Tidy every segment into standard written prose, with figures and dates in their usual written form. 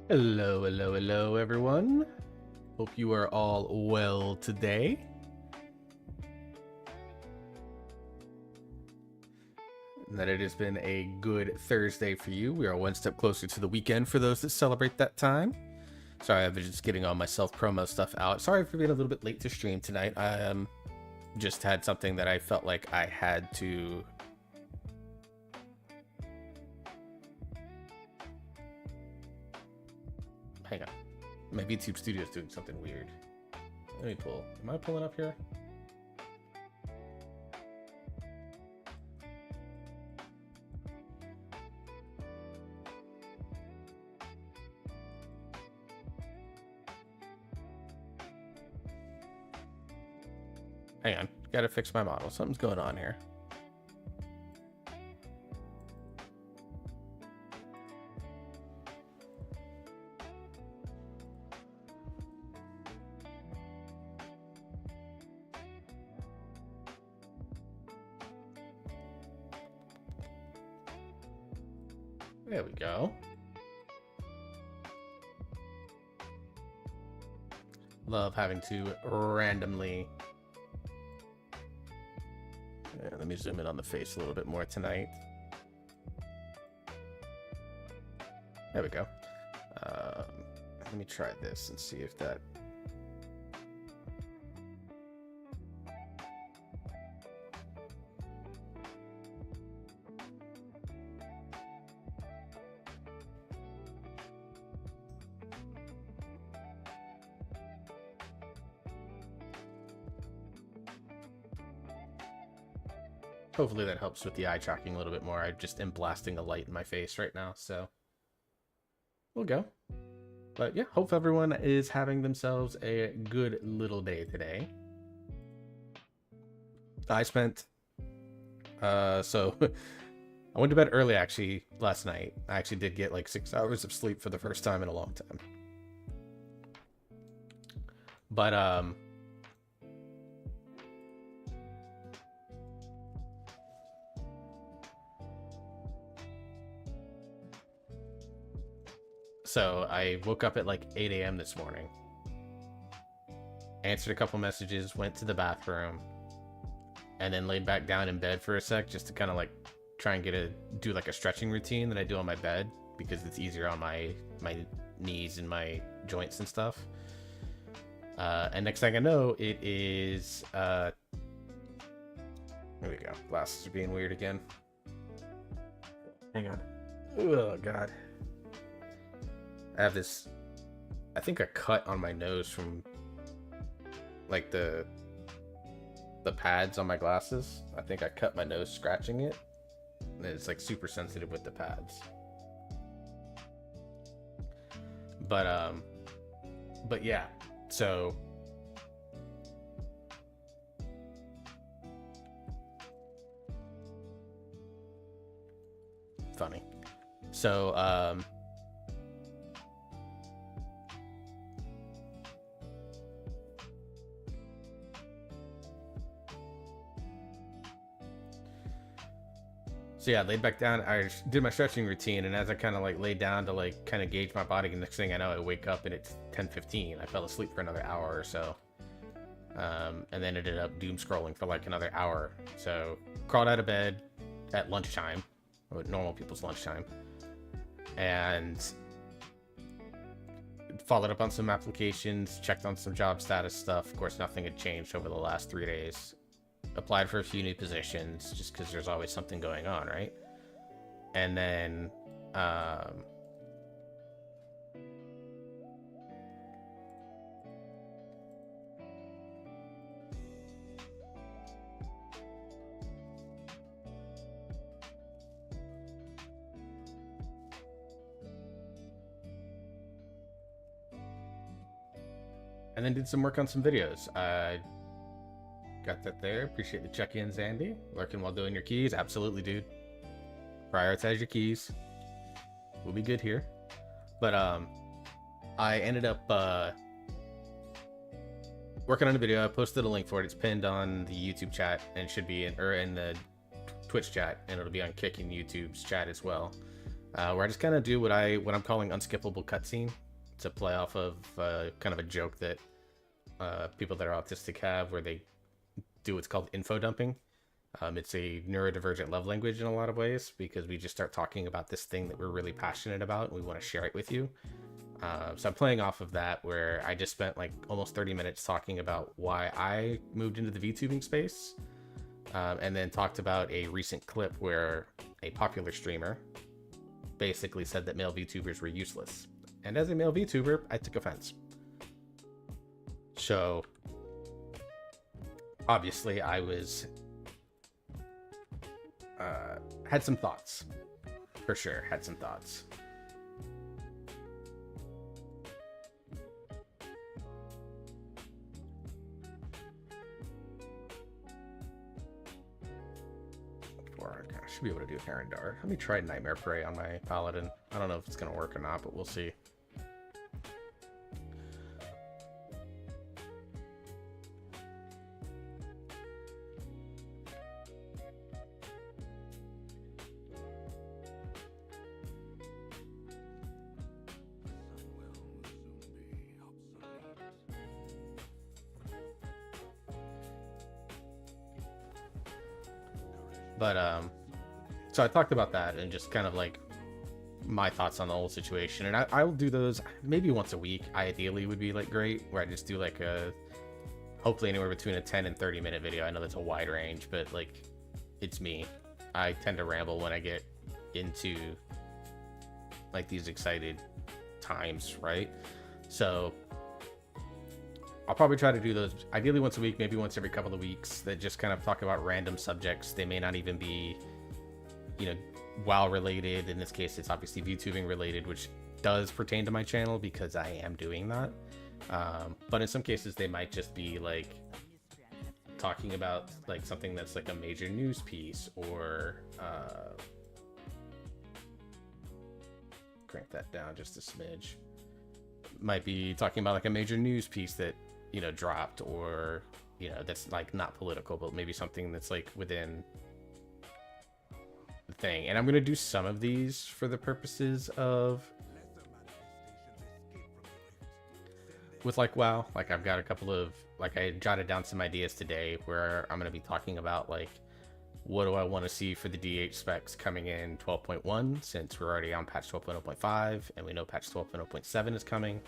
Hello, hello, hello, everyone. Hope you are all well today. And that it has been a good Thursday for you. We are one step closer to the weekend for those that celebrate that time. Sorry, I've been just getting all my self-promo stuff out. Sorry for being a little bit late to stream tonight. I just had something that I felt like I had to... Hang on. My YouTube studio is doing something weird. Let me pull. Am I pulling up here? Hang on. Gotta fix my model. Something's going on here. There we go. Love having to randomly... Yeah, let me zoom in on the face a little bit more tonight. There we go. Let me try this and see if that... Hopefully that helps with the eye tracking a little bit more. I just am blasting a light in my face right now, so we'll go. But yeah, hope everyone is having themselves a good little day today. I spent, so I went to bed early actually last night. I actually did get like 6 hours of sleep for the first time in a long time. But, so I woke up at like 8 a.m. this morning, answered a couple messages, went to the bathroom, and then laid back down in bed for a sec just to kind of like try and do like a stretching routine that I do on my bed because it's easier on my knees and my joints and stuff. And next thing I know, it is there we go. Glasses are being weird again. Hang on. Oh god. I have this, I think, a cut on my nose from like the pads on my glasses. I think I cut my nose scratching it, and it's like super sensitive with the pads. But yeah, so funny. So So yeah, I laid back down. I did my stretching routine, and as I kind of like laid down to like kind of gauge my body, and next thing I know, I wake up and it's 10:15. I fell asleep for another hour or so, and then ended up doom scrolling for like another hour. So crawled out of bed at lunchtime, or normal people's lunchtime, and followed up on some applications, checked on some job status stuff. Of course, nothing had changed over the last 3 days. Applied for a few new positions just because there's always something going on, right? And then did some work on some videos. Got that there. Appreciate the check-ins, Andy. Lurking while doing your keys. Absolutely, dude. Prioritize your keys. We'll be good here. But I ended up working on a video. I posted a link for it. It's pinned on the YouTube chat and should be in the Twitch chat, and it'll be on Kick and YouTube's chat as well. where I just kind of do what I'm calling unskippable cutscene to play off of kind of a joke that people that are autistic have, where they do what's called info dumping. It's a neurodivergent love language in a lot of ways, because we just start talking about this thing that we're really passionate about and we want to share it with you. So I'm playing off of that, where I just spent like almost 30 minutes talking about why I moved into the VTubing space, and then talked about a recent clip where a popular streamer basically said that male VTubers were useless. And as a male VTuber, I took offense. So obviously I was had some thoughts, for sure. Had some thoughts. I should be able to do Herondar. Let me try Nightmare Prey on my Paladin. I don't know if it's gonna work or not, but we'll see. But so I talked about that and just kind of like my thoughts on the whole situation, and I'll do those maybe once a week. Ideally would be like great, where I just do like a, hopefully anywhere between a 10 and 30 minute video. I know that's a wide range, but like, it's me. I tend to ramble when I get into like these excited times, right? So I'll probably try to do those ideally once a week, maybe once every couple of weeks, that just kind of talk about random subjects. They may not even be, you know, WoW related. In this case, it's obviously VTubing related, which does pertain to my channel because I am doing that. But in some cases, they might just be like talking about like something that's like a major news piece, or crank that down just a smidge. Might be talking about like a major news piece that, you know, dropped, or, you know, that's like not political, but maybe something that's like within the thing. And I'm gonna do some of these for the purposes of with like WoW. Like I've got a couple of, like, I jotted down some ideas today where I'm gonna be talking about like, what do I want to see for the DH specs coming in 12.1, since we're already on patch 12.0.5 and we know patch 12.0.7 is coming.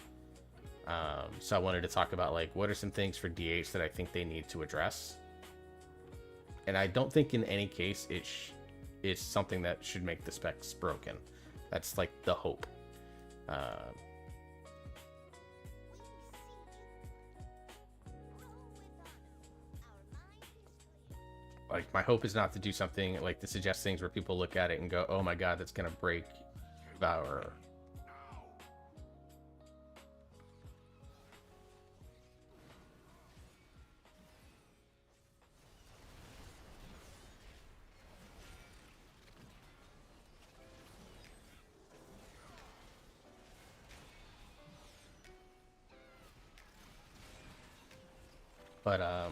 So I wanted to talk about like, what are some things for DH that I think they need to address. And I don't think in any case it's something that should make the specs broken. That's like the hope. Like, my hope is not to do something like to suggest things where people look at it and go, oh my god, that's gonna break Valor. But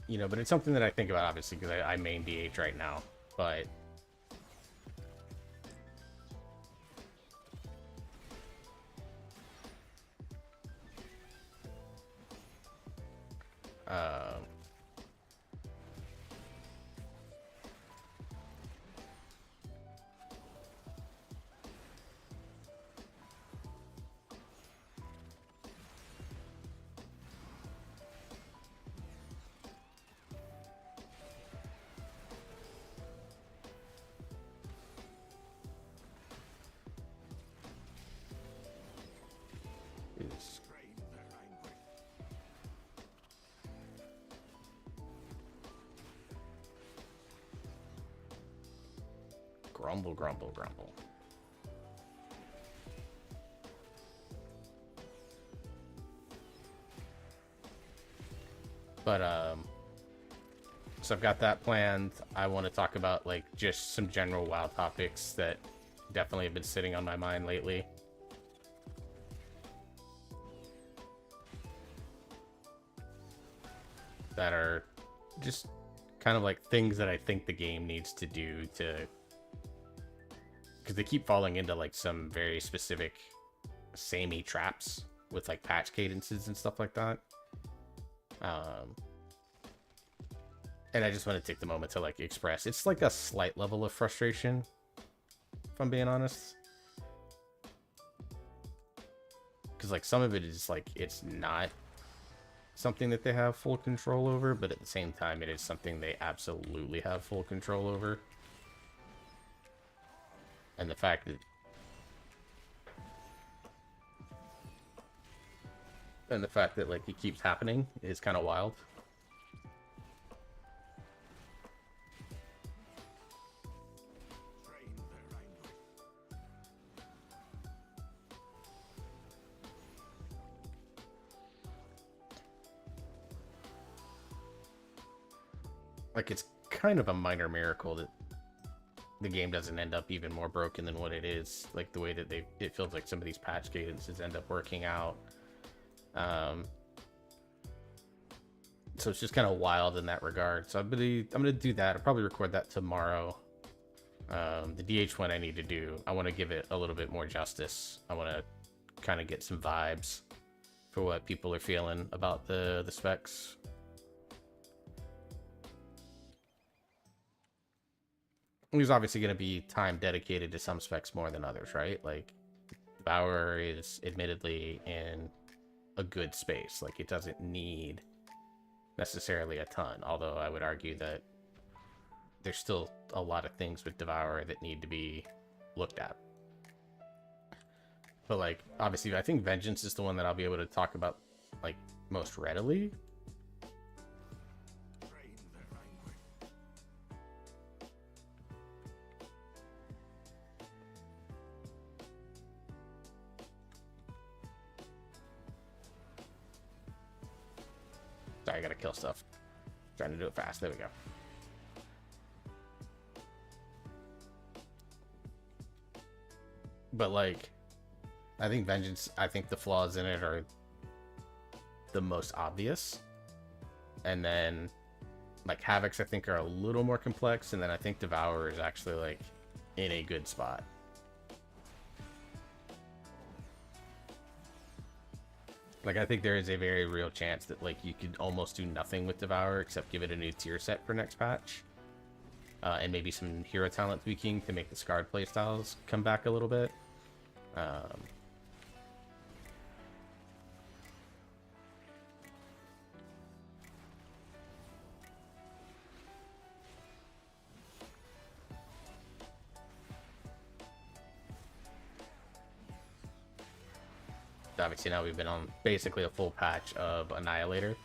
you know, but it's something that I think about, obviously, because I main DH right now. But grumble, grumble, grumble. But So I've got that planned. I want to talk about like just some general WoW topics that definitely have been sitting on my mind lately. That are just kind of like things that I think the game needs to do to, because they keep falling into like some very specific samey traps with like patch cadences and stuff like that. And I just want to take the moment to like express, it's like a slight level of frustration, if I'm being honest. Because like some of it is like, it's not something that they have full control over, but at the same time, it is something they absolutely have full control over. And the fact that like it keeps happening is kind of wild. Like, it's kind of a minor miracle that the game doesn't end up even more broken than what it is. Like, the way that it feels like some of these patch cadences end up working out. So it's just kind of wild in that regard. So I'm gonna do that. I'll probably record that tomorrow. The DH one I need to do, I want to give it a little bit more justice. I want to kind of get some vibes for what people are feeling about the specs. There's obviously going to be time dedicated to some specs more than others, right? Like, Devour is admittedly in a good space. Like, it doesn't need necessarily a ton, although I would argue that there's still a lot of things with Devour that need to be looked at. But, like, obviously, I think Vengeance is the one that I'll be able to talk about, like, most readily. Sorry, I gotta kill stuff. Trying to do it fast. There we go. But, like, I think Vengeance, I think the flaws in it are the most obvious. And then, like, Havocs, I think, are a little more complex. And then I think Devour is actually, like, in a good spot. Like, I think there is a very real chance that, like, you could almost do nothing with Devour except give it a new tier set for next patch. And maybe some hero talent tweaking to make the Scarred playstyles come back a little bit. Obviously now we've been on basically a full patch of Annihilator.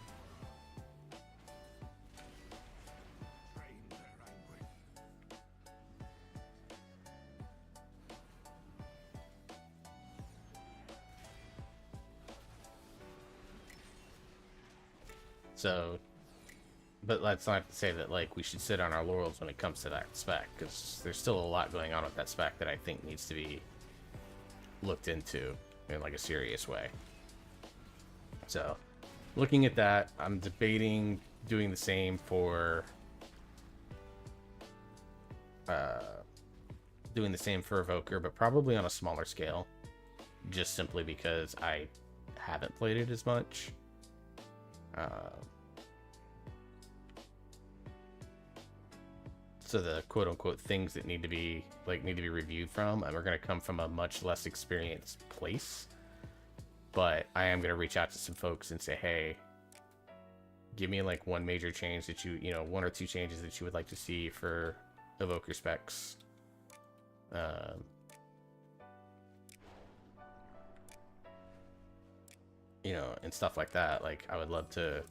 So, but that's not to say that, like, we should sit on our laurels when it comes to that spec, because there's still a lot going on with that spec that I think needs to be looked into in, like, a serious way. So, looking at that, I'm debating doing the same for Evoker, but probably on a smaller scale, just simply because I haven't played it as much. So the quote-unquote things that need to be reviewed from, and we're going to come from a much less experienced place. But I am going to reach out to some folks and say, hey, give me like one major change that one or two changes that you would like to see for Evoker specs. And stuff like that. Like, I would love to.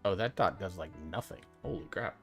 Oh, that dot does like nothing. Holy crap.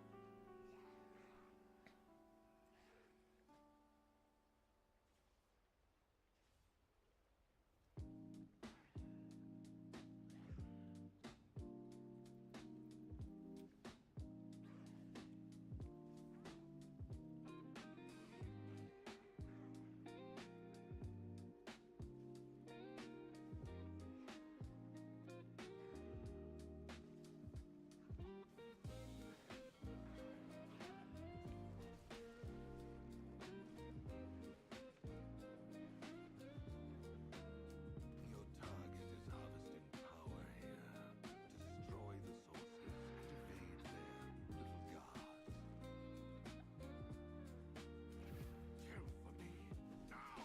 Your target is harvesting power here. Destroy the sources and invade their little gods. Kill for me, now!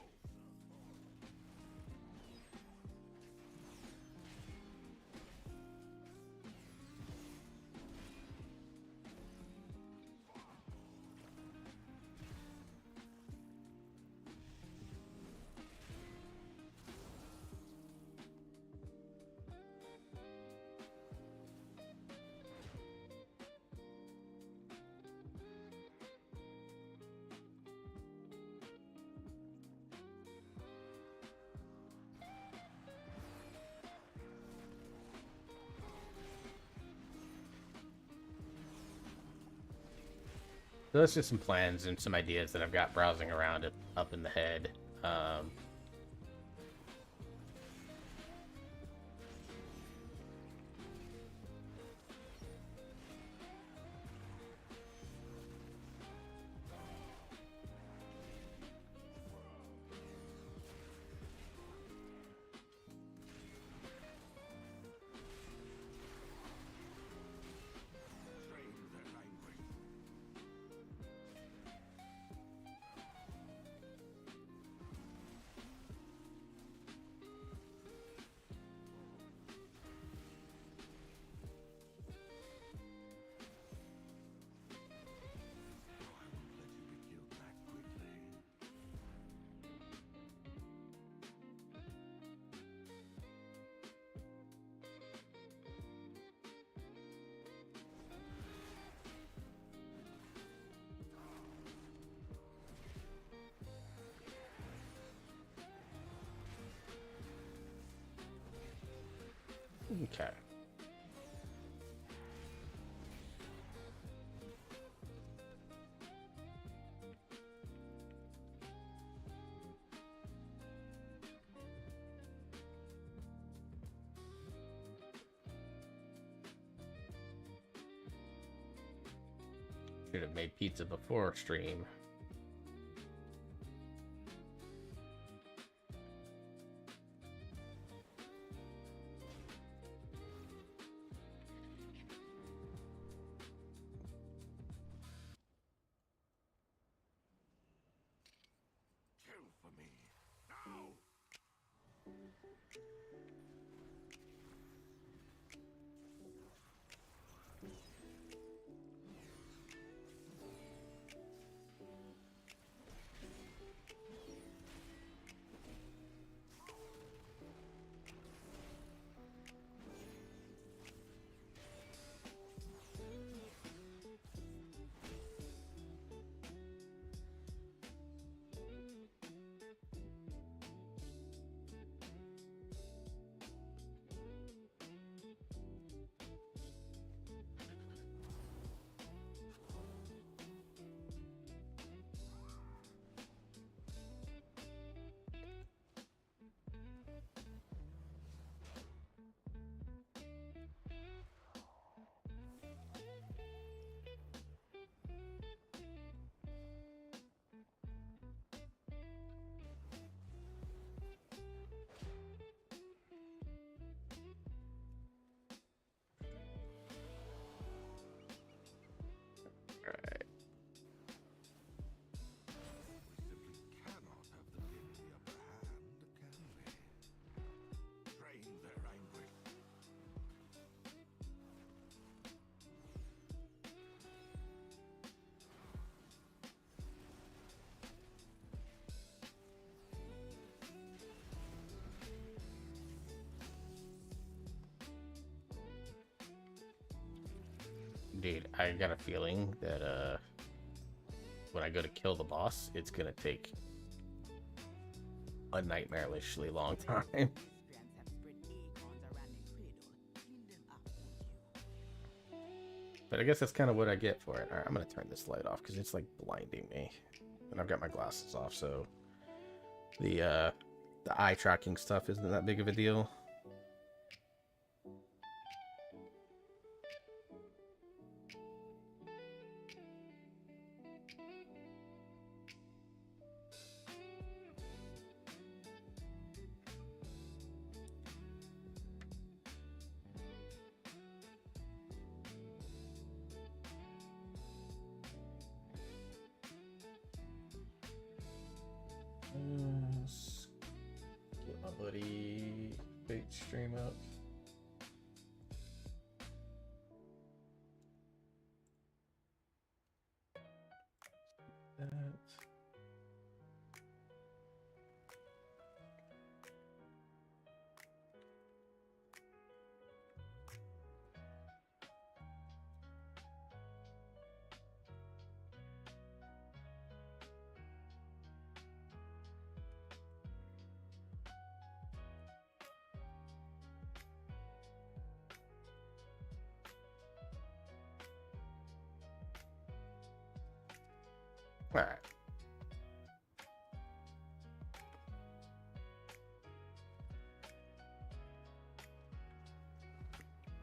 So that's just some plans and some ideas that I've got browsing around it up in the head. Um, Train their language. Oh, I won't let you be killed that quickly. okay. Should have made pizza before stream. Kill for me, now! Dude, I got a feeling that when I go to kill the boss, it's gonna take a nightmarishly long time. But I guess that's kind of what I get for it. Alright, I'm gonna turn this light off because it's like blinding me. And I've got my glasses off, so the eye tracking stuff isn't that big of a deal. Let's get my buddy bait stream up. That. All right.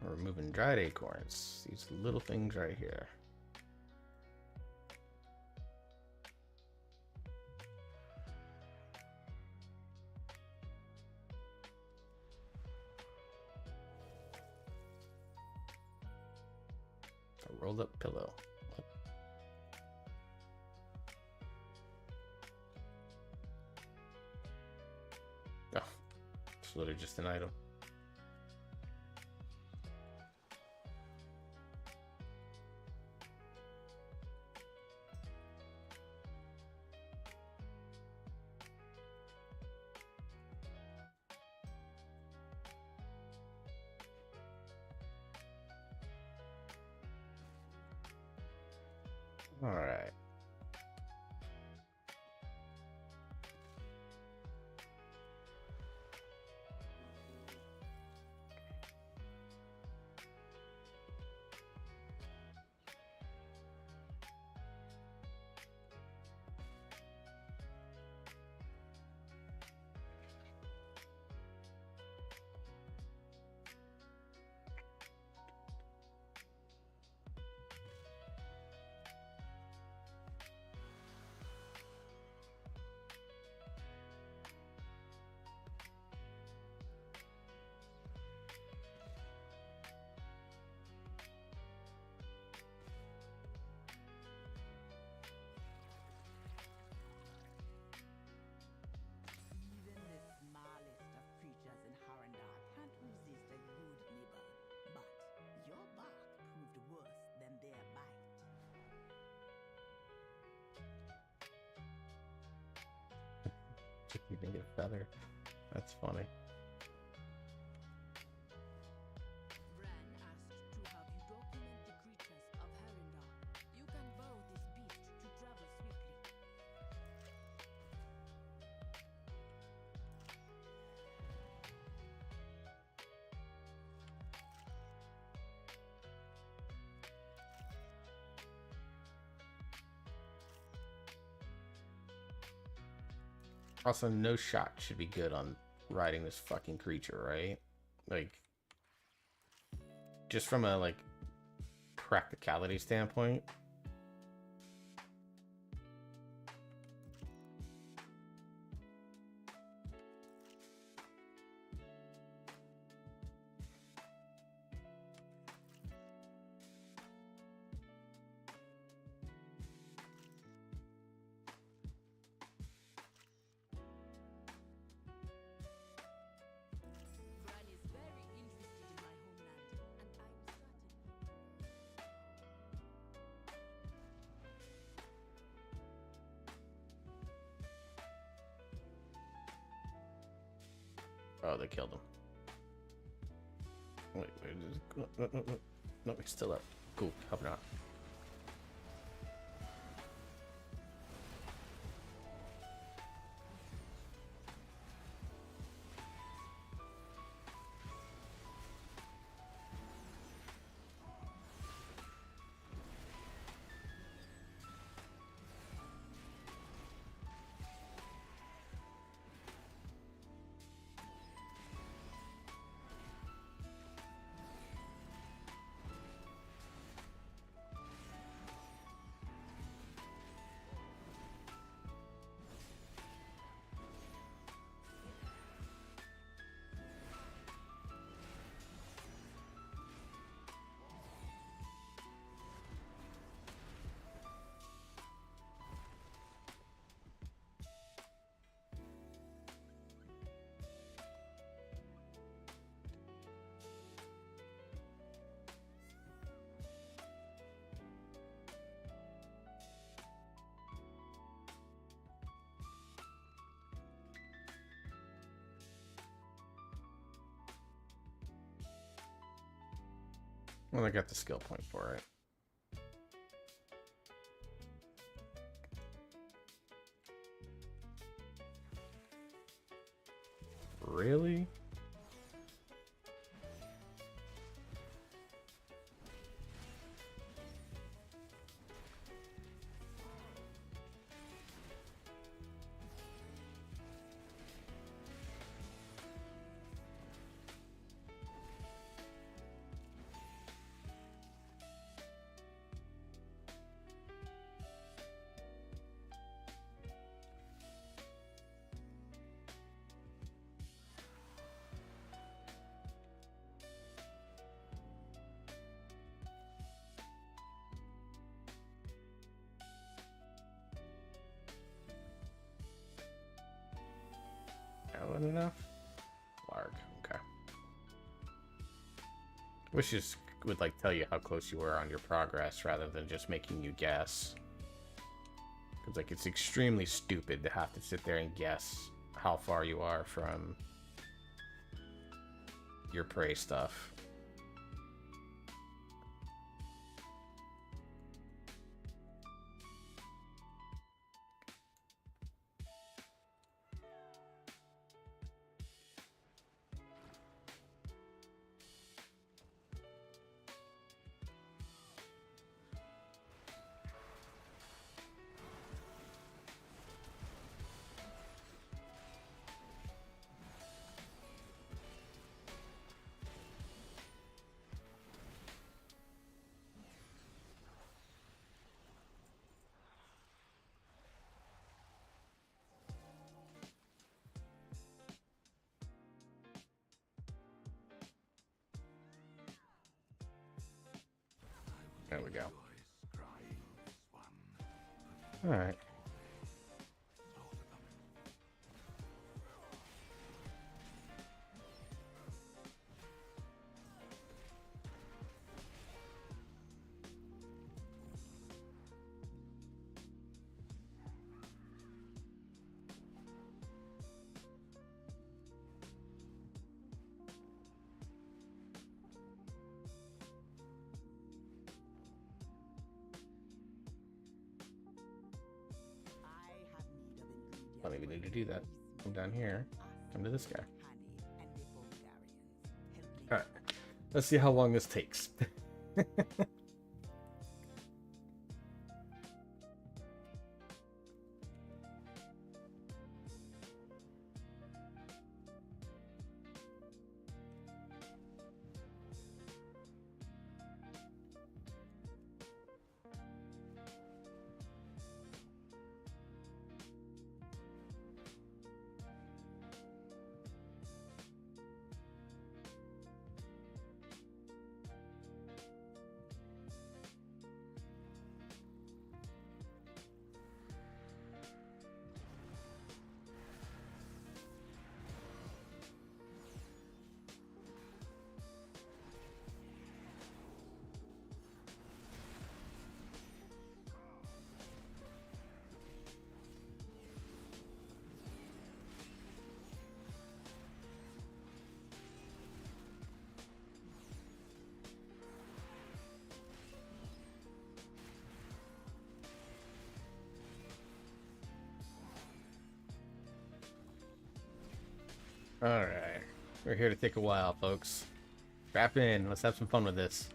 We're removing dried acorns. These little things right here. A rolled up pillow. What? Oh, it's literally just an item. All right. Even the smallest of creatures in Harandar can't resist a good nibble. But your bark proved worse than their bite. You can get a feather. That's funny. Bran asked to have you document the creatures of Harandar. You can bow this beast to travel swiftly. Also, no shot should be good on riding this fucking creature, right? Like, just from a, like, practicality standpoint. Bran is very interested in my homeland, and I'm certain. Oh, they killed him. Wait, no, he's still up. Cool. Helping out. Well, I got the skill point for it. Really? That wasn't enough? Larg, okay. Wish this would like tell you how close you were on your progress rather than just making you guess. Because like it's extremely stupid to have to sit there and guess how far you are from your prey stuff. There we go. All right. Well, maybe we need to do that. Come down here. Come to this guy. Alright. Let's see how long this takes. Alright. We're here to take a while, folks. Strap in. Let's have some fun with this.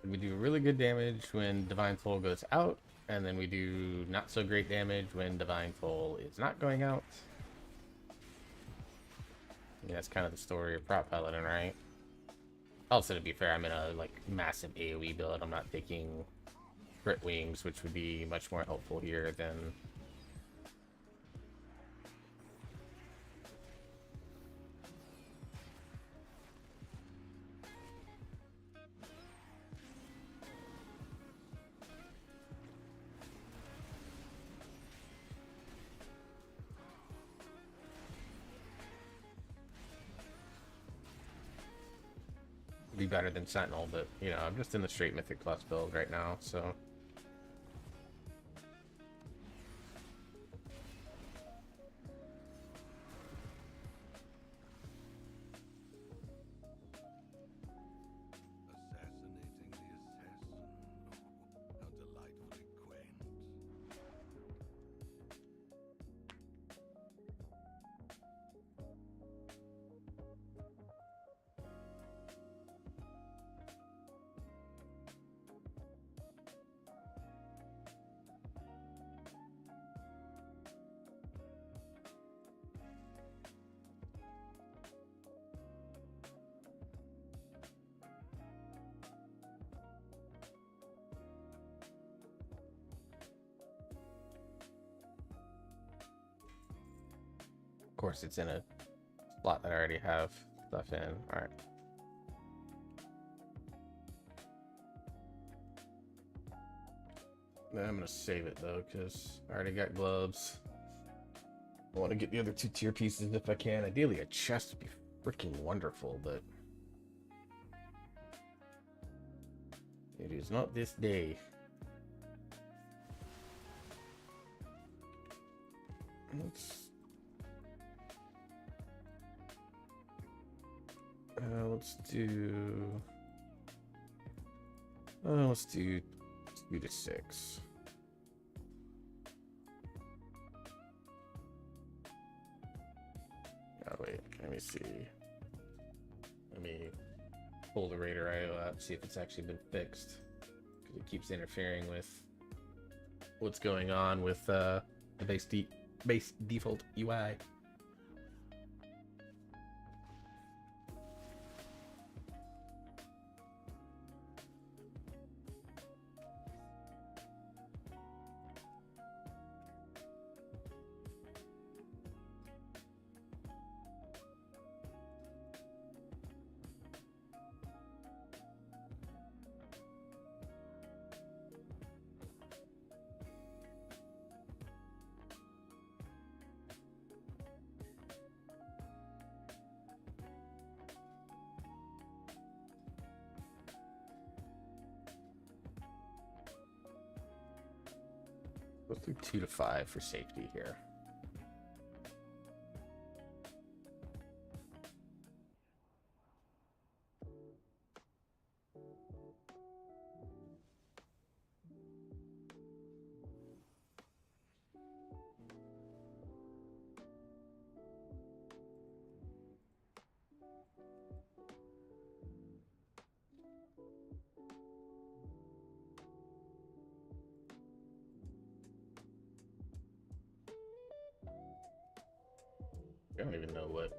We do really good damage when Divine Soul goes out, and then we do not so great damage when Divine Soul is not going out. Yeah, that's kind of the story of Prop Paladin, right? Also, to be fair, I'm in a like massive AoE build. I'm not taking Crit Wings, which would be much more helpful here than... be better than Sentinel, but you know, I'm just in the straight Mythic Plus build right now, so... Assassinating the assassin. Oh, how delightfully quaint. Of course, it's in a slot that I already have stuff in. Alright. Then I'm gonna save it though, because I already got gloves. I want to get the other 2 tier pieces if I can. Ideally, a chest would be freaking wonderful, but it is not this day. Let's do 2 to 6. Oh wait, let me see. Let me pull the Raider IO out, see if it's actually been fixed, because it keeps interfering with what's going on with the base default UI. Let's do 2 to 5 for safety here. I don't even know what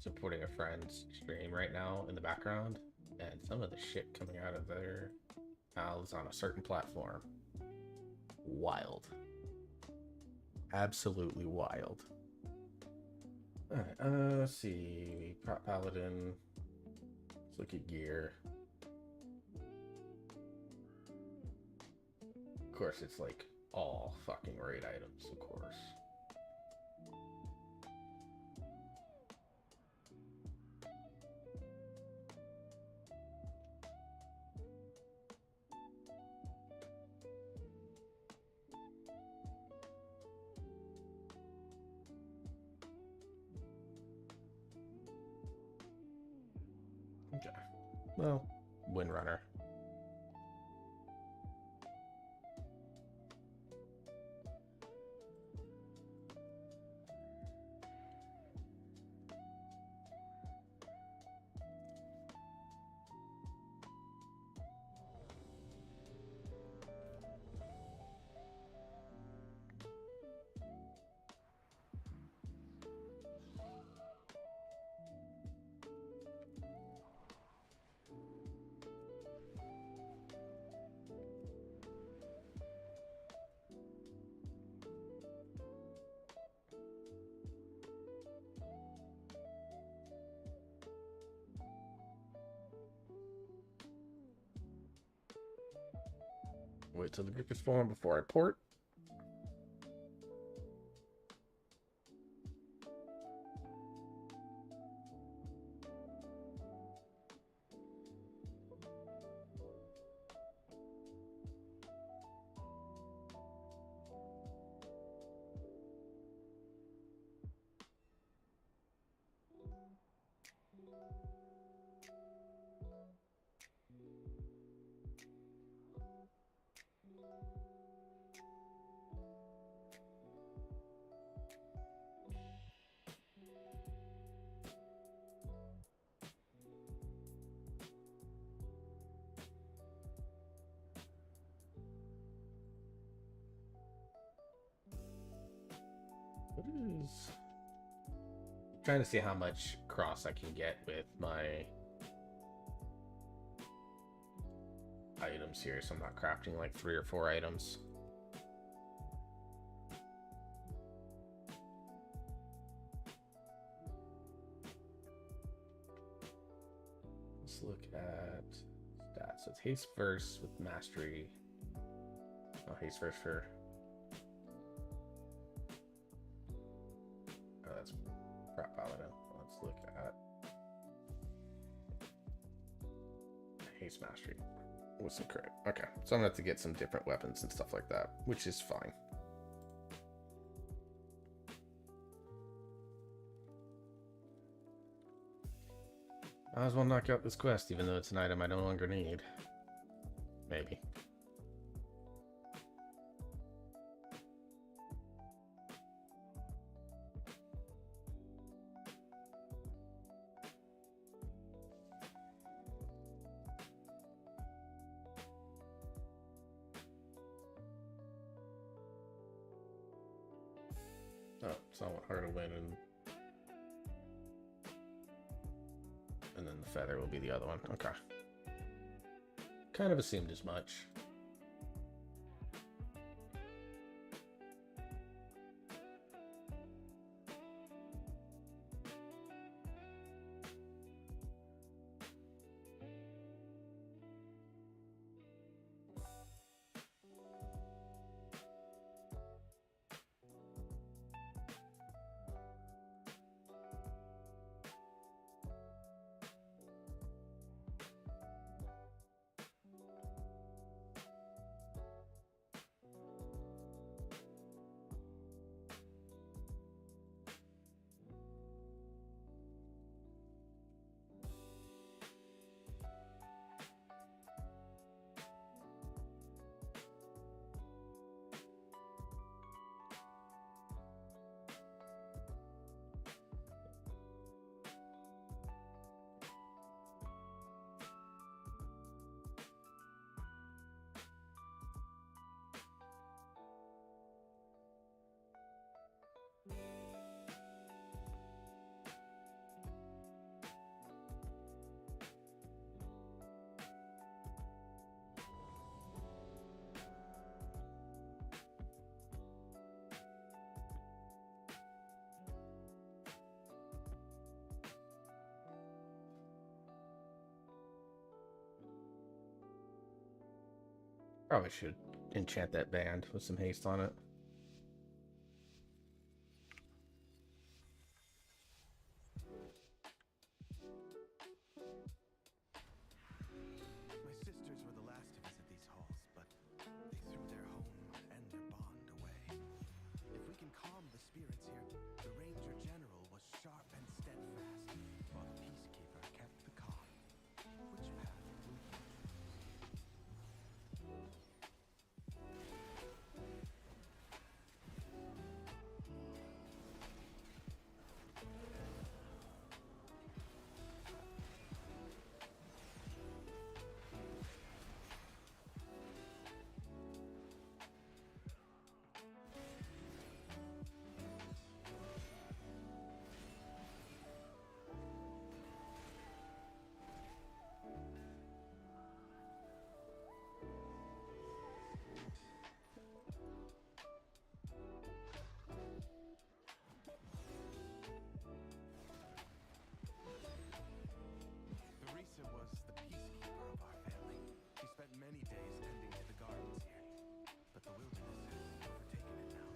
supporting a friend's stream right now in the background, and some of the shit coming out of their mouths on a certain platform. Wild. Absolutely wild. Alright, let's see. Prop Paladin. Let's look at gear. Of course, it's like all fucking raid items, of course. Okay. Well, Windrunner. Wait till the group is formed before I port. What is... trying to see how much cross I can get with my items here, so I'm not crafting like 3 or 4 items. Let's look at stats. So it's haste first with mastery. Oh, haste first for... oh, that's Prop Paladin. Let's look at haste mastery with some crit. Okay, so I'm gonna have to get some different weapons and stuff like that, which is fine. Might as well knock out this quest, even though it's an item I no longer need. Maybe. Oh, somewhat hard to win, and then the feather will be the other one. Okay. Kind of assumed as much. Probably should enchant that band with some haste on it. My sisters were the last to visit these halls, but they threw their home and their bond away. If we can calm the spirits here, the Ranger General was sharp and steadfast, while the Peacekeeper kept the calm. Which path will you choose? Teresa was the peacekeeper of our family. She spent many days tending to the gardens here, but the wilderness has overtaken it now.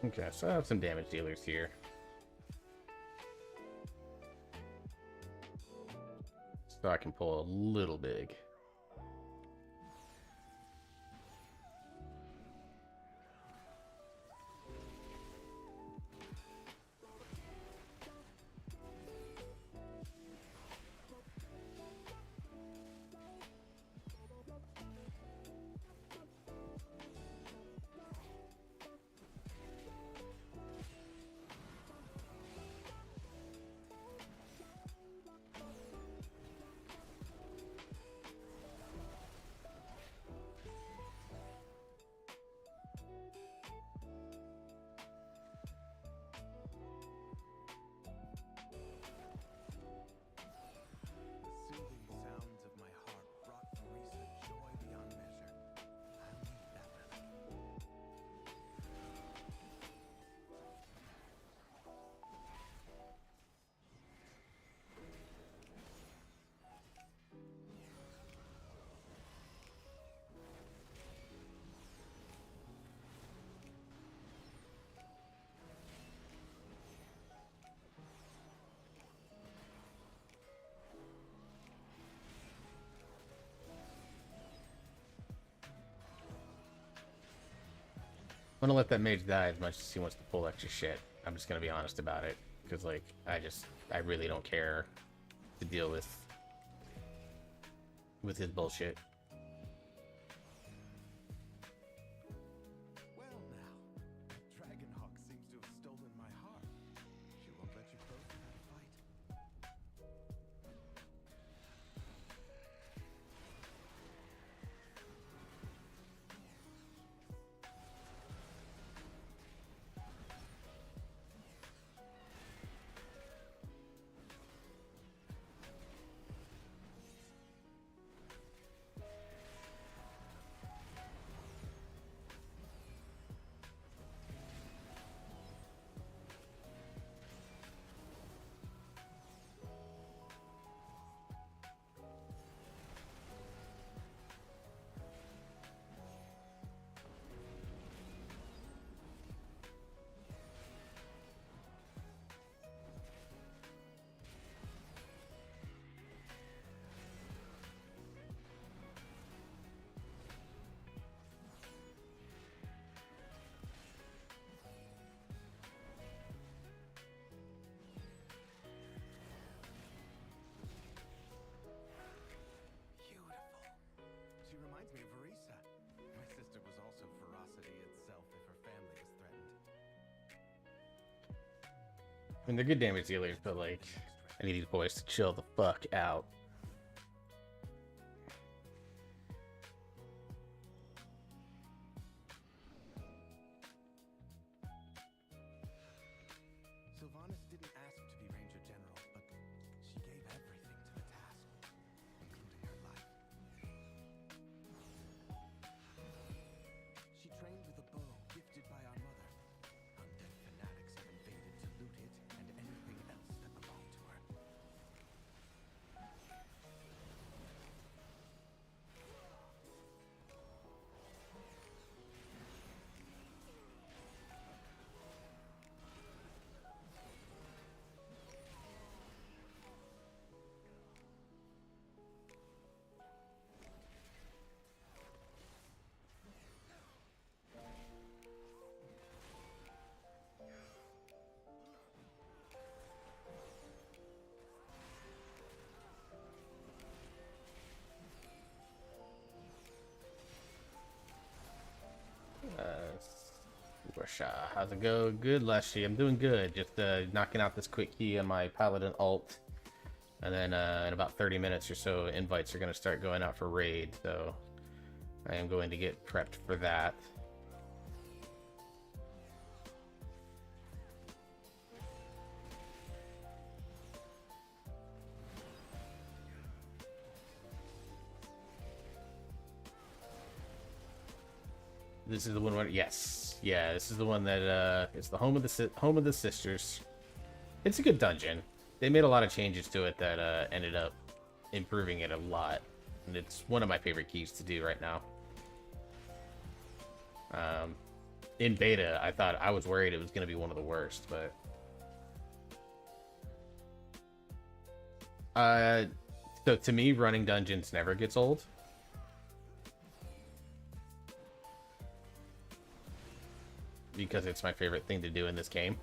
Okay, so I have some damage dealers here. So I can pull a little big. The soothing sounds of my harp brought Teresa joy beyond measure. I'll need that relic. I'm gonna let that mage die as much as he wants to pull extra shit. I'm just gonna be honest about it. Because, like, I really don't care to deal with his bullshit. Well now, Dragonhawk seems to have stolen my harp. She won't let you both have a fight. I mean, they're good damage dealers, but like, I need these boys to chill the fuck out. Sylvanas didn't ask to be Ranger General, but she gave everything to the task, including her life. She trained with a bow gifted by our mother. Undead fanatics have invaded to loot it and anything else that belonged to her. How's it go? Good, Leshy. I'm doing good. Just knocking out this quick key on my Paladin alt. And then in about 30 minutes or so, invites are going to start going out for raid. So I am going to get prepped for that. This is the one where, yes, yeah, this is the one that it's the home of the sisters. It's a good dungeon. They made a lot of changes to it that ended up improving it a lot, and it's one of my favorite keys to do right now. In beta, I was worried it was going to be one of the worst, but so to me, running dungeons never gets old. Because it's my favorite thing to do in this game.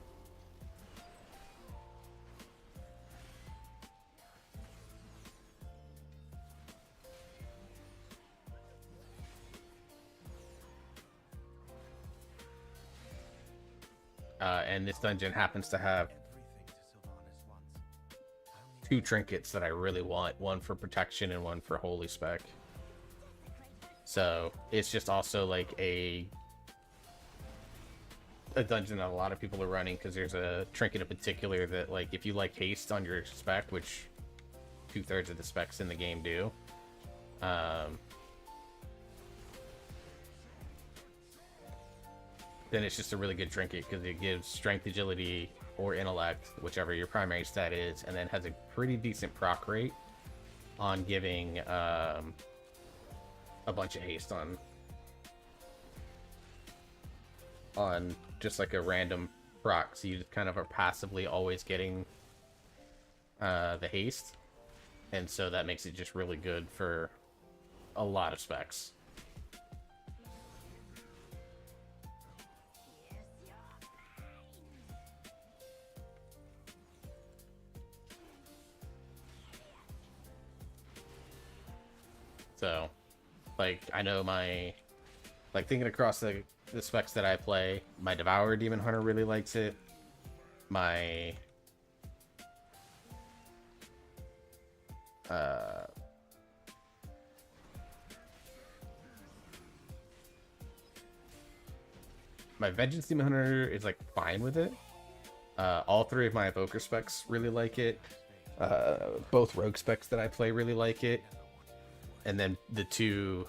And this dungeon happens to have two trinkets that I really want. One for protection and one for holy spec. So it's just also like a dungeon that a lot of people are running because there's a trinket in particular that, like, if you like haste on your spec, which 2/3 of the specs in the game do, then it's just a really good trinket because it gives strength, agility, or intellect, whichever your primary stat is, and then has a pretty decent proc rate on giving a bunch of haste on just like a random proc, so you just kind of are passively always getting the haste, and so that makes it just really good for a lot of specs. So, like, I know my, like, thinking across the specs that I play, my Devourer Demon Hunter really likes it. My my Vengeance Demon Hunter is like fine with it. All three of my Evoker specs really like it. Both Rogue specs that I play really like it. And then the two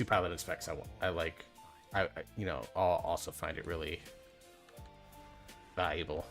Paladin specs I like, I you know, I'll also find it really valuable.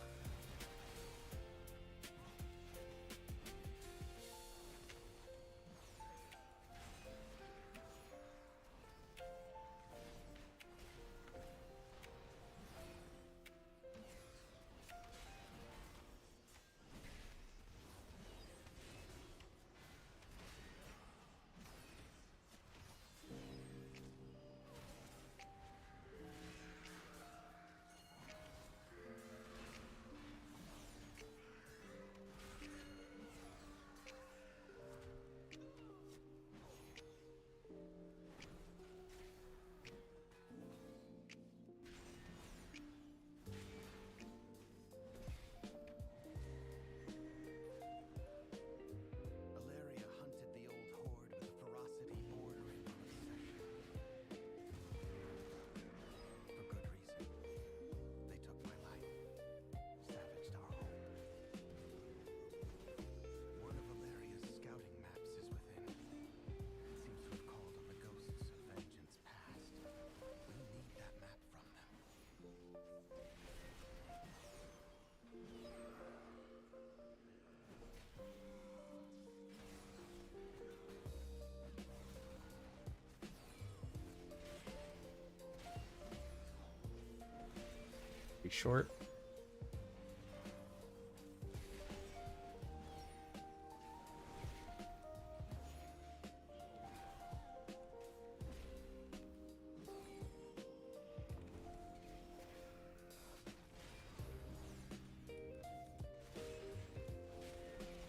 short.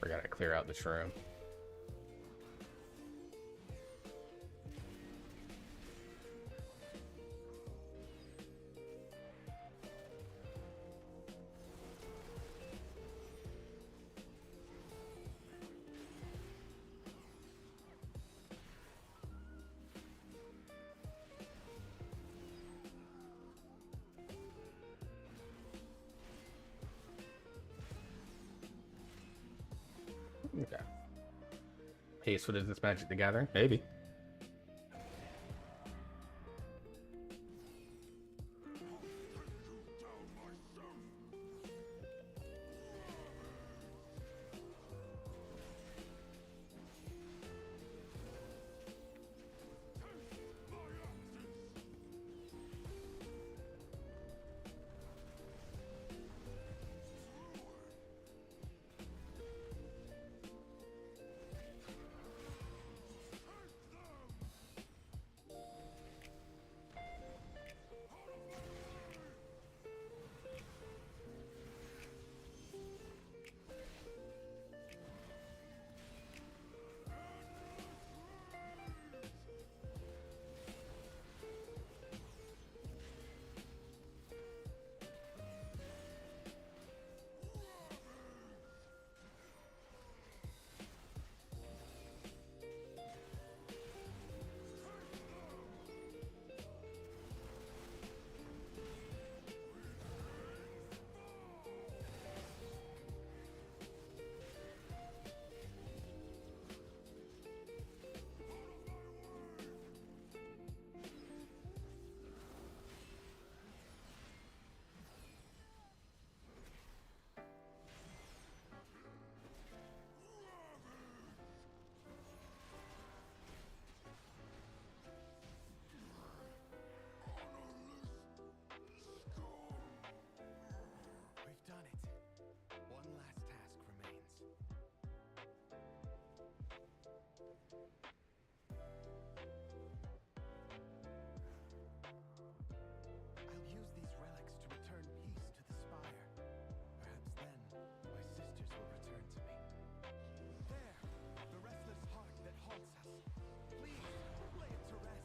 Forgot to clear out this room. Okay. Haste, what is this, Magic the Gathering? Maybe. We've done it. One last task remains. I'll use these relics to return peace to the spire. Perhaps then my sisters will return to me. There, the restless heart that haunts us. Please, lay it to rest.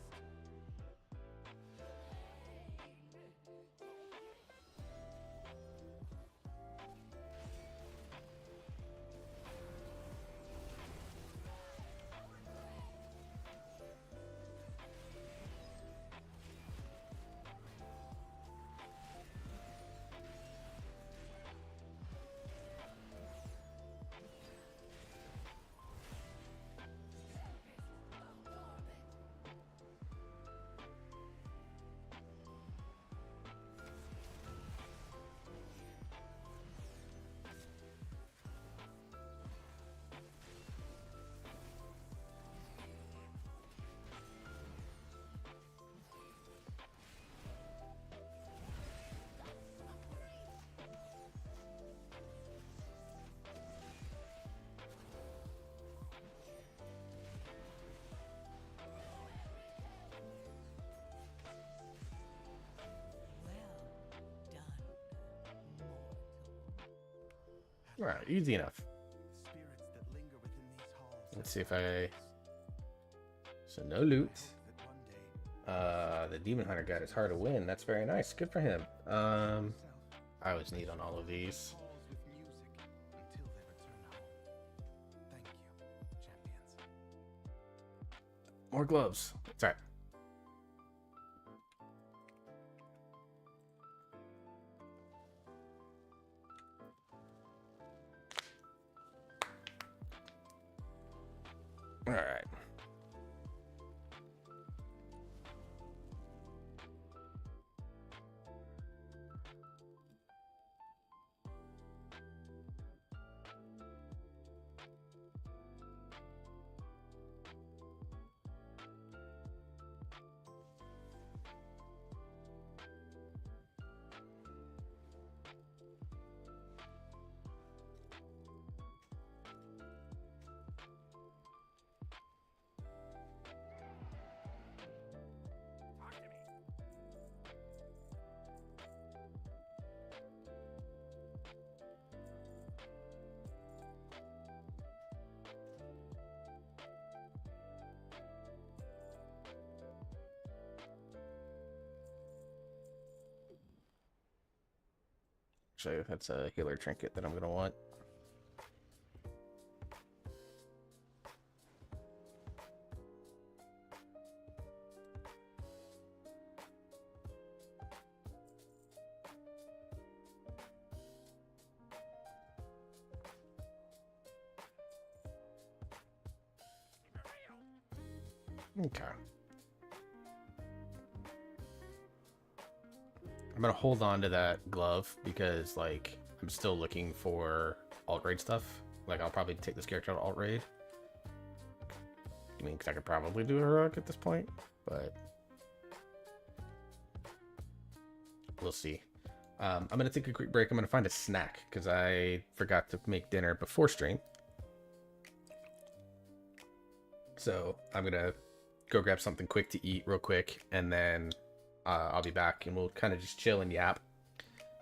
All right, easy enough. Spirits that linger within these halls. Let's see if I. So no loot. That one day, The Demon Hunter got his heart to win. That's very nice. Good for him. I always need on all of these. halls with music until they return home. Thank you, champions. More gloves. It's all right. All right. Actually, that's a healer trinket that I'm gonna want. Okay. I'm gonna hold on to that glove because, like, I'm still looking for alt raid stuff. Like, I'll probably take this character to alt raid. I mean, because I could probably do a heroic at this point, but we'll see. I'm gonna take a quick break. I'm gonna find a snack because I forgot to make dinner before stream. So I'm gonna go grab something quick to eat real quick, and then I'll be back, and we'll kind of just chill and yap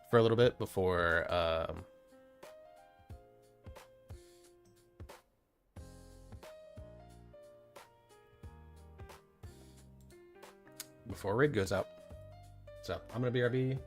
for a little bit before raid goes up. So I'm gonna BRB.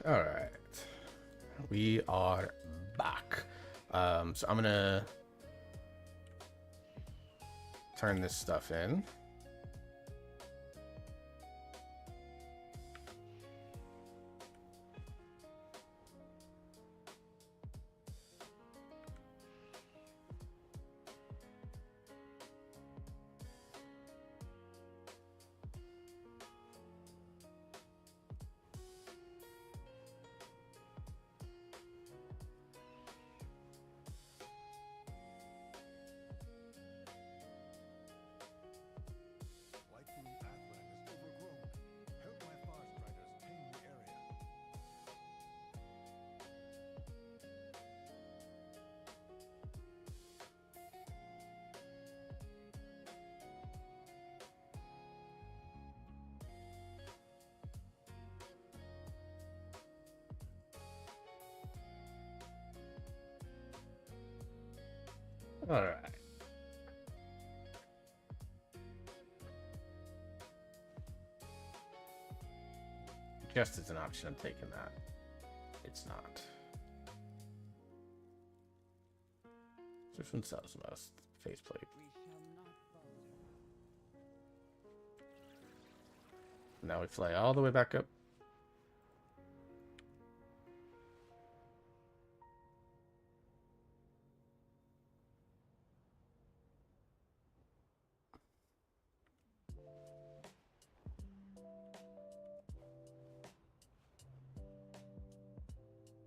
All right, we are back. So I'm gonna turn this stuff in. All right. Just as an option, I'm taking that. It's not. Which one sells the most? Faceplate. We shall not falter. Now we fly all the way back up. I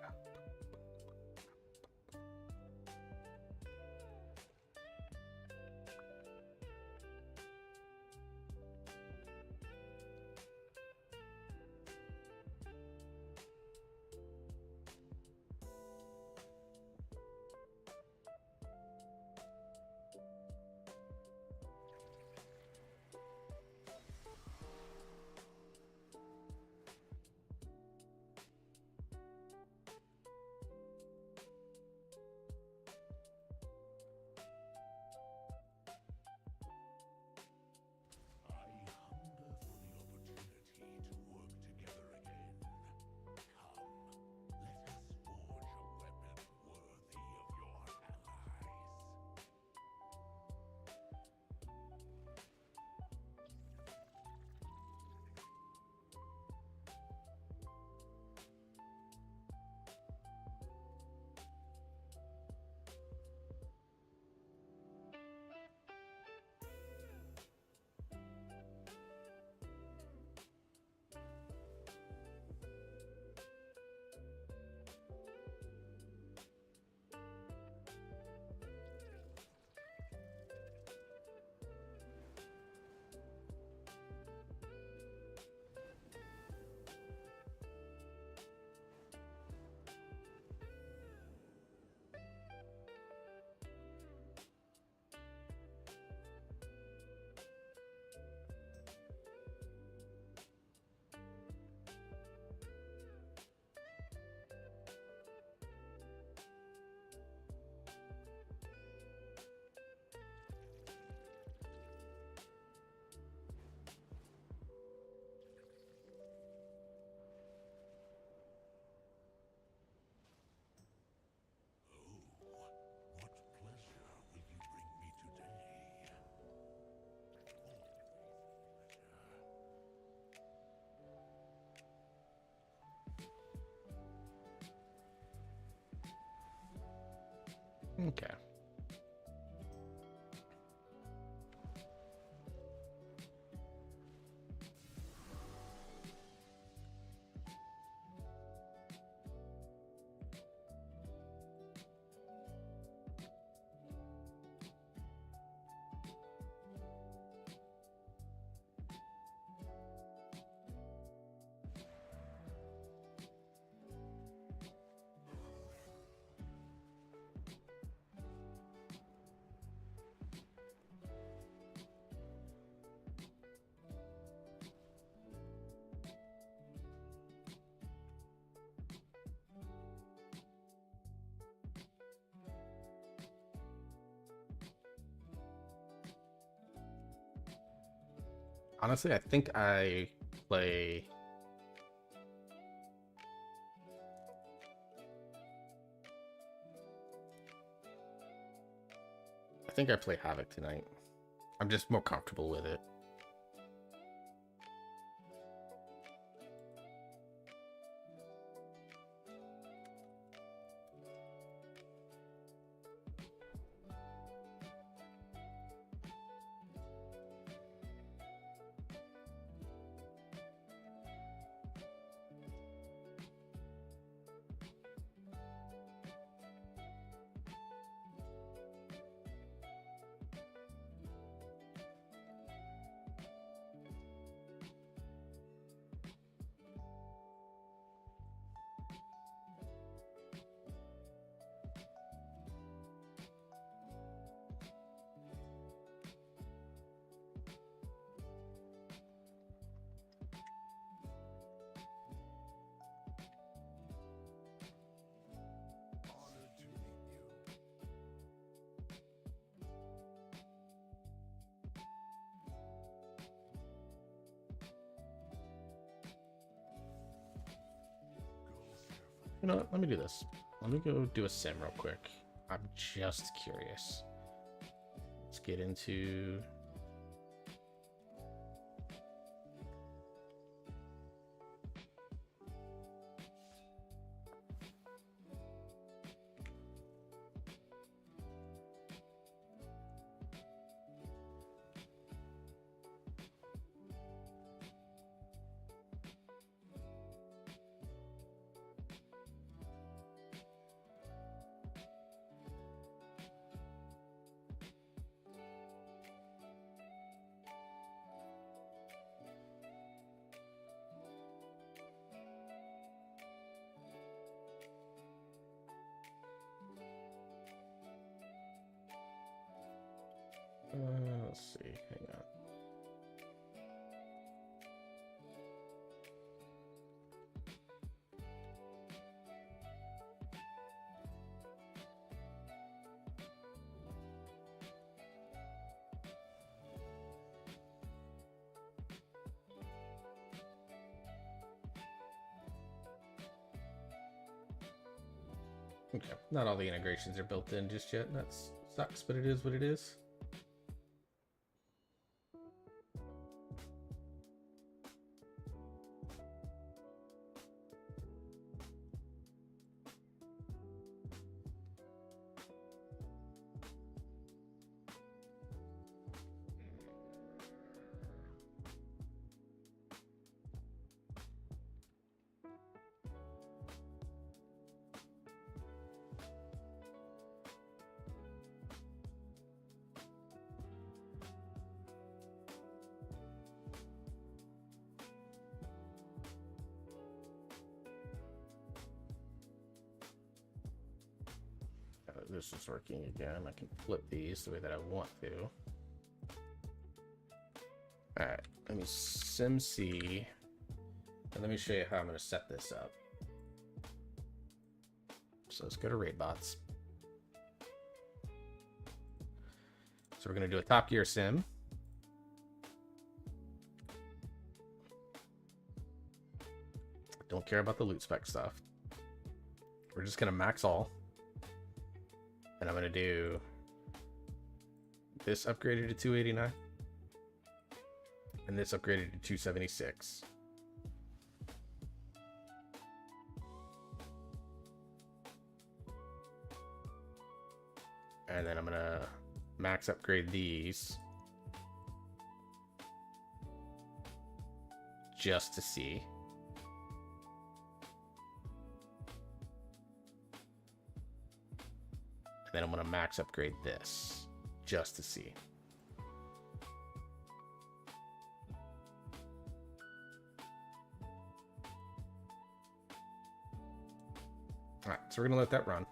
hunger for the opportunity to work together again. Come, let us forge a weapon worthy of your allies. What pleasure will you bring me today? Always pleasure. Okay. Honestly, I think I play. I think I play Havoc tonight. I'm just more comfortable with it. You know what? Let me do this. Let me go do a sim real quick. I'm just curious. Let's get into... let's see. Hang on. Okay, not all the integrations are built in just yet. That sucks, but it is what it is. This is working again. I can flip these the way that I want to. Alright, let me sim C, and let me show you how I'm going to set this up. So let's go to raid bots. So we're going to do a Top Gear sim. Don't care about the loot spec stuff. We're just going to max all. And I'm going to do this upgraded to 289. And this upgraded to 276. And then I'm going to max upgrade these just to see. And then I'm going to max upgrade this just to see. Alright, so we're going to let that run.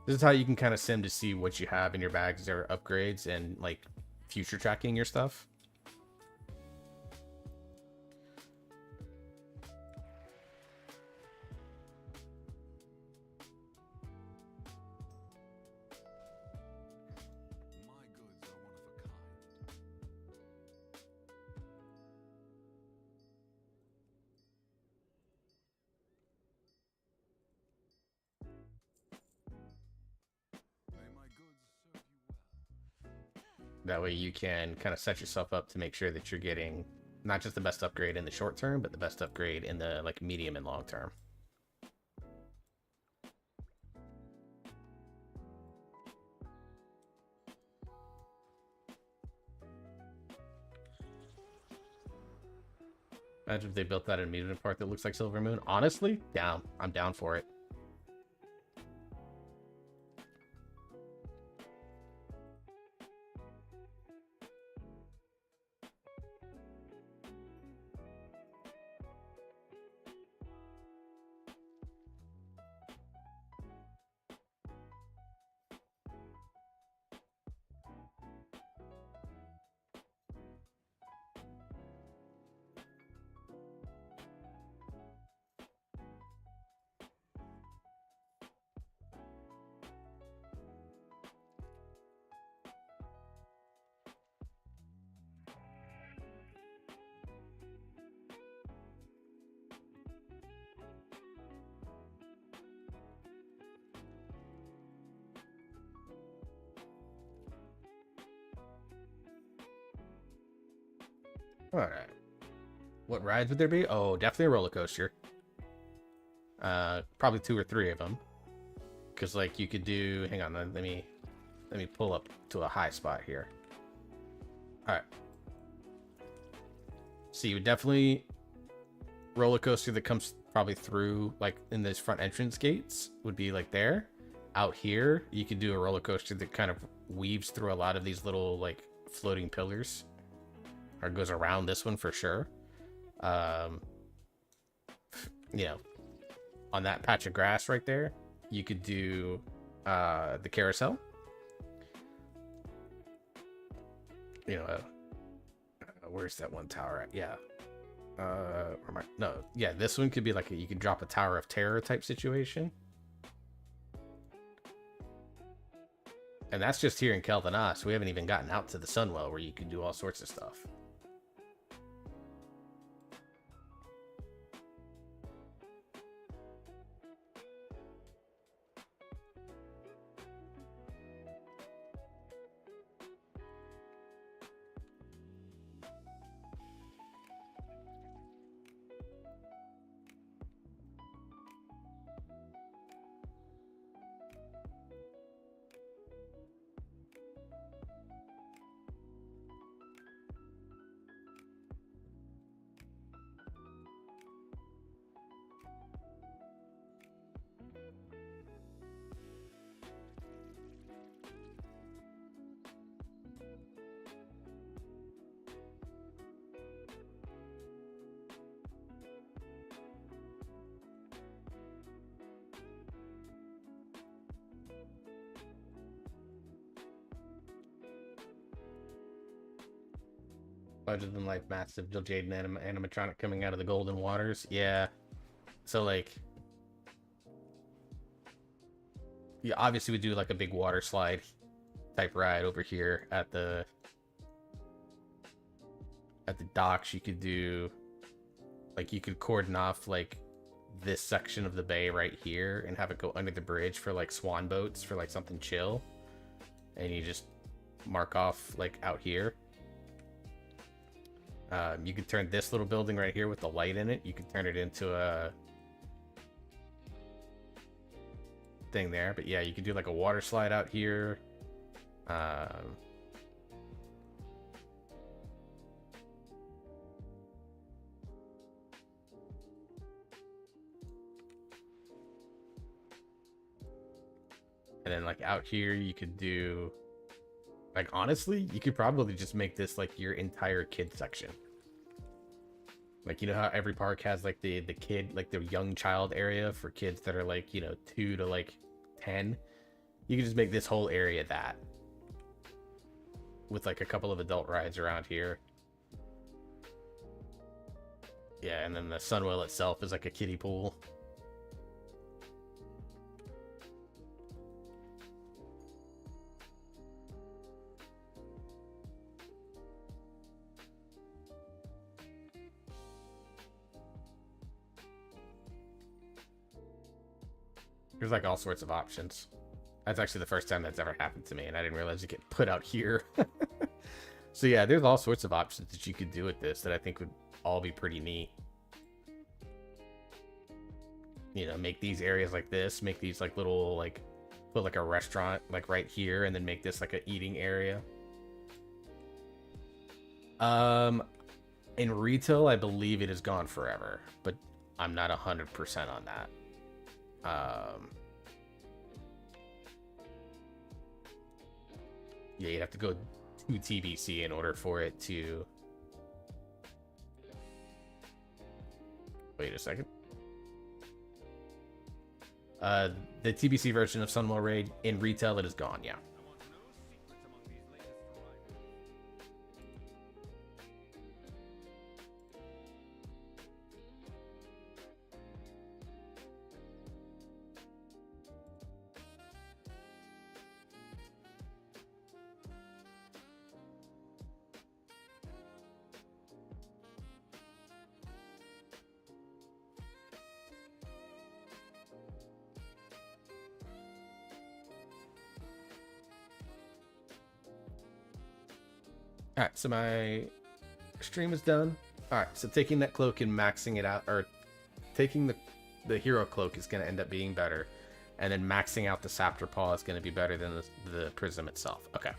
This is how you can kind of sim to see what you have in your bags or upgrades and like future tracking your stuff. My goods are one of a kind. May my goods serve you well. That way you can kind of set yourself up to make sure that you're getting not just the best upgrade in the short term, but the best upgrade in the like medium and long term. Imagine if they built that amusement park that looks like Silver Moon. Honestly, down. I'm down for it. All right. What rides would there be? Oh, definitely a roller coaster. Probably 2 or 3 of them. Because like you could do. Hang on, let me pull up to a high spot here. All right. So you would definitely roller coaster that comes probably through like in those front entrance gates would be like there. Out here, you could do a roller coaster that kind of weaves through a lot of these little like floating pillars, or goes around this one for sure. You know, on that patch of grass right there, you could do the carousel. You know, where's that one tower at? Yeah. Yeah, this one could be like you could drop a Tower of Terror type situation. And that's just here in Kel'Thuzad. We haven't even gotten out to the Sunwell where you can do all sorts of stuff. Larger than life, massive Jade animatronic coming out of the golden waters. Yeah. So like, yeah, obviously we do like a big water slide type ride over here at the docks. You could do like, you could cordon off like this section of the bay right here and have it go under the bridge for like swan boats for like something chill, and you just mark off like out here. You could turn this little building right here with the light in it, you could turn it into a thing there. But yeah, you could do like a water slide out here. And then like out here, you could do like, honestly, you could probably just make this like your entire kid section. Like, you know how every park has like the kid, like the young child area for kids that are like, you know, 2 to like 10. You can just make this whole area that, with like a couple of adult rides around here. Yeah, and then the Sunwell itself is like a kiddie pool. There's like all sorts of options. That's actually the first time that's ever happened to me, and I didn't realize it get put out here. So yeah, there's all sorts of options that you could do with this that I think would all be pretty neat. You know, make these areas like this, make these like little, like, put like a restaurant like right here, and then make this like a eating area. In retail, I believe it is gone forever, but I'm not 100% on that. Yeah, you'd have to go to TBC in order for it to... Wait a second. The TBC version of Sunwell Raid, in retail, it is gone, yeah. Alright, so my stream is done. All right, so taking that cloak and maxing it out, or taking the hero cloak is going to end up being better, and then maxing out the Saptor Paw is going to be better than the prism itself. Okay,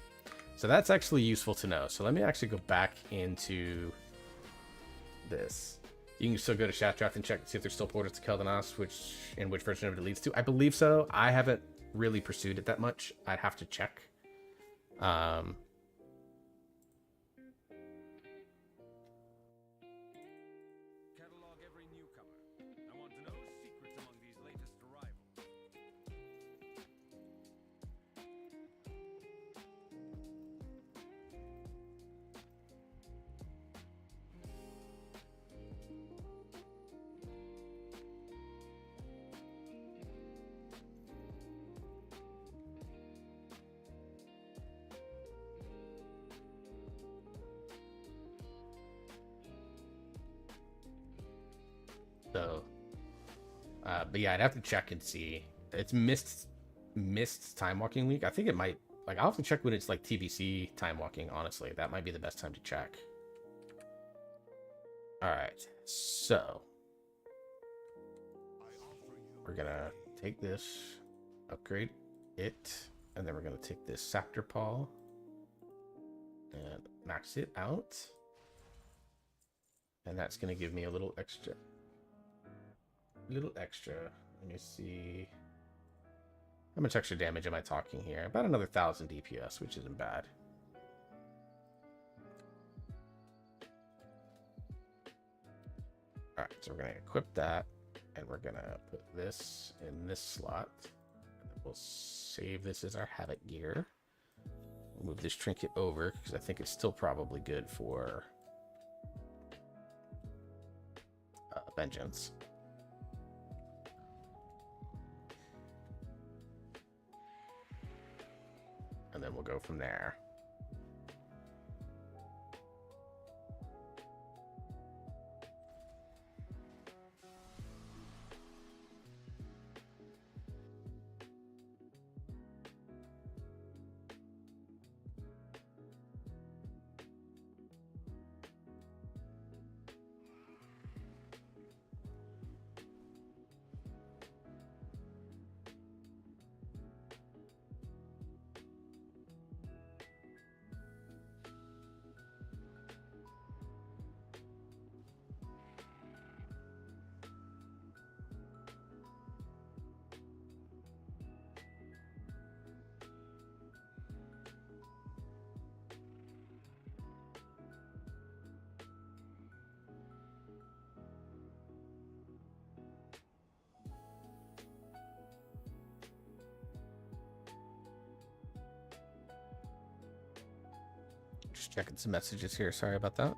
so that's actually useful to know. So let me actually go back into this. You can still go to Shattrath and check to see if there's still portals to Keldanos, which version of it leads to. I believe so. I haven't really pursued it that much. I'd have to check. Catalog every newcomer. I want to know secrets among these latest arrivals. So, but yeah, I'd have to check and see. It's missed time walking week. I think it might, like, I'll have to check when it's like TBC time walking. Honestly, that might be the best time to check. All right, so we're gonna take this, upgrade it, and then we're gonna take this Saptor Paw and max it out, and that's gonna give me a little extra. Let me see. How much extra damage am I talking here? About another 1,000 DPS, which isn't bad. Alright, so we're going to equip that, and we're going to put this in this slot. And then we'll save this as our Habit gear. We'll move this trinket over, because I think it's still probably good for Vengeance. And then we'll go from there. Just checking some messages here. Sorry about that.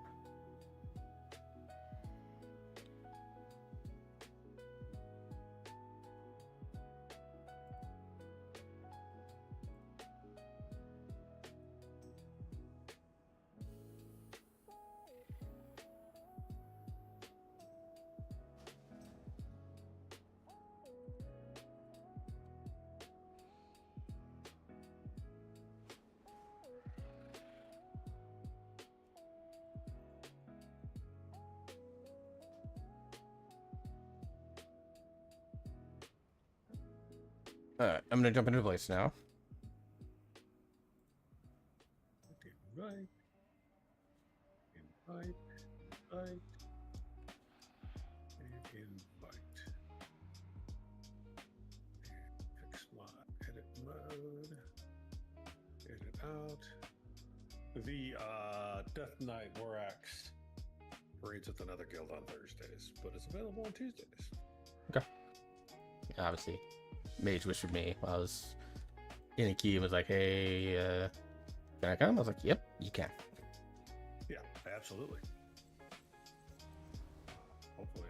Alright, I'm gonna jump into place now. Invite. And invite. And fix my edit mode. Edit out. The Death Knight Warax raids with another guild on Thursdays, but it's available on Tuesdays. Okay. Yeah, obviously, Mage whispered me while I was in a key and was like, hey, can I come? I was like, yep, you can. Yeah, absolutely. Hopefully,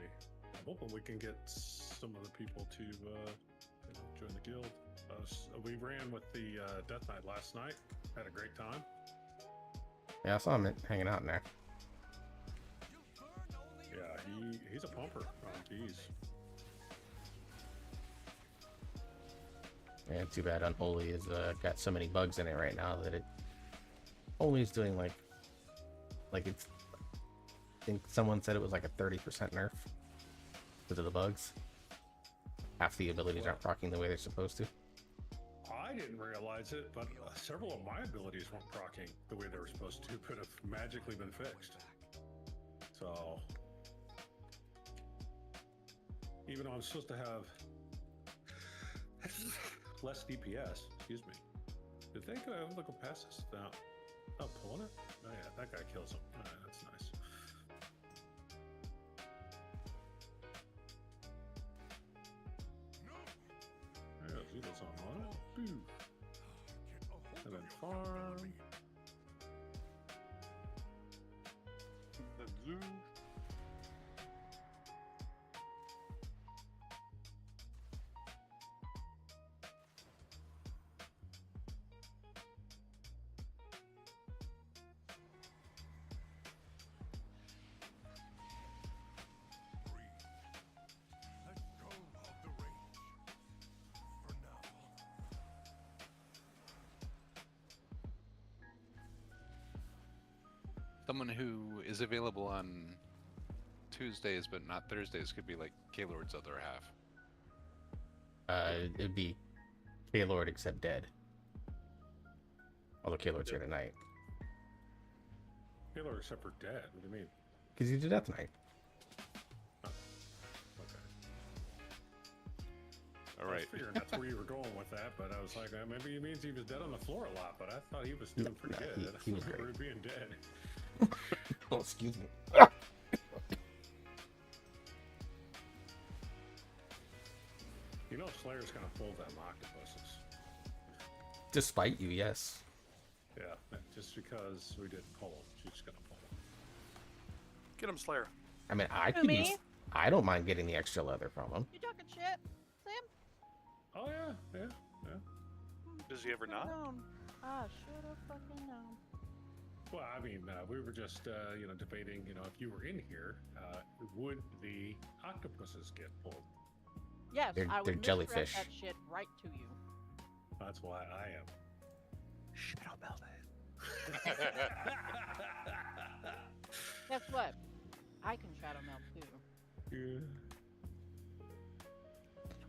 I'm hoping we can get some of the people to join the guild. We ran with the Death Knight last night. Had a great time. Yeah, I saw him hanging out in there. Yeah, he's a pumper on keys. Yeah, too bad Unholy has got so many bugs in it right now that it only is doing like it's think someone said it was like a 30% nerf because of the bugs. Half the abilities aren't proccing the way they're supposed to. I didn't realize it, but several of my abilities weren't proccing the way they were supposed to, but have magically been fixed. So, even though I'm supposed to have less DPS, excuse me. Did they go past this? No. Oh, pulling it? Oh yeah, that guy kills him. All right, that's nice. There goes Zoodle's on one. Boo. And then farm. The zoo. Let go of the range. For now. Someone who is available on Tuesdays but not Thursdays could be like Kaylord's other half. It'd be Kaylord except dead. Although Kaylord's here tonight. Healer except for dead. What do you mean? Because he's a Death Knight. Okay. All I was right. figuring that's where you were going with that, but I was like, maybe it means he was dead on the floor a lot, but I thought he was doing pretty no, good. he was I great. remember being dead. Oh, excuse me. You know Slayer's gonna pull them octopuses. Despite you, yes. Yeah, just because we didn't pull them, she's gonna pull them. Get him, Slayer. I mean, I Who, could me? use. I don't mind getting the extra leather from him. You talking shit, Sam? Oh yeah. Does he ever not? Down. I should have fucking known. Well, I mean, we were just, debating, if you were in here, would the octopuses get pulled? Yes, They're- I would they're misdirect jellyfish. that shit right to you. That's why I am. Shadow Melted. Guess what? I can shadow melt too. Yeah.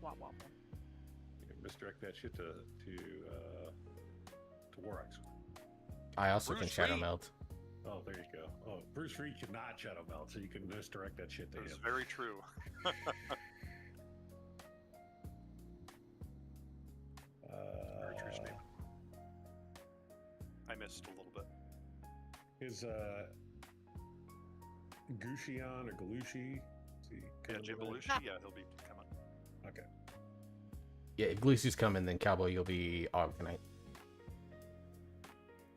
Twat waffle. Misdirect that shit to Warax. I also Bruce can shadow Reed. melt. Oh, there you go. Oh, Bruce Reed cannot shadow melt, so you can misdirect that shit to That is him. very true. Very true statement. I missed a little bit. His Gushion or Galushi? Is he Yeah, coming Jay today? Belushi, yeah, he'll be coming. Okay. Yeah, if Gleecy's coming, then Cowboy, you'll be Og tonight.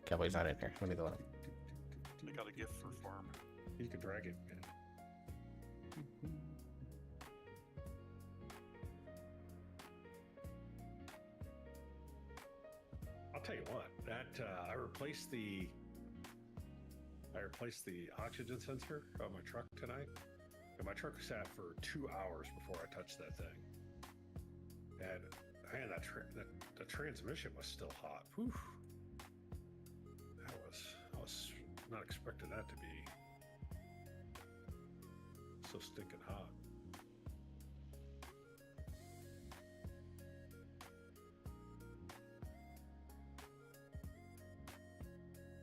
Cowboy's not in here. Let me go. I got a gift for farm. You can drag it. Man. I'll tell you what. That I replaced the oxygen sensor on my truck tonight, and my truck sat for 2 hours before I touched that thing. And man, the transmission was still hot. Whew. I was not expecting that to be so stinking hot.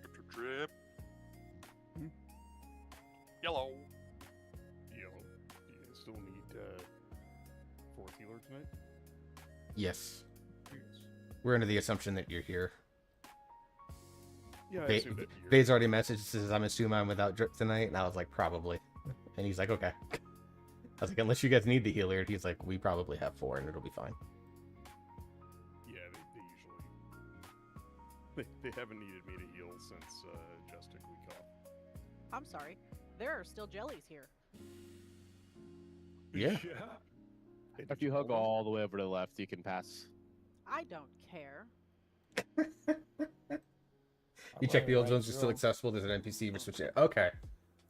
Drip, drip, drip. Yellow. Yellow. Do you still need fourth healer tonight? Yes. Yes. We're under the assumption that you're here. Yeah, I Ba- assume that you're... Bade's already messaged, says, I'm assuming I'm without drip tonight. And I was like, probably. And he's like, okay. I was like, unless you guys need the healer. He's like, we probably have 4 and it'll be fine. Yeah, they usually... They haven't needed me to heal since just a week off. I'm sorry. There are still jellies here. Yeah. Yeah. If you hug all the way over to the left, you can pass. I don't care. You check the old zones are still accessible. There's an NPC for switch. Okay.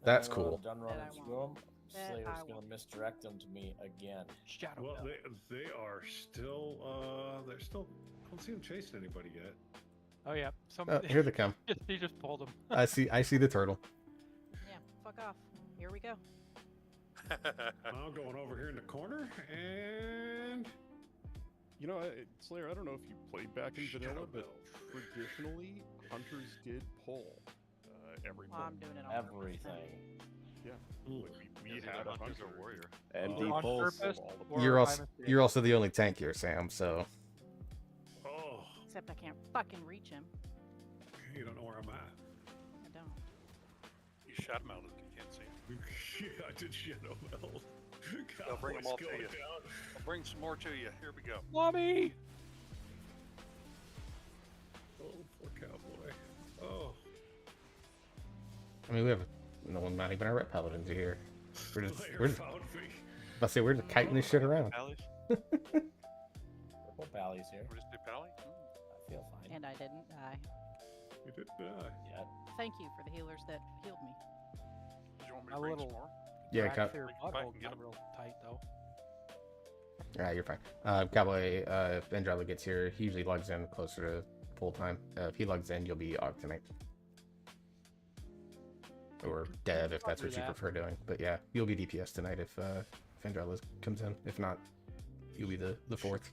That's cool. Done running I through won't. them. That Slayer's I gonna won't. misdirect them to me again. Shadow Well, Melt. they are still they're still. I don't see them chasing anybody yet. Oh yeah, Oh, somebody here they come. he just pulled him. I see the turtle. Yeah, fuck off. here we go. I'm going over here in the corner, and You know, Slayer, I don't know if you played back in Shadow vanilla, but Bell. traditionally, hunters did pull every Well, pull. I'm doing it on Everything. Yeah, Ooh. like we Is it had a hunters hunter or warrior? MD on pulls. purpose, all the or You're I'm also you're also the only tank here, Sam. So Oh, Except I can't fucking reach him. you don't know where I'm at. I don't. You shot him out if you can't see him. Yeah, I did Shadow Bell. I'll bring them Cowboys all to going you. down. I'll bring some more to you. Here we go. Mommy! Oh, poor cowboy. Oh, I mean, we have no one, not even our rep paladins are here. We're just Slayer found me. about to say we're just kiting this shit around. Pallies? Purple Bally's here. We're just do pally? I feel fine. And I didn't die. You didn't die. Yeah. Thank you for the healers that healed me. Did you want me A to bring some little- more? Yeah, Crack through If I butthole can get got 'em. real tight though. You're fine. Cowboy, if Andrella gets here, he usually logs in closer to full time. If he logs in, you'll be AUG tonight. Or Dev, if that's what you that. prefer doing. But yeah, you'll be DPS tonight if Andrella comes in. If not, you'll be the fourth.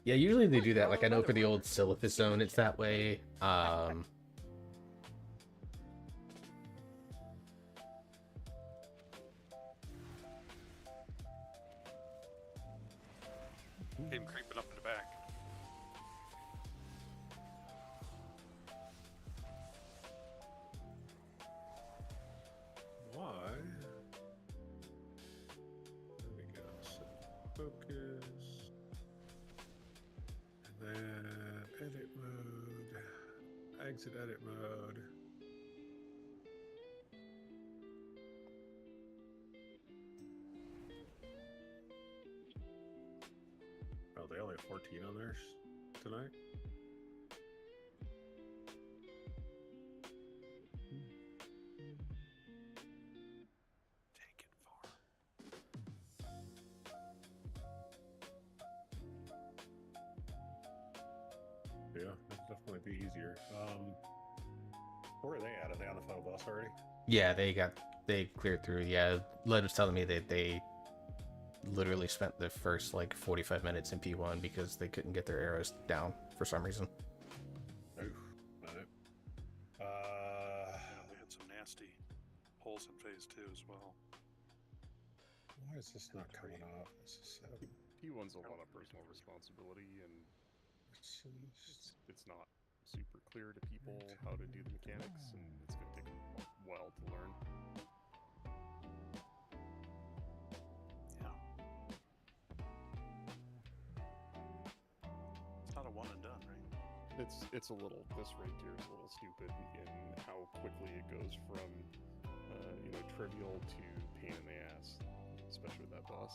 Yeah, usually they do that. Like I know for the old Silithus zone, it's that way. Came creeping up in the back. Why? There we go. Set focus. And then edit mode. Exit edit mode. Oh, they only have 14 on theirs tonight? Take it far. Yeah, that'd definitely be easier. Where are they at? Are they on the final boss already? Yeah, they cleared through. Yeah, Led was telling me that they literally spent the first like 45 minutes in P1 because they couldn't get their arrows down for some reason. Oof, not it. Yeah, they had some nasty holes in phase 2 as well. Why is this not coming off? This is P1's a lot of personal responsibility, and it's not super clear to people how to do the mechanics, and it's going to take a while to learn. Yeah. It's not a one and done, right? It's a little, this right here is a little stupid in how quickly it goes from trivial to pain in the ass, especially with that boss.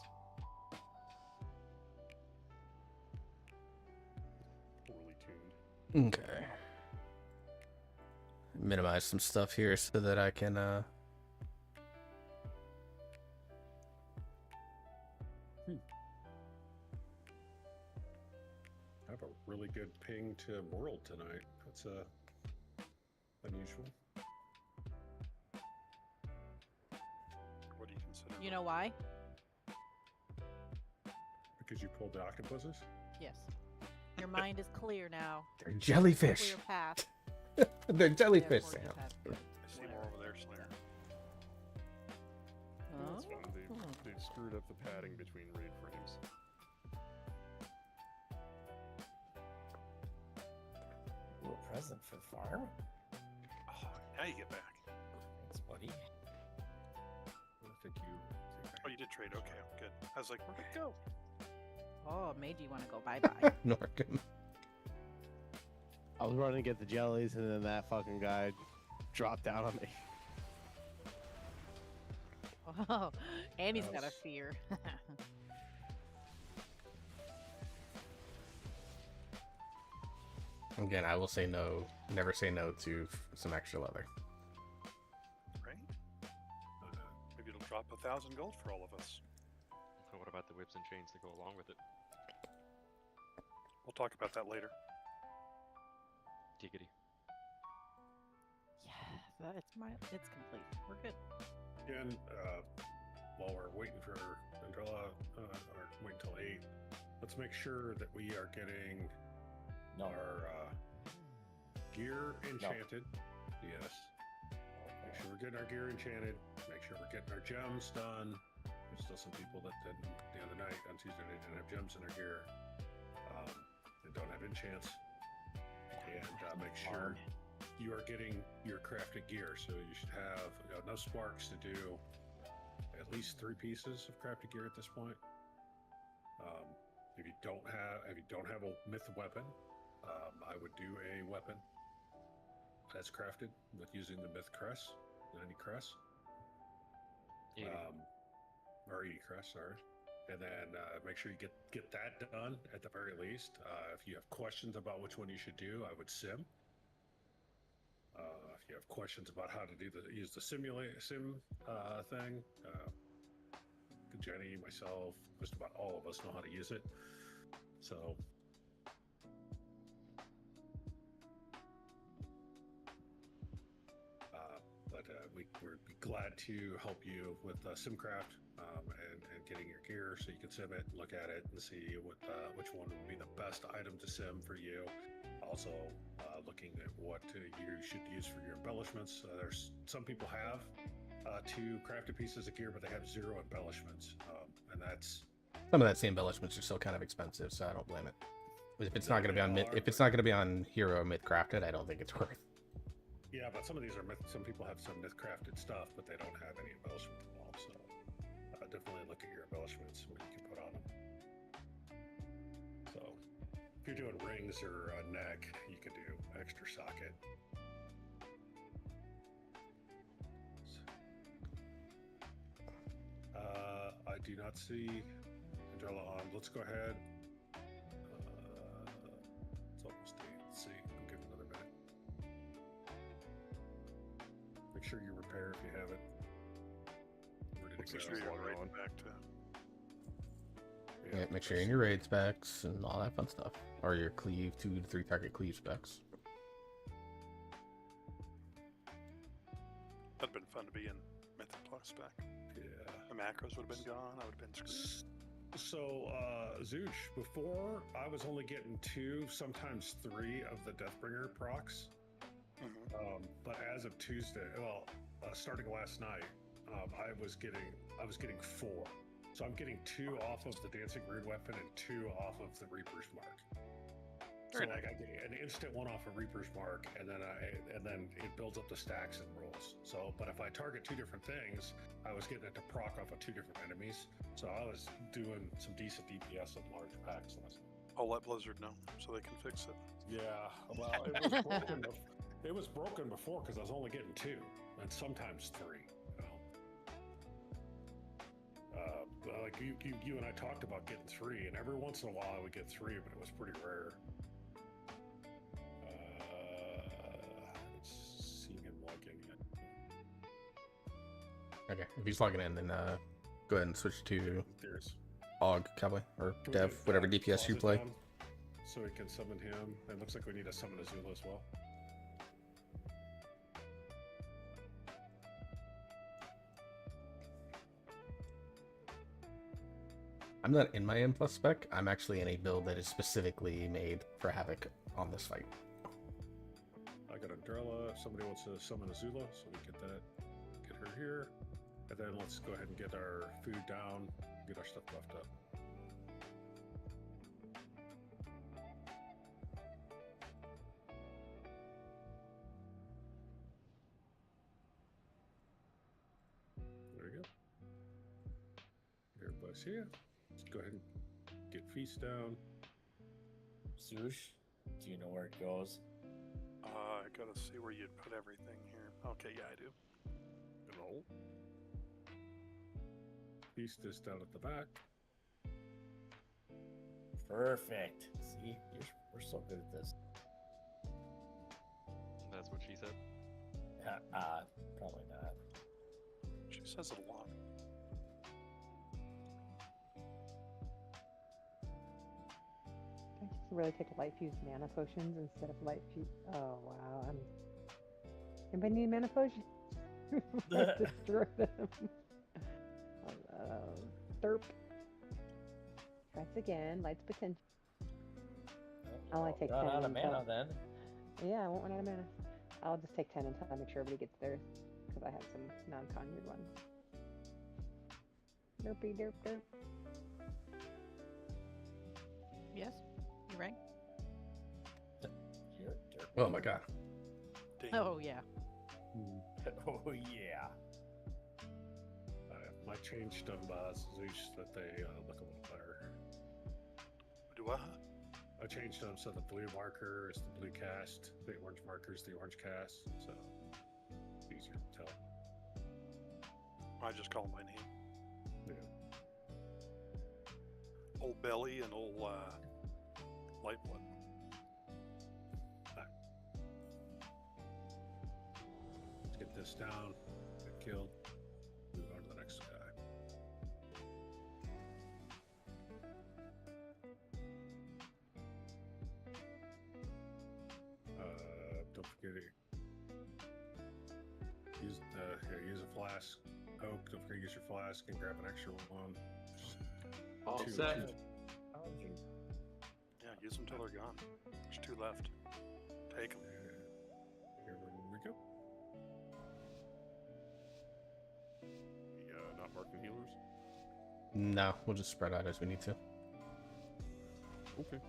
Poorly tuned. Okay. Minimize some stuff here so that I can I have a really good ping to world tonight. That's unusual. What do you consider? You know why? Because you pulled the octopuses? Yes. Your mind is clear now. they're jellyfish. Clear path. They're jellyfish, Therefore, Sam. just have good. I see more over there, Slayer. It's fun. They've screwed up the padding between raid frames. Ooh, a present for farm? Oh, now you get back. Thanks, buddy. I think you. Oh, you did trade. Okay, good. I was like, where'd it go? Oh, made you want to go bye-bye. Norcom. I was running to get the jellies, and then that fucking guy dropped down on me. Oh, and he's got a Nice. fear. Again, I will say no. Never say no to some extra leather. Right? Maybe it'll drop 1,000 gold for all of us. What about the whips and chains that go along with it? We'll talk about that later. Giggity. Yes. It's complete. We're good. And while we're waiting for Andrella, or wait until 8, let's make sure that we are getting our gear enchanted. Yes. Make sure we're getting our gear enchanted. Make sure we're getting our gems done. There's still some people that didn't, the other night on Tuesday, they didn't have gems in their gear and don't have enchants. And make sure you are getting your crafted gear. So you should have enough sparks to do at least 3 pieces of crafted gear at this point. If you don't have a myth weapon, I would do a weapon that's crafted with using the myth crest, 90 crest, 80. or 80 crest, sorry. And then make sure you get that done at the very least. If you have questions about which one you should do, I would sim. If you have questions about how to use the sim thing, Jenny, myself, just about all of us know how to use it. So we'd be glad to help you with SimCraft and getting your gear so you can sim it, look at it, and see which one would be the best item to sim for you. Also, looking at what you should use for your embellishments. There's some people have 2 crafted pieces of gear, but they have 0 embellishments, and that's Some of that same embellishments are still kind of expensive, so I don't blame it. If it's not going to be on if it's not going to be on Hero Myth Crafted, I don't think it's worth. Yeah, but some of these are myth. Some people have some myth crafted stuff, but they don't have any embellishment involved. So definitely look at your embellishments, what you can put on them. So if you're doing rings or a neck, you can do extra socket. I do not see Andrella on. Let's go ahead. It's almost 8. Let's see. I'll give it another minute. Make sure you repair if you have it. Ready to Make go. sure you're right back to. Yeah, make sure you're in your raid specs and all that fun stuff, or your cleave 2 to 3 target cleave specs. That'd been fun to be in Mythic Plus spec. Yeah. The macros would have been gone. I would have been screwed. So, Zoosh, before I was only getting 2, sometimes 3 of the Deathbringer procs. But as of Tuesday, starting last night, I was getting 4. So I'm getting 2 off of the Dancing Rude Weapon and 2 off of the Reaper's Mark. So like I get an instant one off of Reaper's Mark, and then it builds up the stacks and rolls. So, but if I target 2 different things, I was getting it to proc off of 2 different enemies. So I was doing some decent DPS in large packs last night. I'll let Blizzard know so they can fix it. Yeah, well, it was broken. It was broken before because I was only getting 2 and sometimes 3. Like you and I talked about getting 3, and every once in a while I would get 3, but it was pretty rare. Seeing him logging in. Okay, if he's logging in, then go ahead and switch to There's Og Cowboy or Can we Dev, get whatever that DPS you closet play. down so we can summon him. It looks like we need to summon Azula as well. I'm not in my M plus spec. I'm actually in a build that is specifically made for Havoc on this fight. I got Andrella. If somebody wants to summon Azula, so we get her here. And then let's go ahead and get our food down, get our stuff buffed up. There we go. Everybody's here. Let's go ahead and get feast down. Zoosh, do you know where it goes? I gotta see where you'd put everything here. Okay, yeah, I do. Hello. Feast is down at the back. Perfect. See, we're so good at this. That's what she said. Probably not. She says it a lot. I just really take light fused mana potions instead of light fused. Oh wow, Anybody need mana potion? Destroy them. Derp. Strikes again. Lights potential. I'll only take 10 Run out of until... mana then. Yeah, I won't run out of mana. I'll just take 10 until I make sure everybody gets theirs. Because I have some non-conjured ones. Derpy derp derp. Yes, you rang? Oh my god. Ding. Oh, yeah. Oh yeah. I changed them, Zeus, that they look a little better. Do what? I changed them so the blue marker is the blue cast, the orange marker is the orange cast, so it's easier to tell. I just call them by name. Yeah. Old Belly and old Lightblood. Let's get this down, get killed, move on to the next guy. Don't forget it. Use a flask. Oak, don't forget to use your flask and grab an extra one. All Two. set. Yeah, use them till they're gone. There's 2 left. Take them. Here we go. Not marking healers. No, we'll just spread out as we need to. Okay.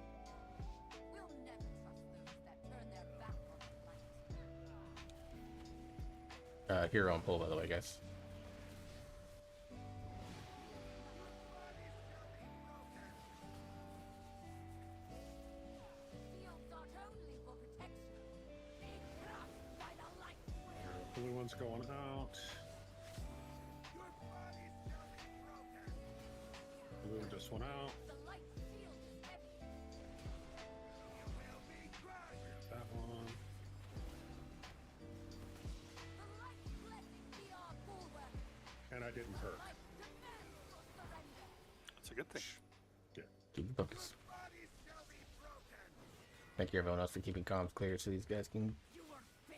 Hero on pull, by the way, guys. Blue one's going out. Blue just went out. That one. And I didn't hurt. That's a good thing. Yeah. Keep the focus. Thank you, everyone else, for keeping comms clear so these guys can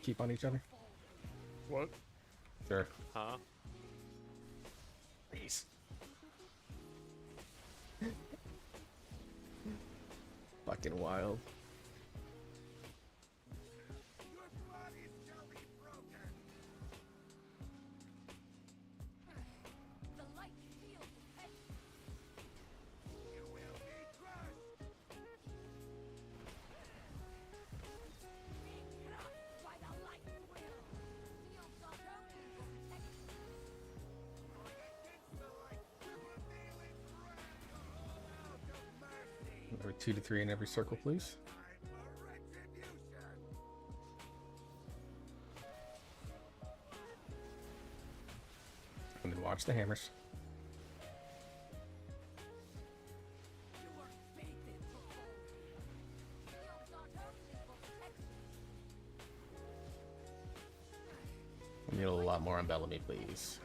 keep on each other. What? Sure. Huh? Please. Fucking wild. Number 2 to 3 in every circle, please. And then watch the hammers. We need a lot more on Bellamy, please.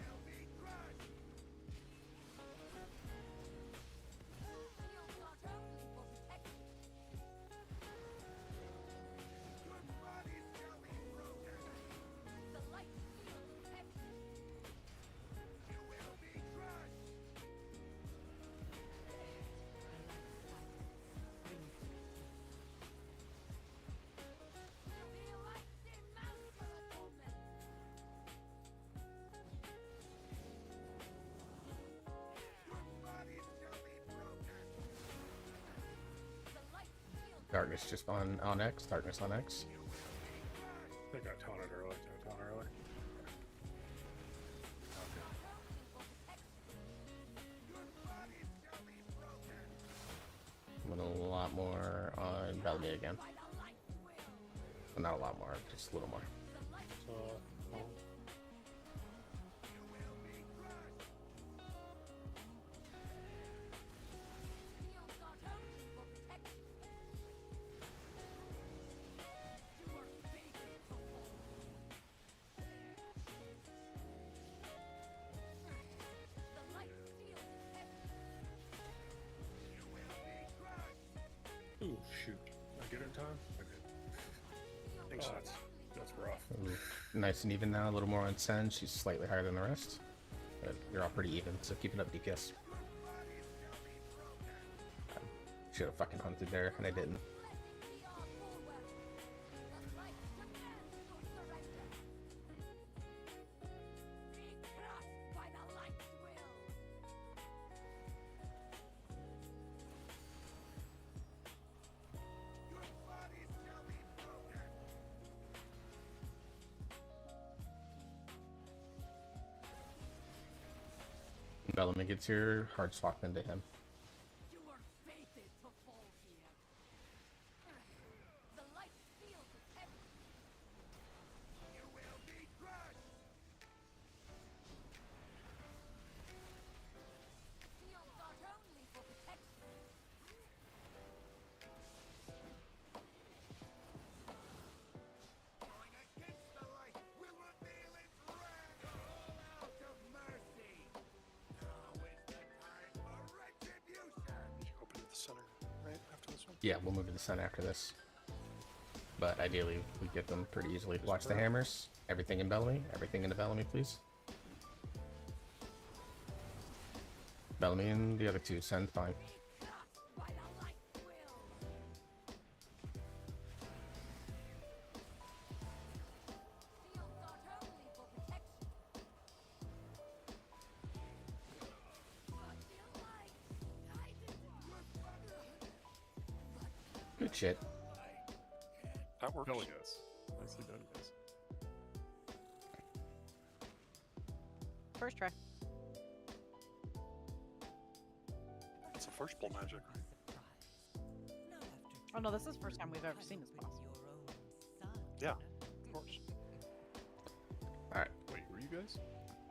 Darkness just on X. Darkness on X. I think I taunted early. Did I taunt early? And a lot more on Bellamy again. Well, not a lot more, just a little more. Ooh, shoot. Did I get it in time? I did. Think so. That's That's rough. Nice and even now, a little more on Sen. She's slightly higher than the rest. But you're all pretty even, so keep it up, DPS. Should have fucking hunted there, and I didn't. Bellamy gets your hard swap into him. You were fated to fall here. The light field is heavy. You will be crushed. Shields are only for protection. Going against the light will reveal its wrath. All out of mercy. Now is the time for retribution. Open to the center, right after this one. Yeah, we'll move to the sun after this. But ideally, we get them pretty easily. Watch the hammers. Everything in Bellamy. Everything into Bellamy, please. Bellamy and the other two. Send fine. By the light will. Shields are only for protection. But the light guided. Good shit. That works. Hell yes. Nicely done, guys. First try. It's a first pull magic, right? Oh no, this is the first time we've ever seen this boss. Yeah, of course. Alright. Wait, were you guys?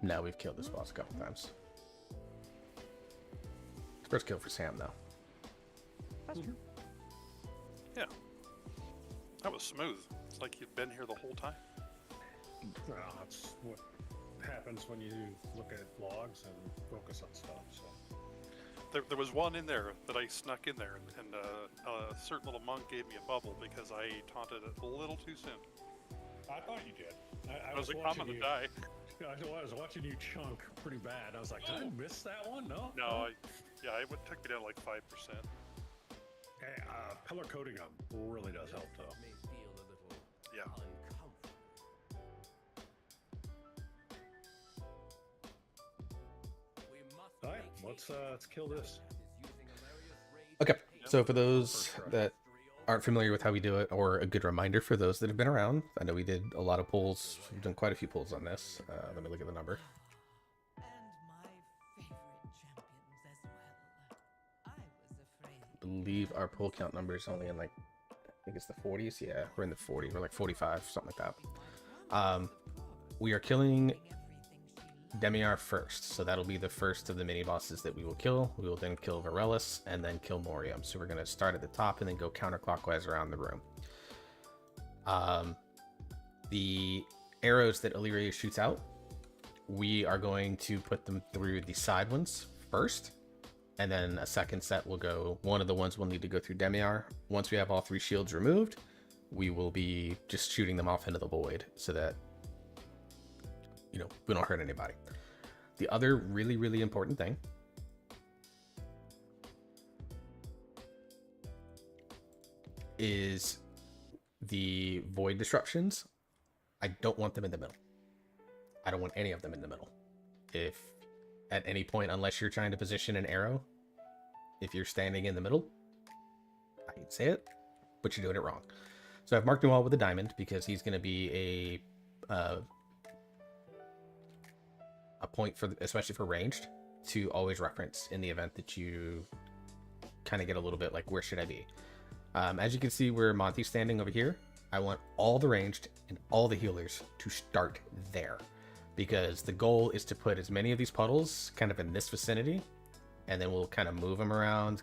No, we've killed this boss a couple times. First kill for Sam, though. That's true. Yeah. That was smooth. It's like you'd been here the whole time. That's what happens when you look at logs and focus on stuff. So There was one in there that I snuck in there, and a certain little monk gave me a bubble because I taunted it a little too soon. I thought you did. I was like, I'm watching gonna you. die. I was watching you chunk pretty bad. I was like, did I miss that one? No. No, it took me down like 5%. Hey, color coding them really does help, though. Yeah. All right, let's kill this. Okay, so for those that aren't familiar with how we do it, or a good reminder for those that have been around, I know we did a lot of pulls. We've done quite a few pulls on this. Let me look at the number. And my favorite champions as well. I was afraid. I believe our pull count number is only in like, I think it's the 40s. Yeah, we're in the 40s. We're like 45, something like that. We are killing Demiar first, so that'll be the first of the mini bosses that we will kill. We will then kill Varellus and then kill Morium. So we're going to start at the top and then go counterclockwise around the room. The arrows that Illyria shoots out, we are going to put them through the side ones first, and then a second set will go, one of the ones will need to go through Demiar. Once we have all three shields removed, we will be just shooting them off into the void so that, you know, we don't hurt anybody. The other really, really important thing is the void disruptions. I don't want them in the middle. I don't want any of them in the middle. If at any point, unless you're trying to position an arrow, if you're standing in the middle, I can say it, but you're doing it wrong. So I've marked him all with a diamond because he's going to be a point for, especially for ranged, to always reference in the event that you kind of get a little bit like, where should I be? As you can see where Monty's standing over here, I want all the ranged and all the healers to start there, because the goal is to put as many of these puddles kind of in this vicinity, and then we'll kind of move them around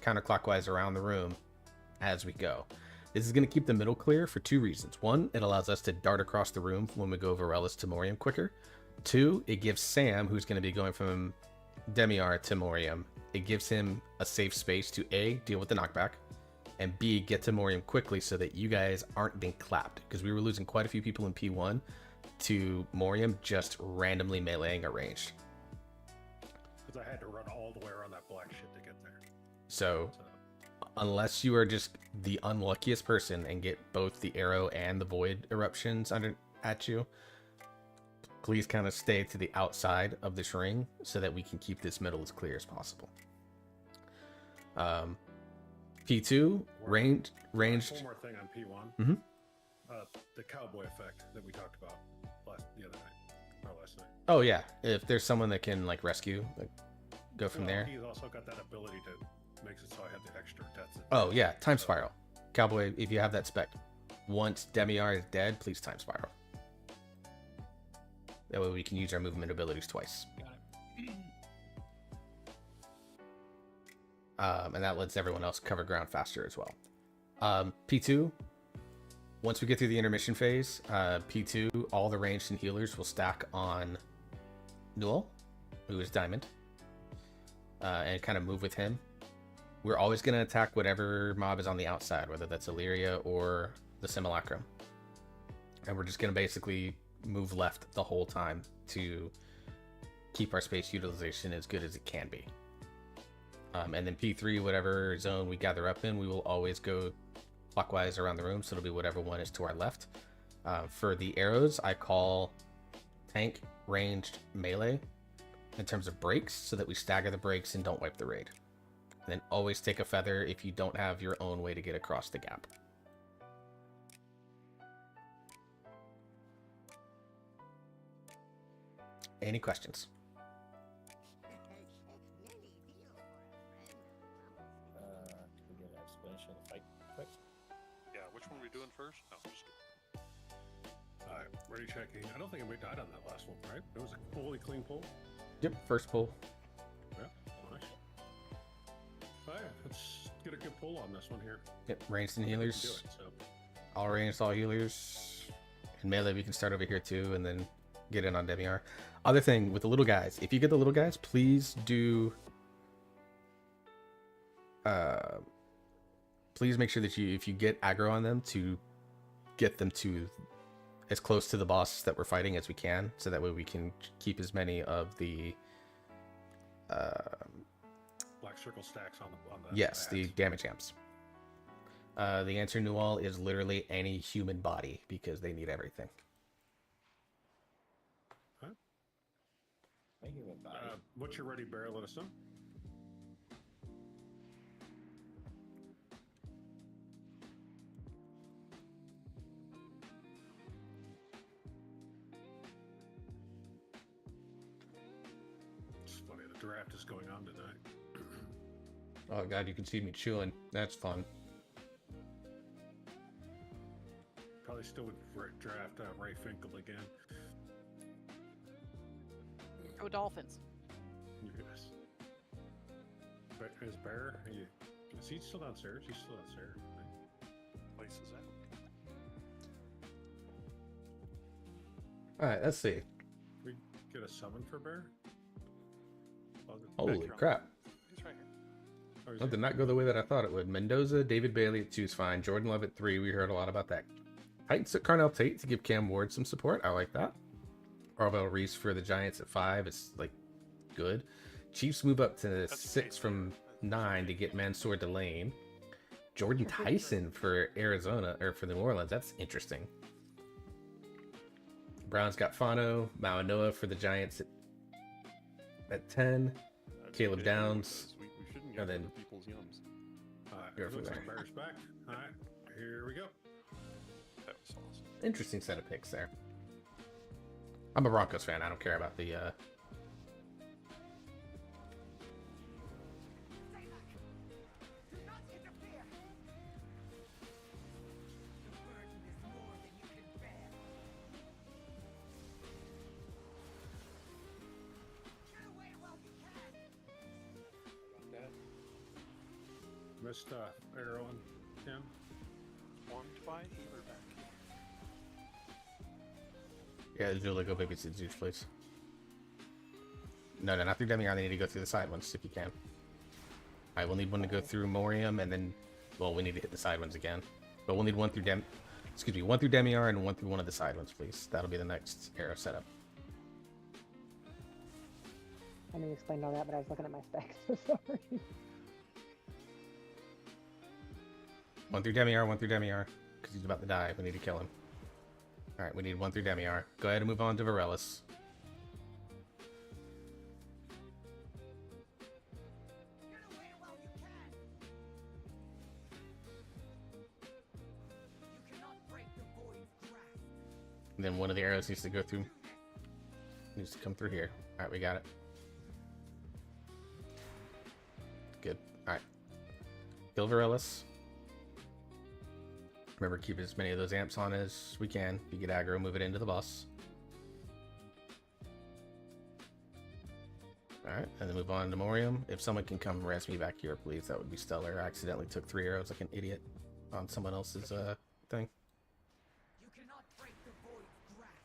counterclockwise around the room as we go. This is going to keep the middle clear for two reasons. One, it allows us to dart across the room when we go Varellus to Morium quicker. Two, it gives Sam, who's going to be going from Demiar to Morium, it gives him a safe space to A, deal with the knockback, and B, get to Morium quickly so that you guys aren't being clapped, because we were losing quite a few people in P1 to Morium just randomly meleeing a ranged. Because I had to run all the way around that black shit to get there. So unless you are just the unluckiest person and get both the arrow and the void eruptions at you, please kind of stay to the outside of this ring so that we can keep this middle as clear as possible. P2 ranged. One more thing on P1. Mm-hmm. The cowboy effect that we talked about the other night or last night. Oh yeah, if there's someone that can like rescue, like go from there. He's also got that ability to makes it so I have the extra deaths. Oh yeah, time spiral. Cowboy, if you have that spec, once Demiar is dead, please time spiral. That way we can use our movement abilities twice. And that lets everyone else cover ground faster as well. P2, once we get through the intermission phase, P2, all the ranged and healers will stack on Newell, who is Diamond, and kind of move with him. We're always going to attack whatever mob is on the outside, whether that's Illyria or the Simulacrum. And we're just going to basically move left the whole time to keep our space utilization as good as it can be. And then P3, whatever zone we gather up in, we will always go clockwise around the room, so it'll be whatever one is to our left. For the arrows, I call tank, ranged, melee in terms of breaks, so that we stagger the breaks and don't wipe the raid. And then always take a feather if you don't have your own way to get across the gap. Any questions? Can we get an explanation of the fight quick? Yeah, which one are we doing first? No, just Alright, ready checking. I don't think anybody died on that last one, right? It was a fully clean pull. Yep, first pull. Yeah, nice. Alright, let's get a good pull on this one here. Yep, ranged and Do healers. it, so. All ranged, all healers. And melee, we can start over here too, and then get in on Demiar. Other thing with the little guys, if you get the little guys, please do. Please make sure that if you get aggro on them, to get them to as close to the boss that we're fighting as we can, so that way we can keep as many of the Black circle stacks on the yes, bats. the damage amps. The answer, Newall, is literally any human body, because they need everything. Thank you, body. What's your ready barrel? Let us know. It's funny, the draft is going on tonight. Oh god, you can see me chewing. That's fun. Probably still would draft Ray Finkel again. Go Dolphins. Yes. But is Bear? Is he still downstairs? He's still downstairs. Right? place is out. Alright, let's see. We get a summon for Bear? Holy crap. He's right here. Or is That he- did not go the way that I thought it would. Mendoza, David Bailey at 2 is fine. Jordan Love at 3. We heard a lot about that. Titans at Carnell Tate to give Cam Ward some support. I like that. Arvel Reese for the Giants at 5 is like good. Chiefs move up to That's 6 okay. from 9 to get Mansour Delane. Jordan Tyson for Arizona, or for the New Orleans. That's interesting. Browns got Fano. Mauanoa for the Giants at 10. Caleb Downs. We shouldn't And get then- other people's yums. Go It from looks like there. Bear's back. All right, here we go. That was awesome. Interesting set of picks there. I'm a Broncos fan. I don't care about the Missed arrow on him. Formed by Healer back. Yeah, Zula, go babysit Zeus, please. No, not through Demian. They need to go through the side ones if you can. I will need one to go through Morium and then Well, we need to hit the side ones again. But we'll need one through one through Demiar and one through one of the side ones, please. That'll be the next arrow setup. I know you explained all that, but I was looking at my specs, so sorry. One through Demiar, because he's about to die. We need to kill him. Alright, we need one through Demiar. Go ahead and move on to Varellus. And then one of the arrows needs to go through. Needs to come through here. Alright, we got it. Good. Alright. Kill Varellus. Remember, keep as many of those amps on as we can. If you get aggro, move it into the boss. Alright, and then move on to Morium. If someone can come res me back here, please, that would be stellar. I accidentally took 3 arrows like an idiot on someone else's thing. You cannot break the void's grasp.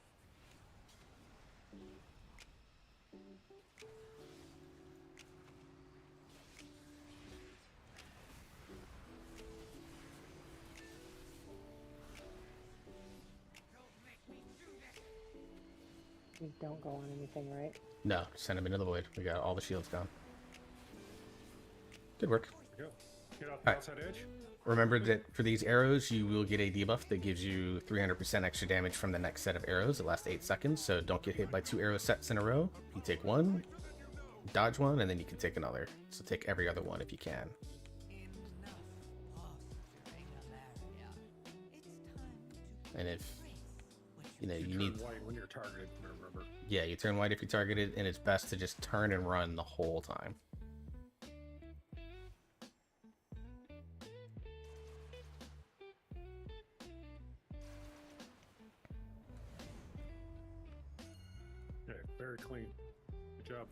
These don't go on anything, right? No, send him into the void. We got all the shields down. Good work. There we go. Get off the outside edge. Remember that for these arrows, you will get a debuff that gives you 300% extra damage from the next set of arrows. It lasts 8 seconds, so don't get hit by 2 arrow sets in a row. You take one, dodge one, and then you can take another. So take every other one if you can. And if you know you need white when you're targeted, remember. Yeah, you turn white if you're targeted, and it's best to just turn and run the whole time. Okay, very clean. Good job.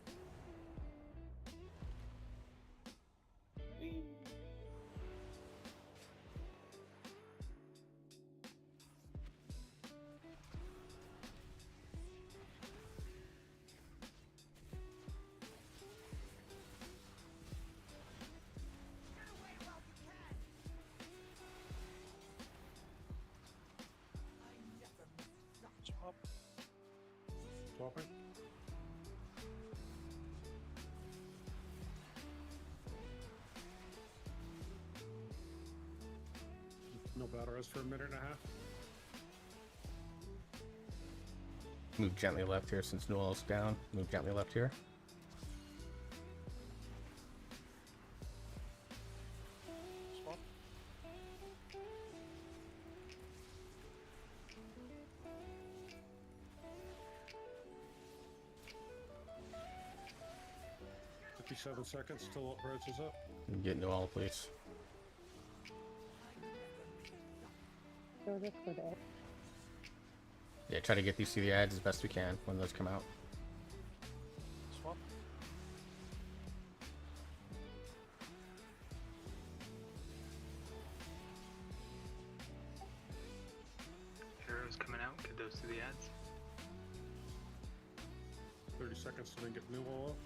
Swap. Swapping. No battle rest for a minute and a half. Move gently left here since Newell's down. Move gently left here. Swap. $57 seconds till Rhodes is up. Get Newell, please. So this for the Yeah, try to get these through the ads as best we can when those come out. Swap. Arrows coming out, get those to the ads. 30 seconds till we get Newell up.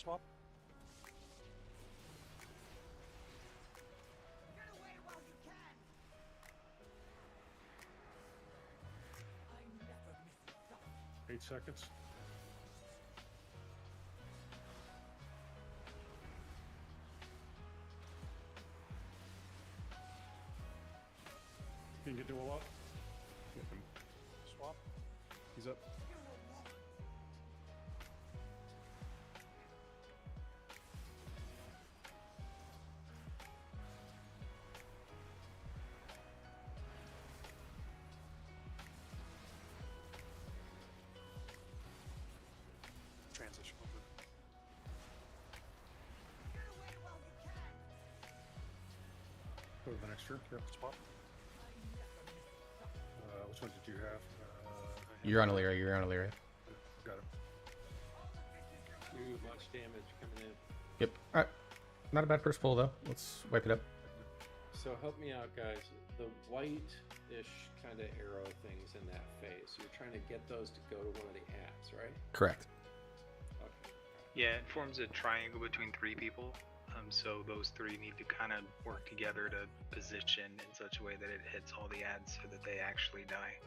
Swap. Get away while you can. I never miss a shot. 8 seconds. You can get Newell up. Get him. Swap. He's up. Transition over. Get away while you can. Go to the next turn. Yep. Swap. Which one did you have? You're on Illyria, you're on Illyria. Got it. Ooh, much damage coming in. Yep. Alright. Not a bad first pull though. Let's wipe it up. So help me out, guys. The white ish kind of arrow things in that phase. So you're trying to get those to go to one of the ads, right? Correct. Okay. Yeah, it forms a triangle between 3 people. So those 3 need to kind of work together to position in such a way that it hits all the ads so that they actually die.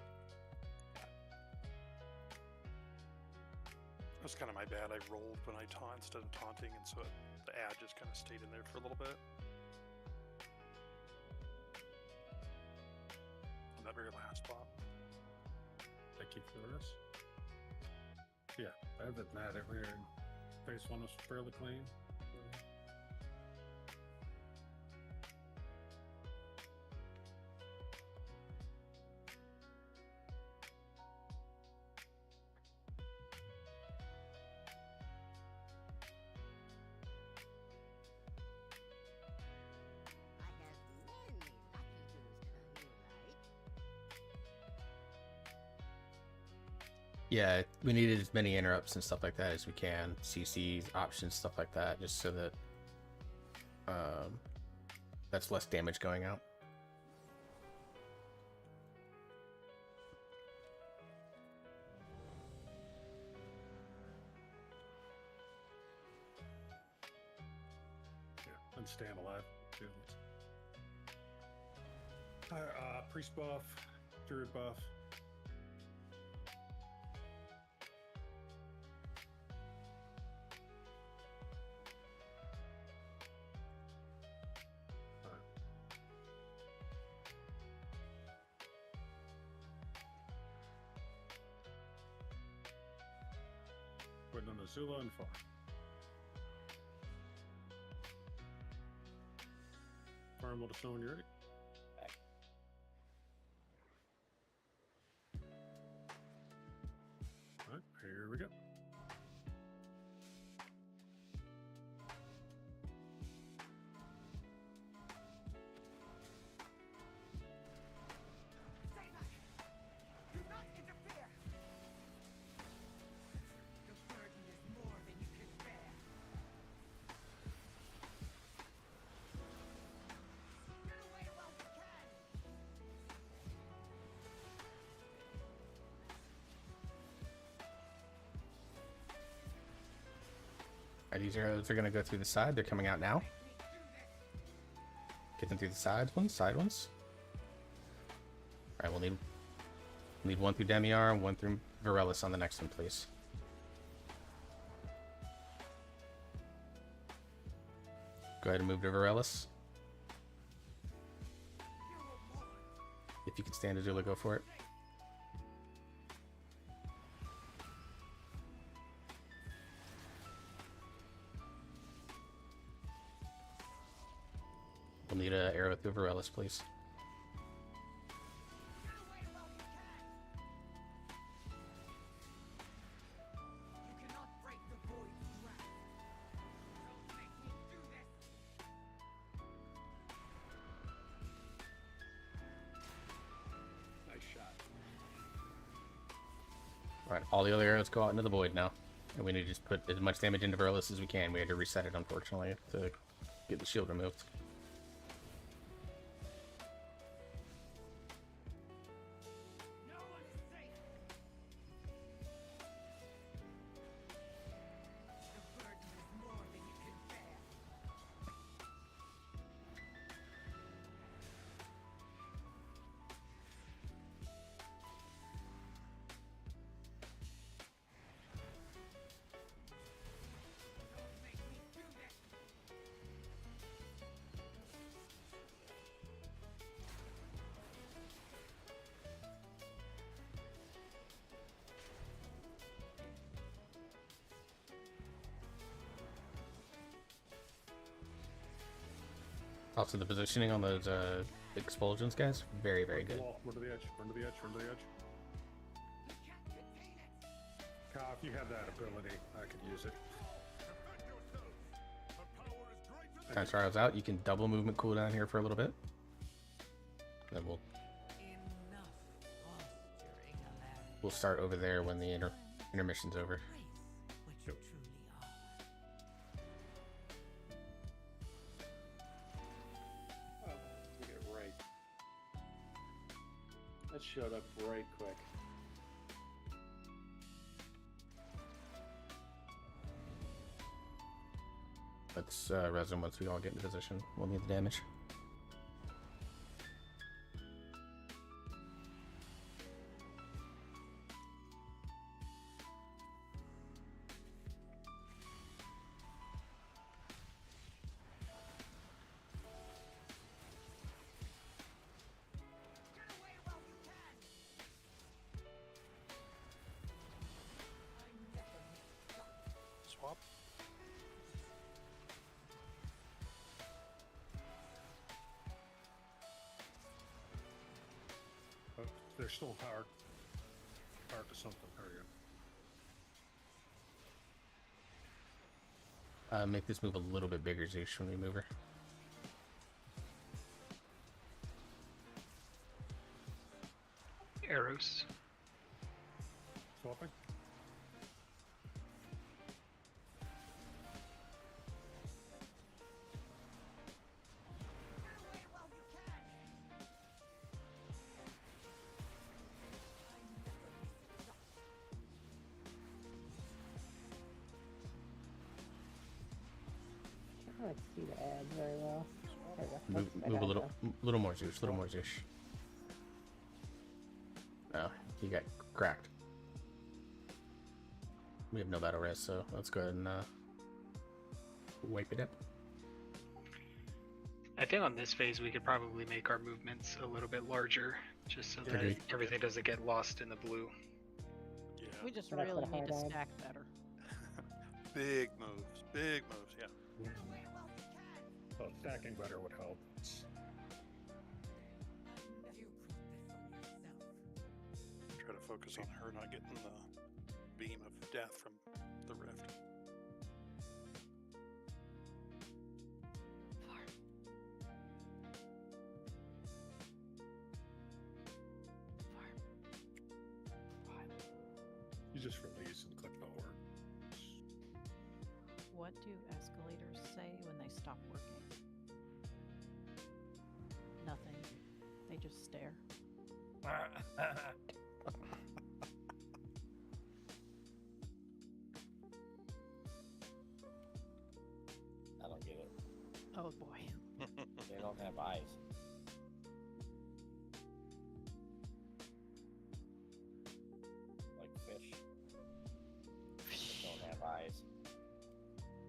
That was kind of my bad. I rolled when I taunt instead of taunting, and so the ad just kind of stayed in there for a little bit. On that very last pop. Thank you for this. Yeah, other than that, phase 1 was fairly clean. Yeah, we needed as many interrupts and stuff like that as we can. CCs, options, stuff like that, just so that that's less damage going out. Yeah, and staying alive. Too. Priest buff, druid buff. Putting on Azula and Farm. Farm, let us know when you're ready. Alright, here we go. These arrows are going to go through the side. They're coming out now. Get them through the side ones. Alright, we'll need one through Demiar and one through Varellus on the next one, please. Go ahead and move to Varellus. If you can stand Azula, go for it. We'll need an arrow through Varellus, please. Nice shot. Alright, all the other arrows go out into the void now. And we need to just put as much damage into Varellus as we can. We had to reset it, unfortunately, to get the shield removed. Also, the positioning on those expulsions, guys, very, very good. Run to the edge, run to the edge, run to the edge. Kyle, if you have that ability, I could use it. Time trials out. You can double movement cooldown here for a little bit. Then we'll start over there when the intermission's over. Yep. Get it right. shut up right quick. Let's res them once we all get into position. We'll need the damage. Swap. But they're still hard. Hard to something. There you go. Make this move a little bit bigger, Zeus, when we move her. Arrows. Swapping. Can't really see the ads very well. There we go. Move, Oops, I move a got it little, now. little more, Zeus. Little more, Zeus. Oh, he got cracked. We have no battle res, so let's go ahead and wipe it up. I think on this phase we could probably make our movements a little bit larger, just so that Agreed. everything doesn't get lost in the blue. Yeah. We just That's really what I need to had. stack better. Big moves. Big moves. Yeah. Well, stacking better would help. Try to focus on her not getting the beam of death from the rift. You just release and click forward. What do escalators say when they stop working? Nothing. They just stare. I don't get it. Oh boy. They don't have eyes. Like fish. They don't have eyes.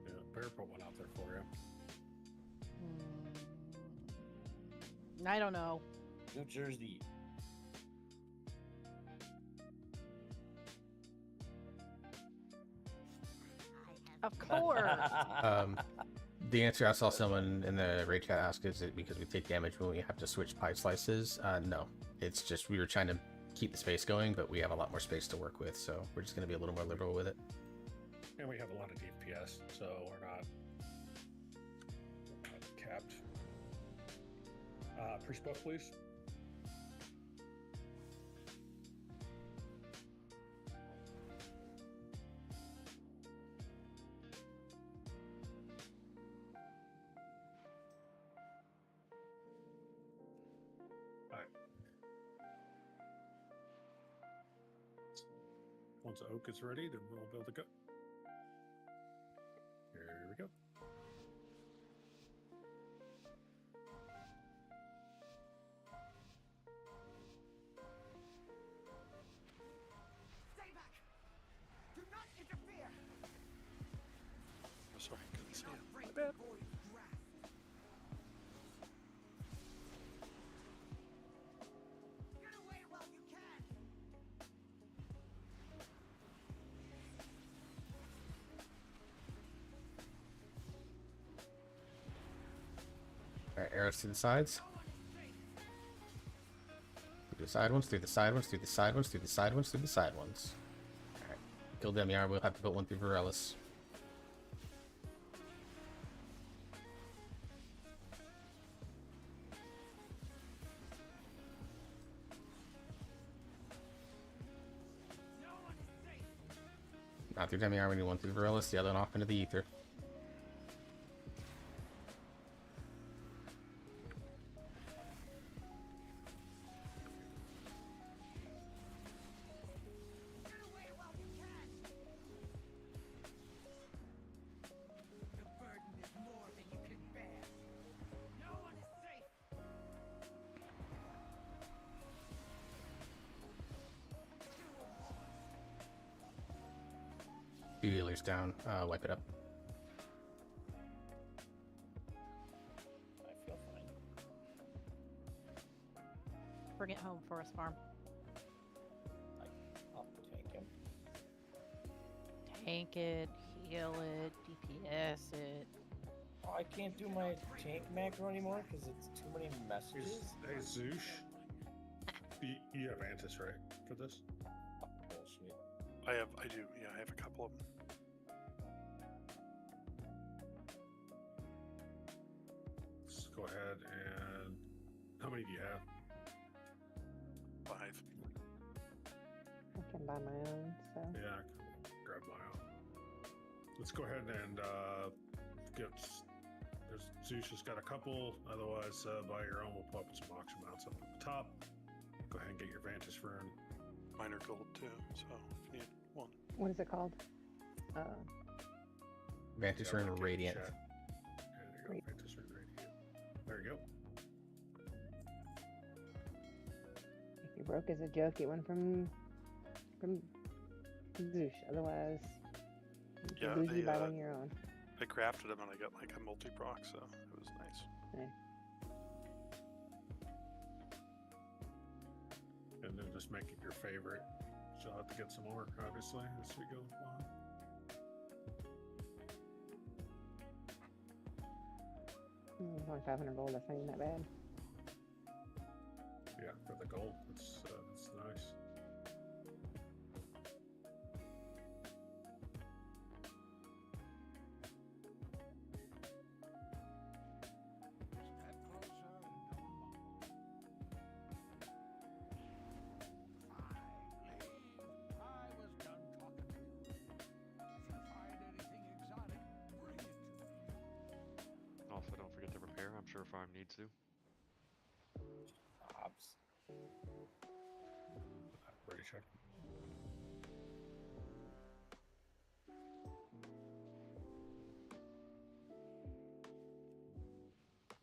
Yeah, better put one out there for you. I don't know. New Jersey. Of course. The answer I saw someone in the raid chat ask is it because we take damage when we have to switch pie slices? No, it's just we were trying to keep the space going, but we have a lot more space to work with, so we're just going to be a little more liberal with it. And we have a lot of DPS, so we're not capped. Priest buff, please. Alright. Once Oak is ready, then we'll build a go. Here we go. Stay back! Do not interfere! Oh, sorry, couldn't see it. Break My bad. the void grasp. Get away while you can! Alright, arrows to the sides. Through the side ones, through the side ones, through the side ones, through the side ones, through the side ones. Alright. Kill Demiar, we'll have to put one through Varellis. Not through Demiar, we need one through Varellis, the other one off into the ether. Few healers down. Wipe it up. I feel fine. Bring it home for us, farm. I'll take him. Tank it, heal it, DPS it. Oh, I can't do my tank macro anymore because it's too many messages. Hey, Zoosh. You have Antis, right, for this? Bullshit. I do. Yeah, I have a couple of them. Let's go ahead and... How many do you have? 5. I can buy my own, so. Yeah, I can grab my own. Let's go ahead and get... Zeus has got a couple, otherwise buy your own. We'll pop some auction mounts up at the top. Go ahead and get your Vantage Rune. Mine are gold too, so if you need one. What is it called? Vantage Rune Radiant. There you go, Vantage Rune Radiant. There you go. If you're broke as a joke, get one from Zoosh. Otherwise, Yeah, bougie, buy one of your own. I crafted them and I got like a multi-proc, so it was nice. Okay. And then just make it your favorite. So I'll have to get some more, obviously, as we go along. Only 500 gold. That's not even that bad. Yeah, for the gold, it's nice. Also, don't forget to repair. I'm sure farm needs to. Ops. Ready, check.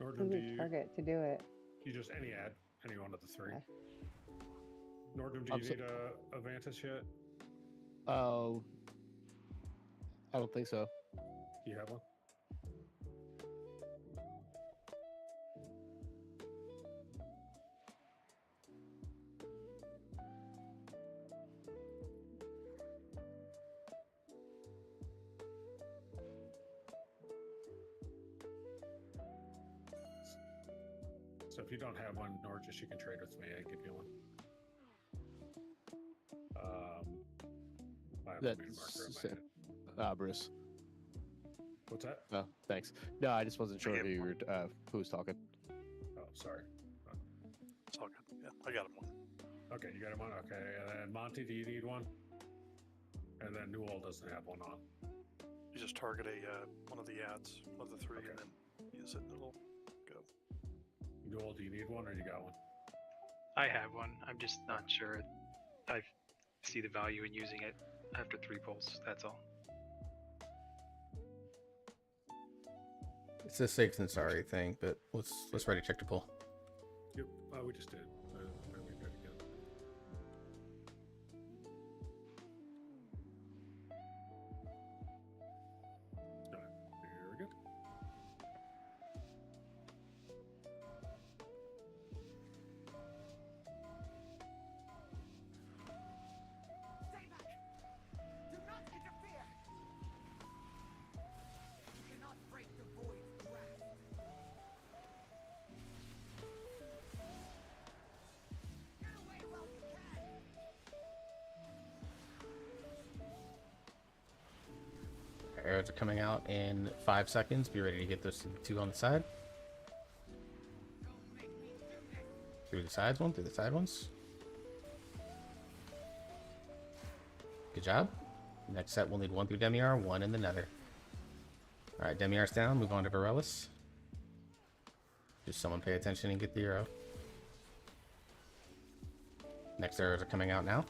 Nordrum, do Who's you... target to do it? You just any one of the three. Okay. Nordrum, do you need a Vantage yet? Oh, I don't think so. You have one? So if you don't have one, Norges, you can trade with me. I give you one. I have a main marker in my head. Bruce. What's that? Oh, thanks. No, I just wasn't sure who was talking. Oh, sorry. It's all good. Yeah, I got him one. Okay, you got him on. Okay, and then Monty, do you need one? And then Newell doesn't have one on. You just target one of the ads, one of the three, and then use it, and it'll go. Newell, do you need one, or you got one? I have one. I'm just not sure. I see the value in using it after 3 pulls. That's all. It's a safe than sorry thing, but let's ready check to pull. Yep, we just did. We got to get. Very good. Stay back! Do not interfere! You cannot break the void's grasp. Get away while you can! Arrows are coming out in 5 seconds. Be ready to get those 2 on the side. Through the sides one, through the side ones. Good job. Next set, we'll need 1 through Demiar, 1 in the nether. Alright, Demiar's down. Move on to Varellus. Just someone pay attention and get the arrow. Next arrows are coming out now.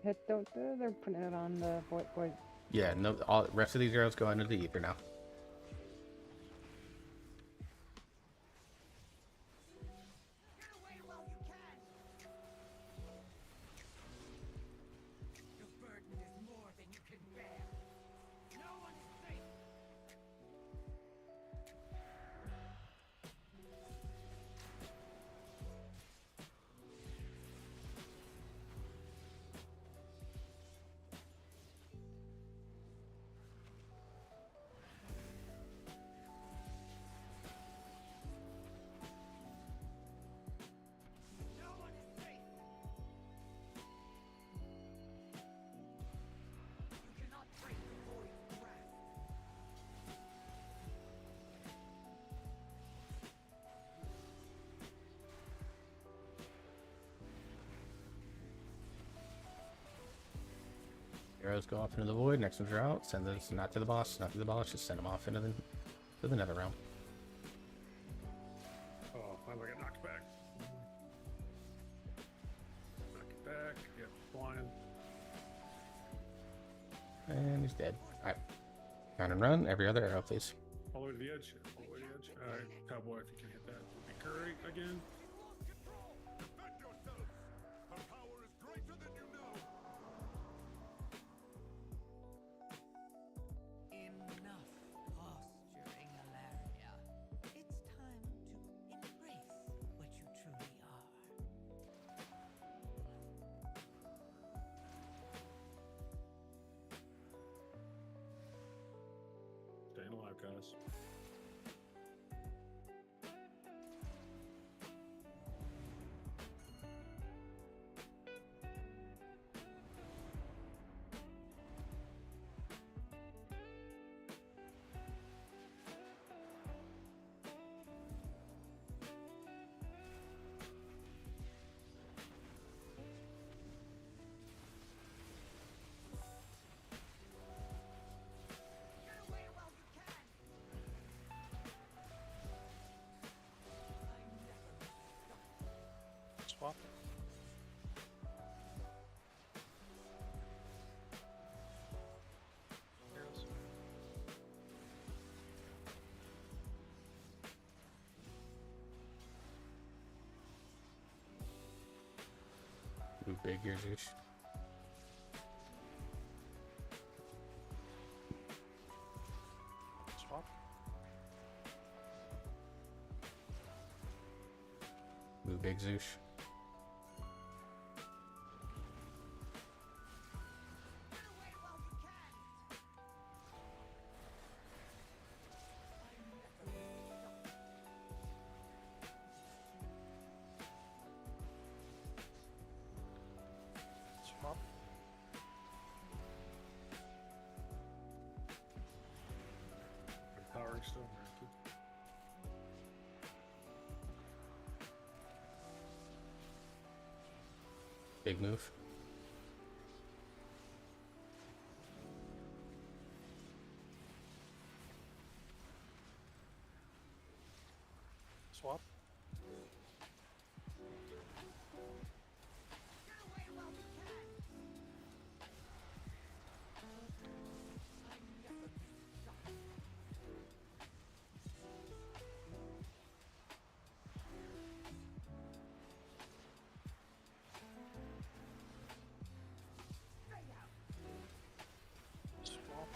They're putting it on the void. Yeah, no, all rest of these arrows go into the ether now. Arrows go off into the void. Next ones are out. Send those not to the boss, not to the boss. Just send them off into the nether realm. Oh, finally got knocked back. Knock it back. Yep, flying. And he's dead. Alright. Down and run. Every other arrow, please. All the way to the edge. All the way to the edge. Alright, Cowboy, if you can hit that, would be great again. Enough posturing, Alaria. It's time to embrace what you truly are. Staying alive, guys. Swap. Arrows. Move big here, Zeus. Swap. Move big, Zeus. Swap. Empowering still. Very good. Big move. Swap. Swap.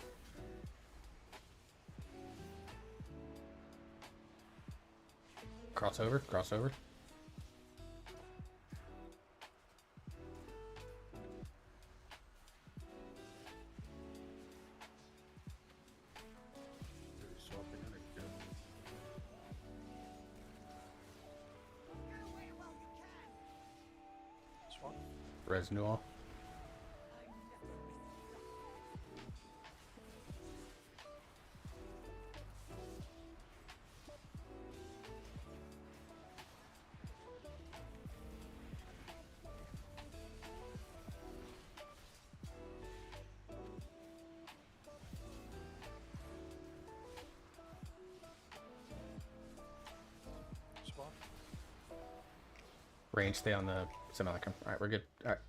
Crossover, crossover. Swapping in again. Swap. Res Newell. Swap. Range, stay on the Simulacrum. Alright, we're good. Alright.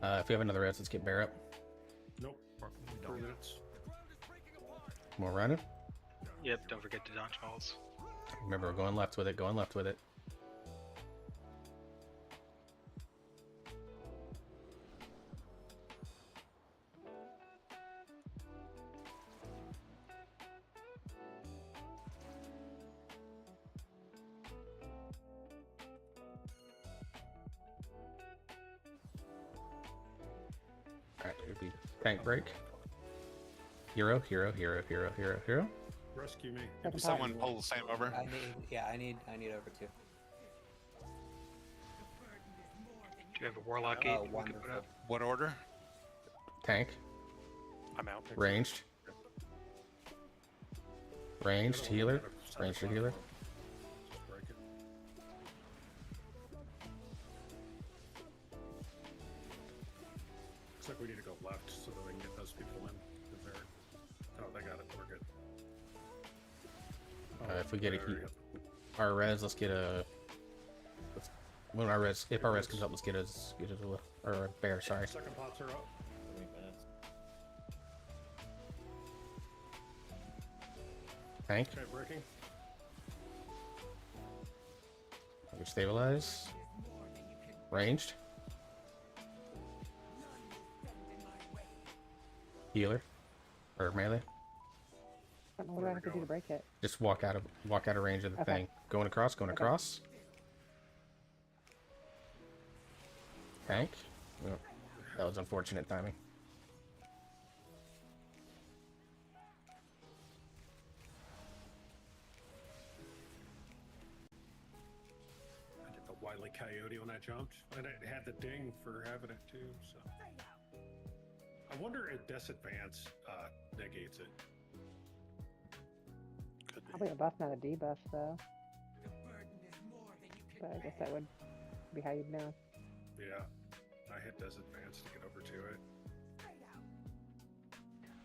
If we have another res, let's get Bear up. Nope. 4 minutes. More running. Yep, don't forget to dodge balls. Remember, we're going left with it, going left with it. Alright, it'd be tank break. Hero, hero, hero, hero, hero, hero. Rescue me. Someone pull Sam over. I need over too. Do you have a warlock gate? Oh, we can put wonderful. up? What order? Tank. I'm out. Ranged. Ranged healer. Ranged healer. Just break it. Looks like we need to go left so that we can get those people in. If they're... Oh, they got it. We're good. If we get a There, heat, yep. our res, let's get a. When our res, if our res comes up, let's get us a or a bear. Sorry. Second pots are up. 3 minutes. Tank. Okay, breaking. We stabilize. Ranged. Healer. Or melee. I don't know what do I have to do to break it. Just walk out of range of the Okay. thing. Going across. Going Okay. across. Tank. Oh, that was unfortunate timing. I did the Wile E. Coyote when I jumped, and it had the ding for having it too. So I wonder if disadvance negates it. Could be. Probably a buff, not a debuff, though. But I guess that would be how you'd know. Yeah, I hit disadvance to get over to it.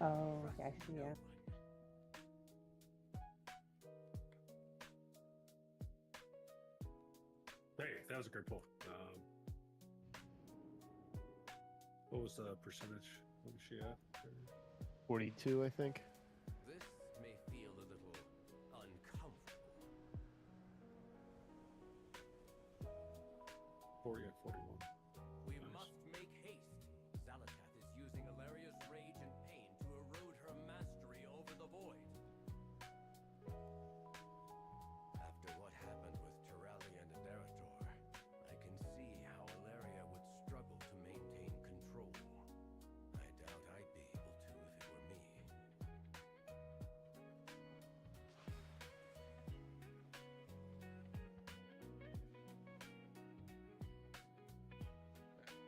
Oh, okay, I see, yeah. Hey, that was a great pull. What was the percentage? What was she at? 42, I think. This may feel a little uncomfortable. 40 at 41. We Nice. must make haste. Zalatath is using Alaria's rage and pain to erode her mastery over the void. After what happened with Terralia and Aderator, I can see how Alaria would struggle to maintain control. I doubt I'd be able to if it were me.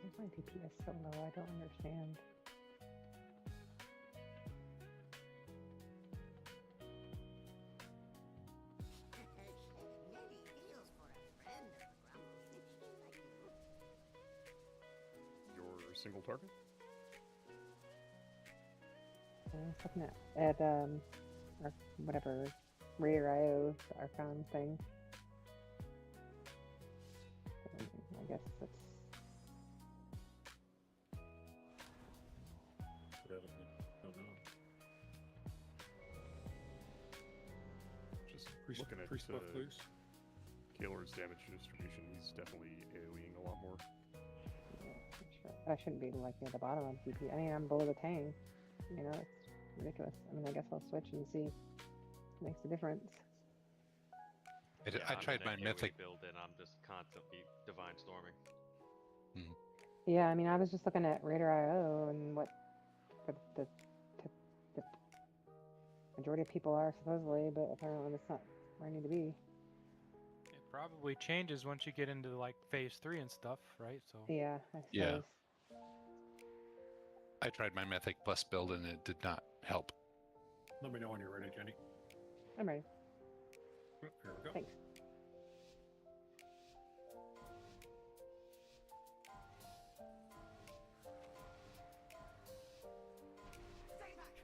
Why is my DPS so low? I don't understand. Your single target? I was looking at or whatever, Raider IO, the Archon thing. I guess that's... Don't know. Just Priest, looking at priest buff, please. Kaelor's damage distribution, he's definitely AoEing a lot more. I shouldn't be like near the bottom of DP. I mean, I'm below the tank. You know, it's ridiculous. I mean, I guess I'll switch and see what makes a difference. I tried my mythic. build and I'm just constantly divine storming. Yeah, I mean, I was just looking at Raider IO and what the majority of people are supposedly, but apparently that's not where I need to be. It probably changes once you get into like phase 3 and stuff, right? So Yeah, I suppose. Yeah. I tried my mythic plus build and it did not help. Let me know when you're ready, Jenny. I'm ready. Here we go. Thanks. Stay back!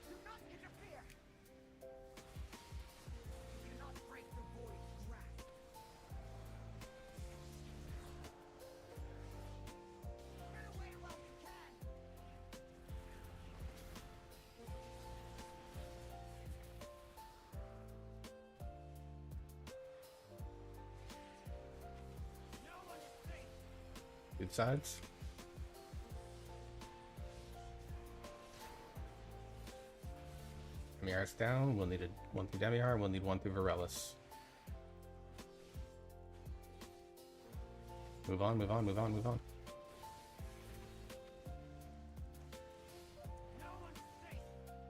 Do not interfere! You cannot break the void's grasp. Get away while you can! No one is safe! Good sides. Demiar's down. We'll need one through Demiar. We'll need one through Varellus. Move on, move on, move on, move on.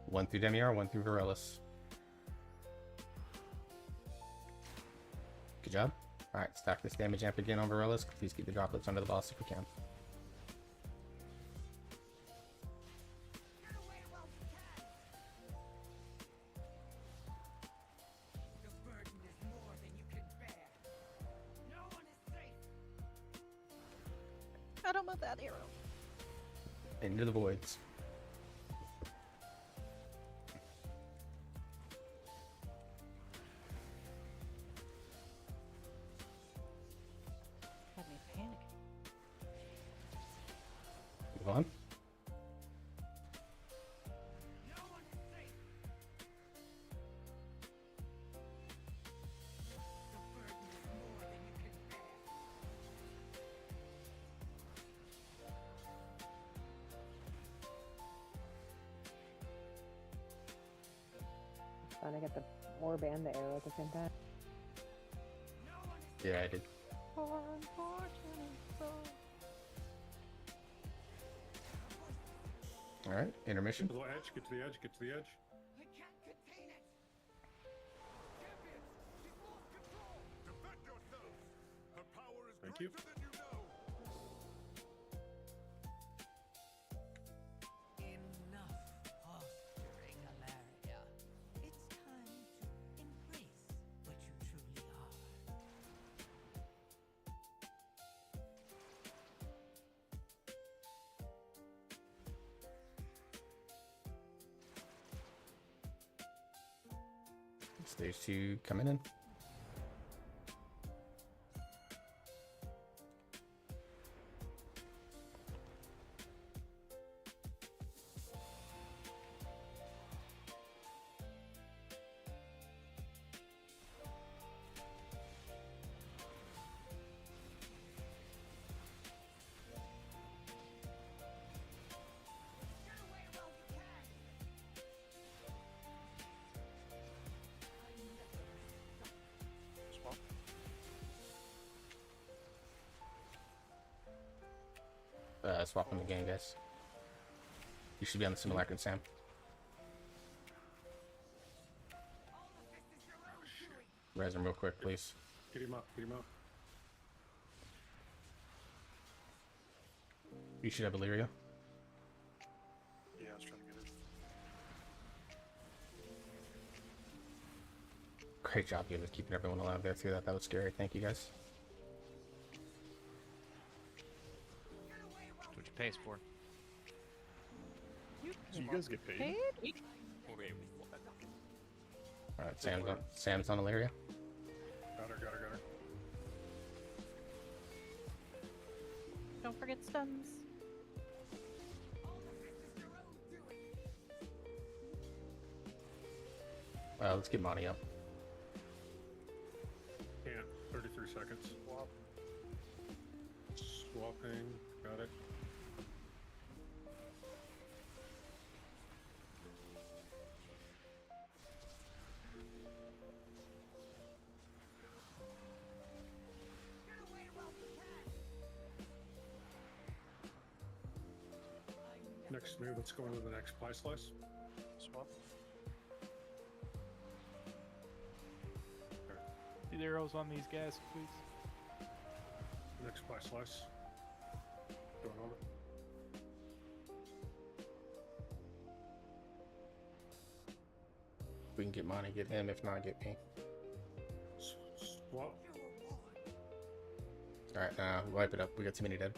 One through Demiar, one through Varellus. Good job. Alright, stack this damage amp again on Varellus. Please keep the droplets under the boss if we can. The burden is more than you can bear. No one is safe. I don't want that arrow. Into the voids. Had me panic. Move on. Trying to get the orb and the arrow at the same time. Yeah, I did. All right, intermission. Get to the edge, get to the edge, get to the edge. Thank you. Enough posturing, Alaria. It's time to embrace what you truly are. Stage 2 coming in. Swap. Swapping the game, guys. You should be on the simulacrum, Sam. Res him real quick, please. Get him up, get him up. You should have Illyria. Yeah, I was trying to get it. Great job, you with keeping everyone alive there through that. That was scary. Thank you, guys. That's what you pays for. So you guys get paid? All right, Sam's on Illyria. Got her, got her, got her. Don't forget stuns. Let's get Monty up. Can't. 33 seconds. Swap. Swapping. Got it. Next move, let's go into the next pie slice. Swap. The arrows on these guys, please. Next pie slice. Going on it. If we can get Monty, get him. If not, get me. Swap. All right, wipe it up. We got too many dead.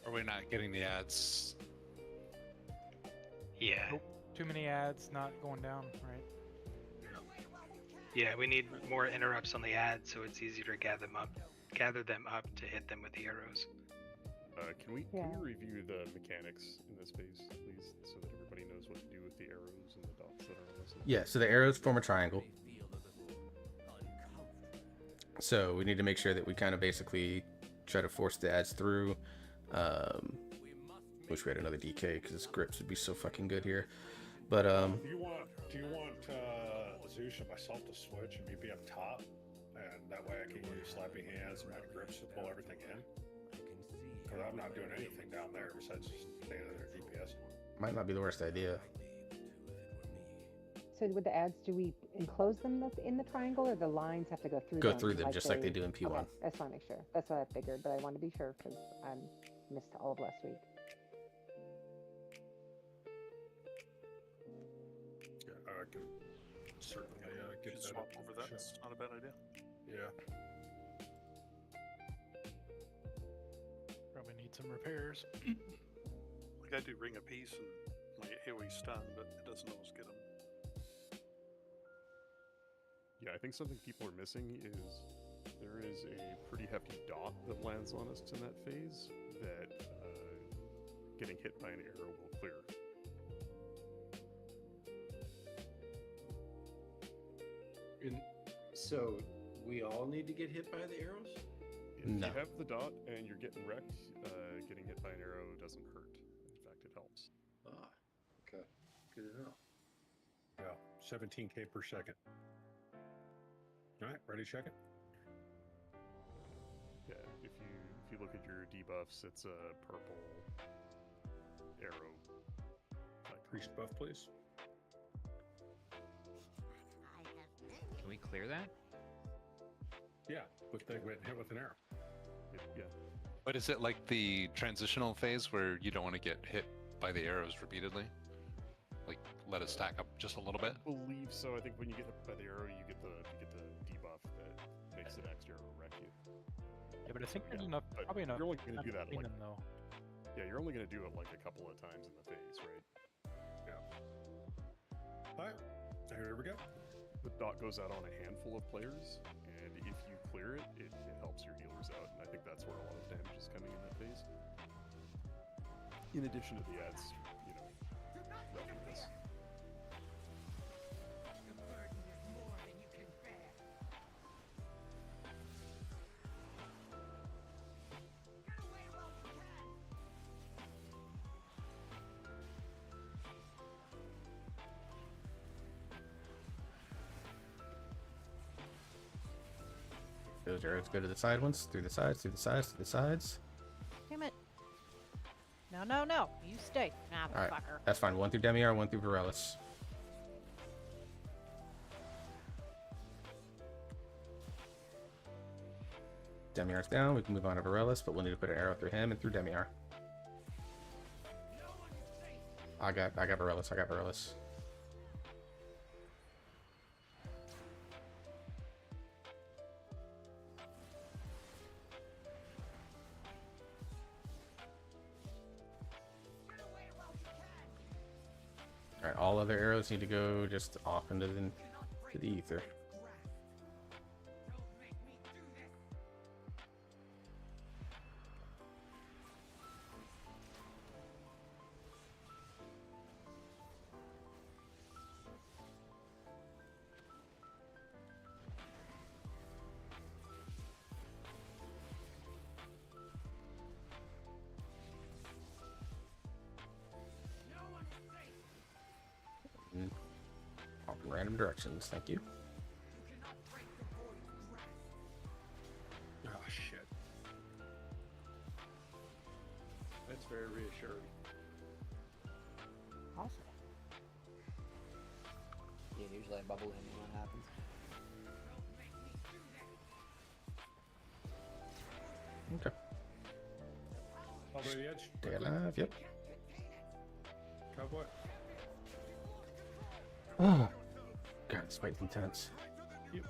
Are we not getting the ads? Yeah. Nope. Too many ads, not going down, right? Yeah, we need more interrupts on the ads so it's easier to gather them up to hit them with the arrows. Can we review the mechanics in this phase, please, so that everybody knows what to do with the arrows and the dots that are on this? Yeah, so the arrows form a triangle. So we need to make sure that we kind of basically try to force the ads through. Wish we had another DK because grips would be so fucking good here. But Do you want Zeus and myself to switch and me be up top, and that way I can use slappy hands and my grips to pull everything in? Because I'm not doing anything down there besides just staying there DPS. might not be the worst idea. So with the ads, do we enclose them in the triangle, or the lines have to go through them? Go through them just like they do in P1. Okay, I just want to make sure. That's what I figured, but I wanted to be sure because I missed all of last week. Yeah, I can certainly get that Swap up. over that. It's not a bad idea. Yeah. Probably need need some repairs. Like I do Ring of Peace and my AoE stun, but it doesn't always get them. Yeah, I think something people are missing is there is a pretty hefty dot that lands on us in that phase that getting hit by an arrow will clear. So we all need to get hit by the arrows? If No. you have the dot and you're getting wrecked, getting hit by an arrow doesn't hurt. In fact, it helps. Ah, okay. Good to know. Yeah, 17k per second. All right, ready, check it. Yeah, if you look at your debuffs, it's a purple arrow. Priest buff, please. Can we clear that? Yeah, with the hit with an arrow. Yeah. But is it like the transitional phase where you don't want to get hit by the arrows repeatedly? Like let it stack up just a little bit? I believe so. I think when you get hit by the arrow, you get the debuff that makes the next arrow wreck you. Yeah, but I think there's enough, But probably enough. You're only going to enough do that between like, them, though. yeah, you're only going to do it like a couple of times in the phase, right? Yeah. All right, here we go. The dot goes out on a handful of players, and if you clear it, it helps your healers out, and I think that's where a lot of damage is coming in that phase. In addition to the ads, you know, roughing this. Those arrows go to the side ones, through the sides, through the sides, through the sides. Damn it. No, no, no. You stay. Nah, All right, fucker. that's fine. One through Demiar, one through Varellus. Demiar's down. We can move on to Varellus, but we'll need to put an arrow through him and through Demiar. I got Varellus. I got Varellus. Alright, all other arrows need to go just off into the ether. Off in random directions, thank you. Oh, shit. That's very reassuring. Awesome. Yeah, usually I bubble in when that happens. Okay. All the way to the edge. Stay alive, yep. Cowboy. Oh, God, this fight's intense. Yep.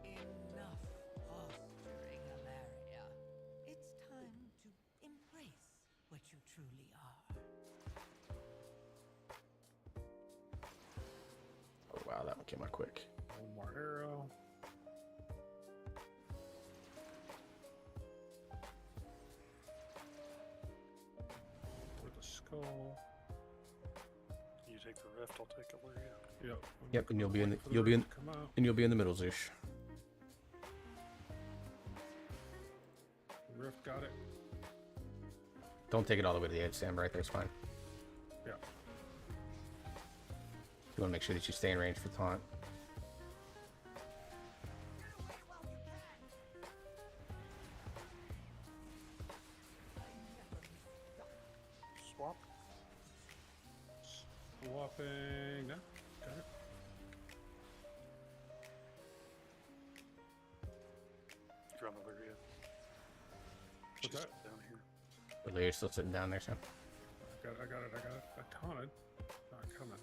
Enough posturing, Alaria. It's time to embrace what you truly are. Oh wow, that one came out quick. One more arrow. For the skull. You take the rift, I'll take Illyria. Yep. Yep, and you'll be in the, Wait for you'll be in rift to come out. and you'll be in the middle, Zoosh. Rift got it. Don't take it all the way to the edge, Sam. Right there's fine. Yeah. You want to make sure that you stay in range for taunt. Swap. Swapping. No. Got it. You're on Illyria. What's that? Down here. The layer's still sitting down there, Sam. I got it. I taunted. Not coming.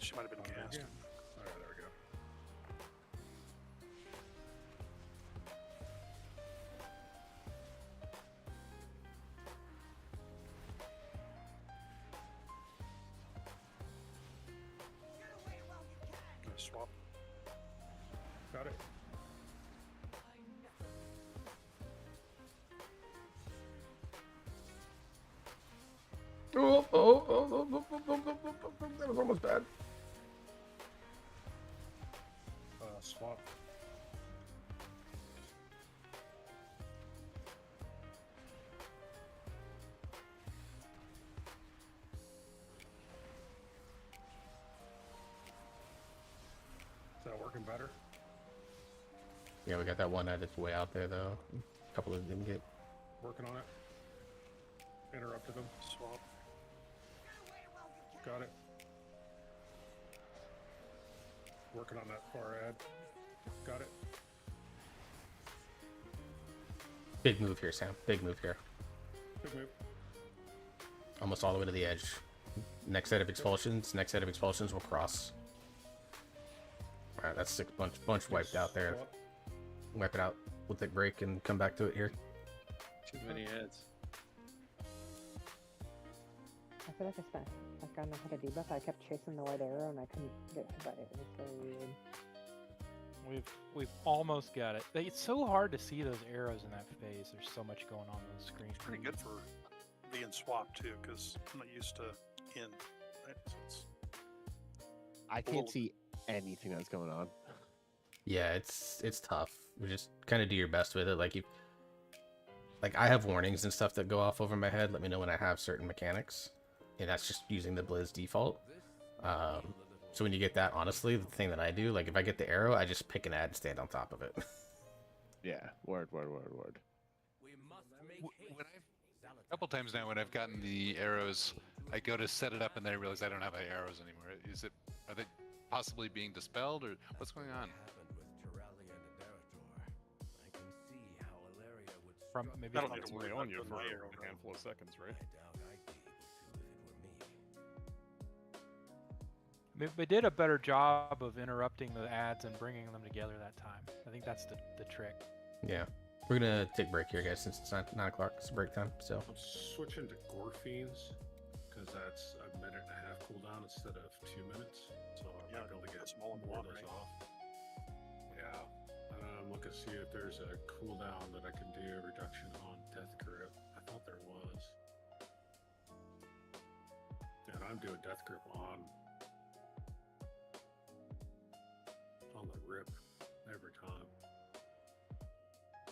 She might have been Taunted cast. again. Alright, there we go. That was almost bad. Swap. Is that working better? Yeah, we got that one that's way out there though. A couple of them didn't get. Working on it. Interrupted them. Swap. Got it. Working on that far ad. Got it. Big move here, Sam. Big move here. Big move. Almost all the way to the edge. Next set of expulsions. Next set of expulsions will cross. All right, that's 6 bunch wiped out there. Swap. Wipe it out. We'll take a break and come back to it here. Too many heads. I feel like I spent, like I don't know how to debuff. I kept chasing the white arrow and I couldn't get hit by it. It was very weird. We've almost got it. It's so hard to see those arrows in that phase. There's so much going on the screen. It's pretty good for being swapped too, because I'm not used to in. Right? So it's I can't see anything that's going on. Yeah, it's tough. You just kind of do your best with it. Like I have warnings and stuff that go off over my head. Let me know when I have certain mechanics, and that's just using the Blizz default. So when you get that, honestly, the thing that I do, like if I get the arrow, I just pick an ad and stand on top of it. Yeah, word. A couple times now when I've gotten the arrows, I go to set it up and then I realize I don't have any arrows anymore. Are they possibly being dispelled or what's going on? From maybe I don't need to worry It's about on you putting for my a arrow down. handful of seconds, right? We did a better job of interrupting the ads and bringing them together that time. I think that's the trick. Yeah, we're gonna take a break here, guys, since it's 9 o'clock. It's break time. So I'm switching to Gorfiends because that's a minute and a half cooldown instead of 2 minutes. So I might be able to get small and more of one, those right? off. Yeah. I'm looking to see if there's a cooldown that I can do a reduction on Death Grip. I thought there was. And I'm doing Death Grip on the rip every time.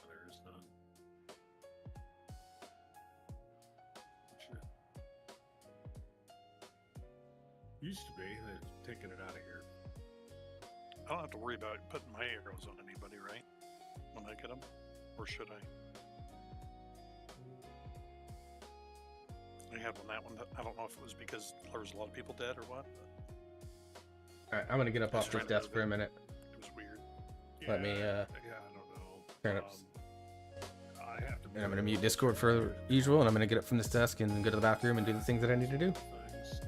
There is none. Shit. Used to be, they're taking it out of here. I don't have to worry about putting my arrows on anybody, right? When I get them, or should I? I had on that one. I don't know if it was because there was a lot of people dead or what. all right, I'm gonna get up I was off this trying to desk move for a it. minute. It was weird. Let me Yeah, I don't know. turn up. I have to. And I'm gonna mute Discord for usual, and I'm gonna get up from this desk and go to the bathroom and do the things that I need to do. Things.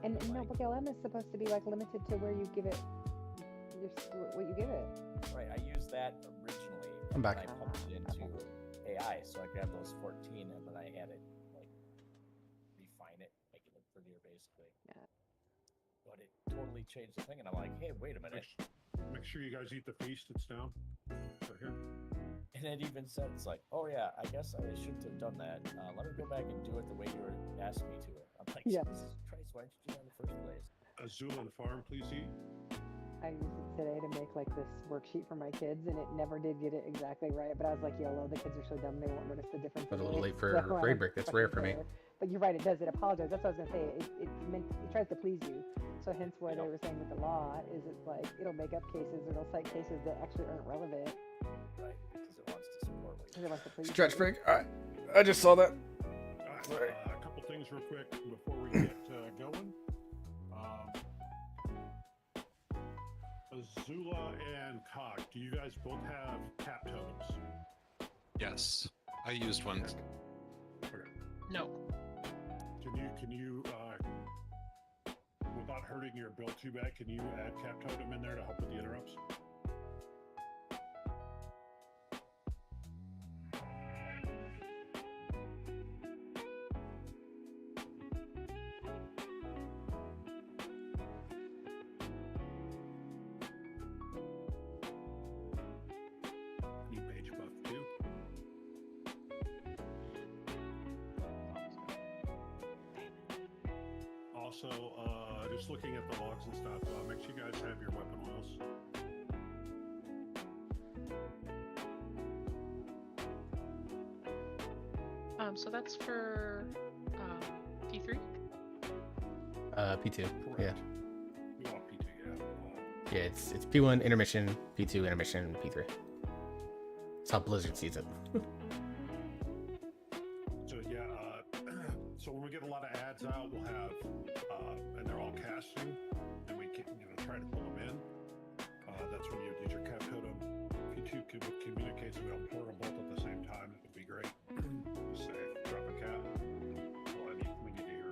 And I'm no, like, but LM is supposed to be like limited to where you give it, what you give it. right, I used that originally. I'm back. And I pumped it into AI, so I grabbed those 14 and then I had it like refine it, make it look prettier, basically. Yeah. But it totally changed the thing, and I'm like, hey, wait a minute. Make sure you guys eat the feast. It's down. Right here. And it even said, it's like, oh yeah, I guess I shouldn't have done that. Let me go back and do it the way you were asking me to. I'm like, Yeah. Jesus Christ, why didn't you do that in the first place? Azulan Farm, please eat. I used it today to make like this worksheet for my kids, and it never did get it exactly right. But I was like, YOLO, the kids are so dumb they won't notice the difference. But a in little it. late for So grade break. That's rare for me. But you're right, it does. It apologizes. That's what I was gonna say. It tries to please you. So hence why they were saying with the law is it's like it'll make up cases or it'll cite cases that actually aren't relevant. Right, because it wants to support what Because it wants to please Stretch you. break. All right. I just saw that. All right, a couple things real quick before we get going. Azula and Cock, do you guys both have cap totems? Yes, I used one. Okay. No. Can you without hurting your build too bad, can you add cap totem in there to help with the interrupts? Need page buff too. Also, just looking at the logs and stuff, make sure you guys have your weapon oils. So that's for P3? P2. Yeah. You want P2, yeah. Yeah, it's P1 intermission, P2 intermission, P3. That's how Blizzard sees it. So yeah, so when we get a lot of ads out, we'll have, and they're all casting, and we can, try to pull them in. That's when you use your cap totem. P2 communicates with them, pour them both at the same time. It would be great. Just say, drop a cap. That's all we need to hear.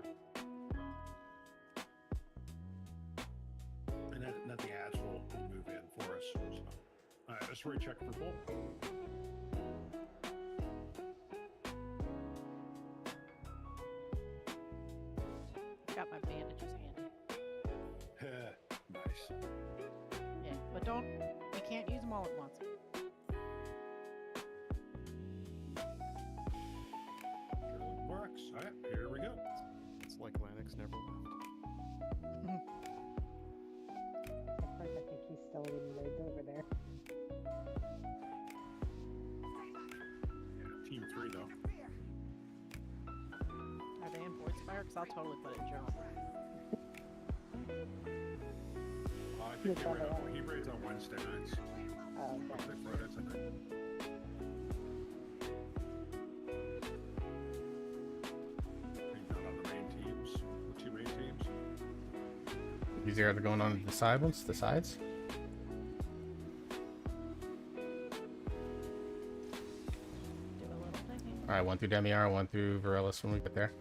And then the ads will move in for us. So, all right, let's recheck for full. Got my bandages handy. Nice. Yeah, but you can't use them all at once. Works. All right, here we go. It's like Lanix never left. Of course, I think he's still leading raids over there. Yeah, team 3 though. Are they in Void Spire? Because I'll totally put it in journal. I think he raids on Wednesday nights. Wednesday, Fridays, I think. He's not on the main teams. The 2 main teams. These are going on the side ones, the sides. Do a little thinking. All right, one through Demiar, one through Varellus when we get there.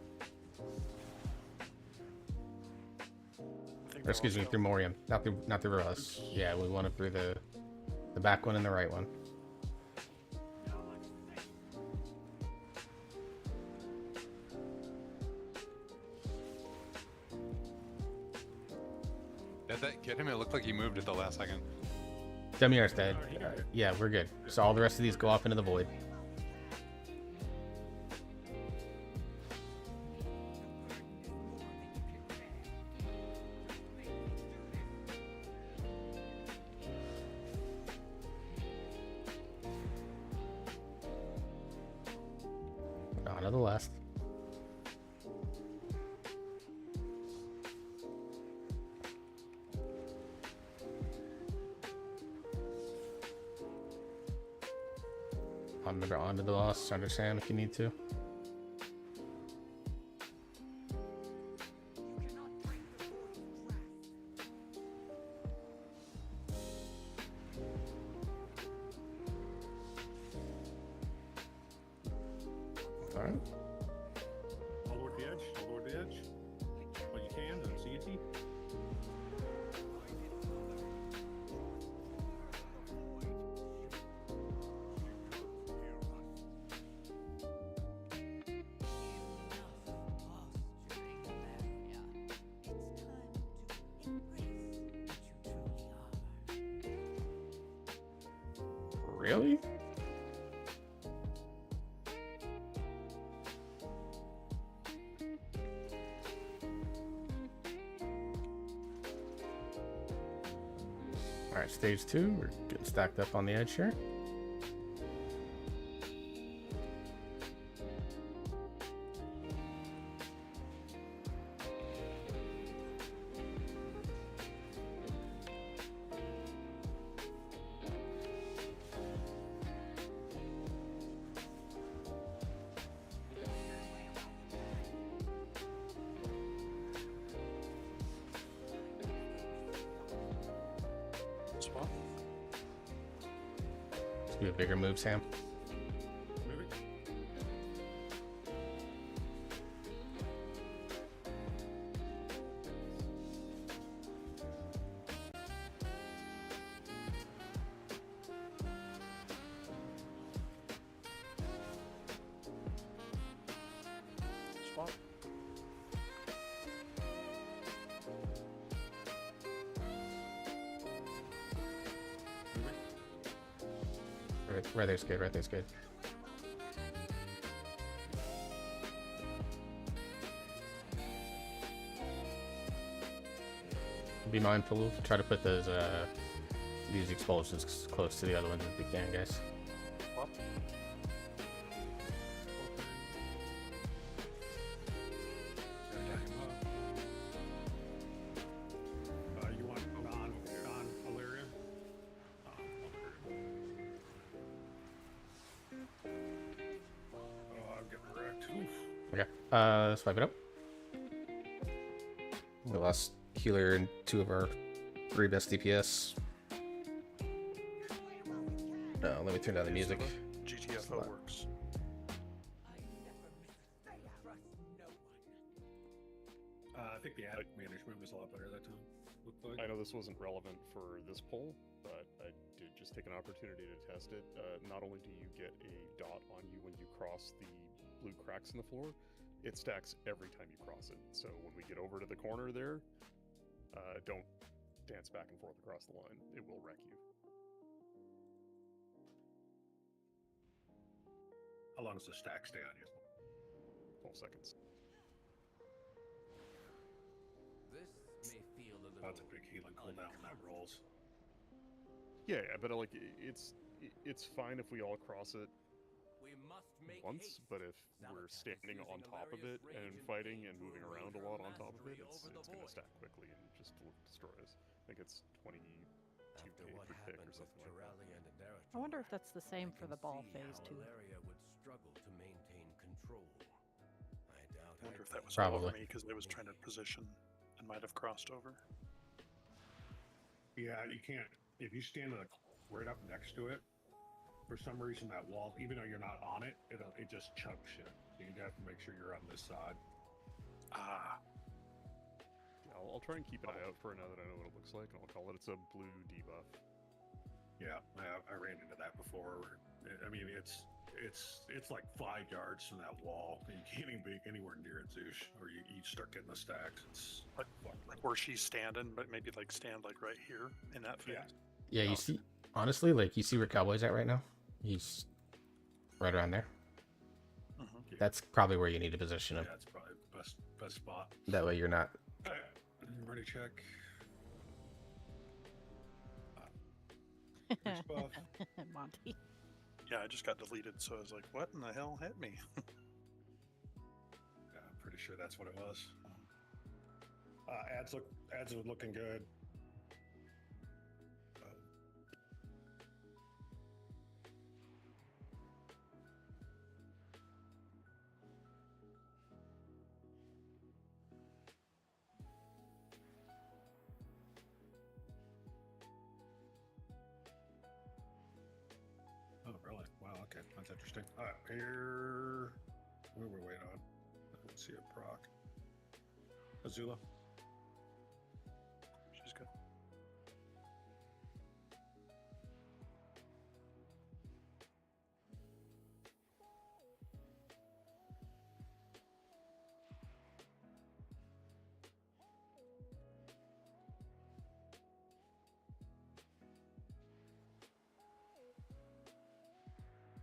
Or excuse me, through Morium, not through Varellus. Yeah, we want it through the back one and the right one. Did that get him? It looked like he moved at the last second. Demiar's dead. Yeah, we're good. So all the rest of these go off into the void. On to the last. Onto the boss, under Sam if you need to. Alright. All over the edge, all over the edge. When you can, and CDT. CDT. Really? All right, stage 2. We're getting stacked up on the edge here. Swap. Let's do a bigger move, Sam. Maybe. Swap. Right there's good. Right there's good. Be mindful. Try to put those these expulsions close to the other ones if we can, guys. Swap. You want non-Illyrian? Oh, I'm getting wrecked. Oof. Okay. Swipe it up. We lost healer and 2 of our 3 best DPS. No, let me turn down the music. GTFO works. I think the ad management was a lot better that time. Looked like. I know this wasn't relevant for this poll, but I did just take an opportunity to test it. Not only do you get a dot on you when you cross the blue cracks in the floor, it stacks every time you cross it. So when we get over to the corner there, don't dance back and forth across the line. It will wreck you. How long does the stack stay on you? 12 seconds. That's a big healing cooldown when that rolls. Yeah, but like it's fine if we all cross it once, but if we're standing on top of it and fighting and moving around a lot on top of it, it's going to stack quickly and just destroy us. I think it's 22k per tick or something like that. I wonder if that's the same for the ball phase too. I wonder if that was Probably. over me because I was trying to position and might have crossed over. Yeah, you can't. If you stand right up next to it, for some reason that wall, even though you're not on it, it just chunks shit. So you have to make sure you're on this side. Ah. Yeah, I'll try and keep an eye out for it now that I know what it looks like, and I'll call it. It's a blue debuff. Yeah, I ran into that before. I mean, it's like 5 yards from that wall. You can't even be anywhere near it, Zeus, or you start getting the stacks. It's like where she's standing, but maybe like stand like right here in that phase. Yeah, you see, honestly, like you see where Cowboy's at right now. He's right around there. Mm-hmm. That's probably where you need to position him. Yeah, it's probably the best spot. That way you're not. Ready, check. Monty. Yeah, I just got deleted, so I was like, what in the hell hit me? Yeah, I'm pretty sure that's what it was. Ads are looking good. Oh, really? Wow, okay. That's interesting. All right, here. What are we waiting on? I don't see a proc. Azula.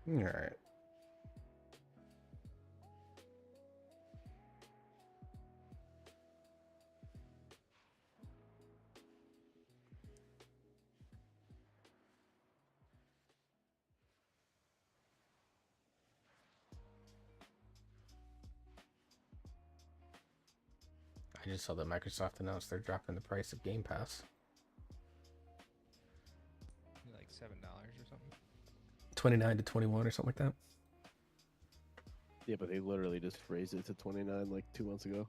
Alright. I just saw that Microsoft announced they're dropping the price of Game Pass. Like $7 or something. 29 to 21 or something like that. Yeah, but they literally just raised it to 29 like 2 months ago.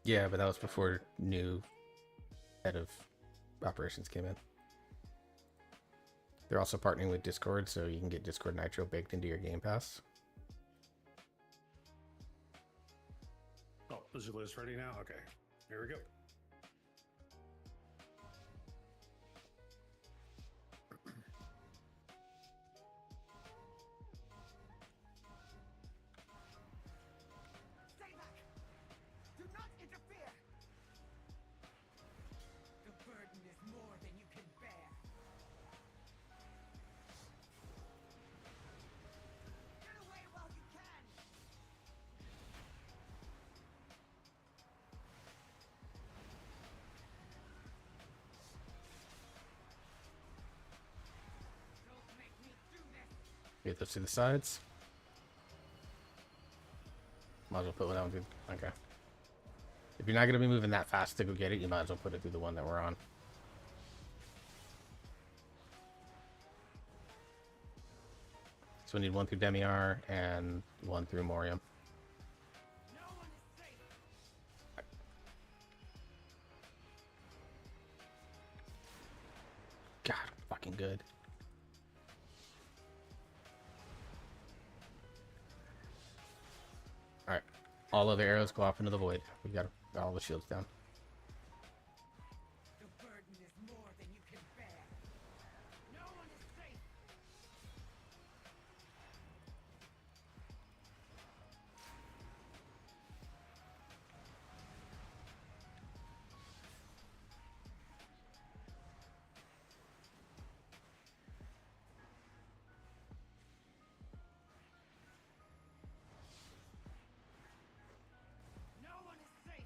Yeah, but that was before new head of operations came in. They're also partnering with Discord, so you can get Discord Nitro baked into your Game Pass. Oh, is your list ready now? Okay, here we go. Stay back! Do not interfere! The burden is more than you can bear. Get away while you can! Don't make me do this! Get those to the sides. Might as well put one down. Okay. If you're not going to be moving that fast to go get it, you might as well put it through the one that we're on. So we need one through Demiar and one through Morium. God, fucking good. Alright. All other arrows go off into the void. We got all the shields down. The burden is more than you can bear. No one is safe. No one is safe.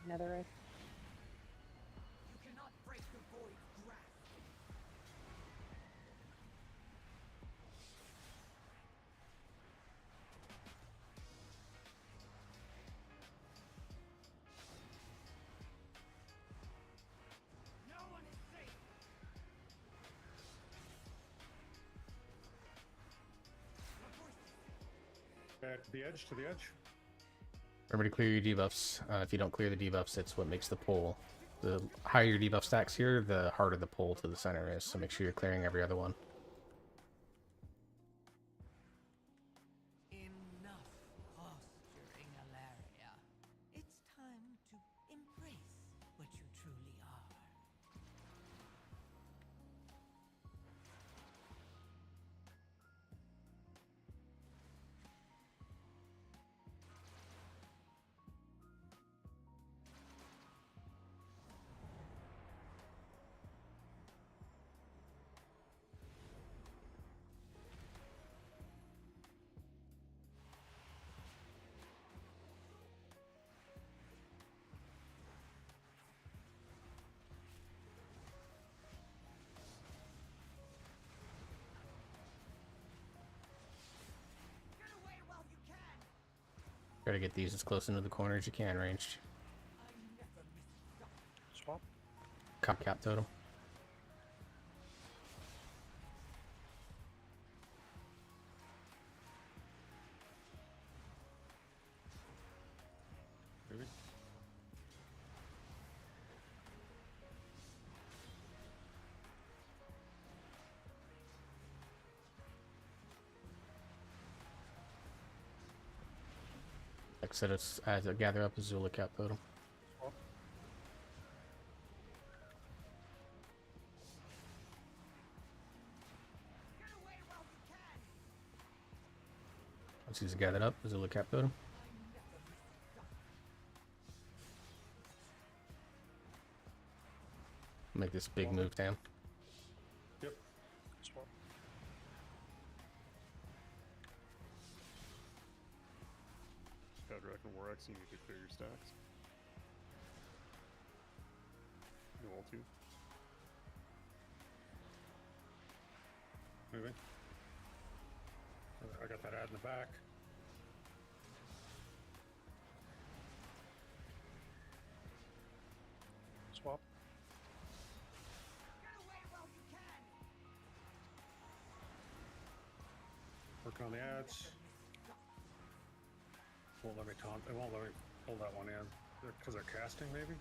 Netherite. You cannot break the void's grasp. No one is safe. Back to the edge, to the edge. Remember to clear your debuffs. If you don't clear the debuffs, it's what makes the pull. The higher your debuff stacks here, the harder the pull to the center is. So make sure you're clearing every other one. Enough posturing, Alaria. It's time to embrace what you truly are. Try to get these as close into the corner as you can, ranged. Swap. Cop cap total. Moving. Exit us as I gather up Azula cap totem. Once he's gathered up, Azula cap totem. Make this big move, Tam. Yep. Swap. Dragon War X, you need to clear your stacks. You all too. Moving. I got that ad in the back. Swap. Working on the ads. Won't let me taunt. It won't let me pull that one in because they're casting, maybe.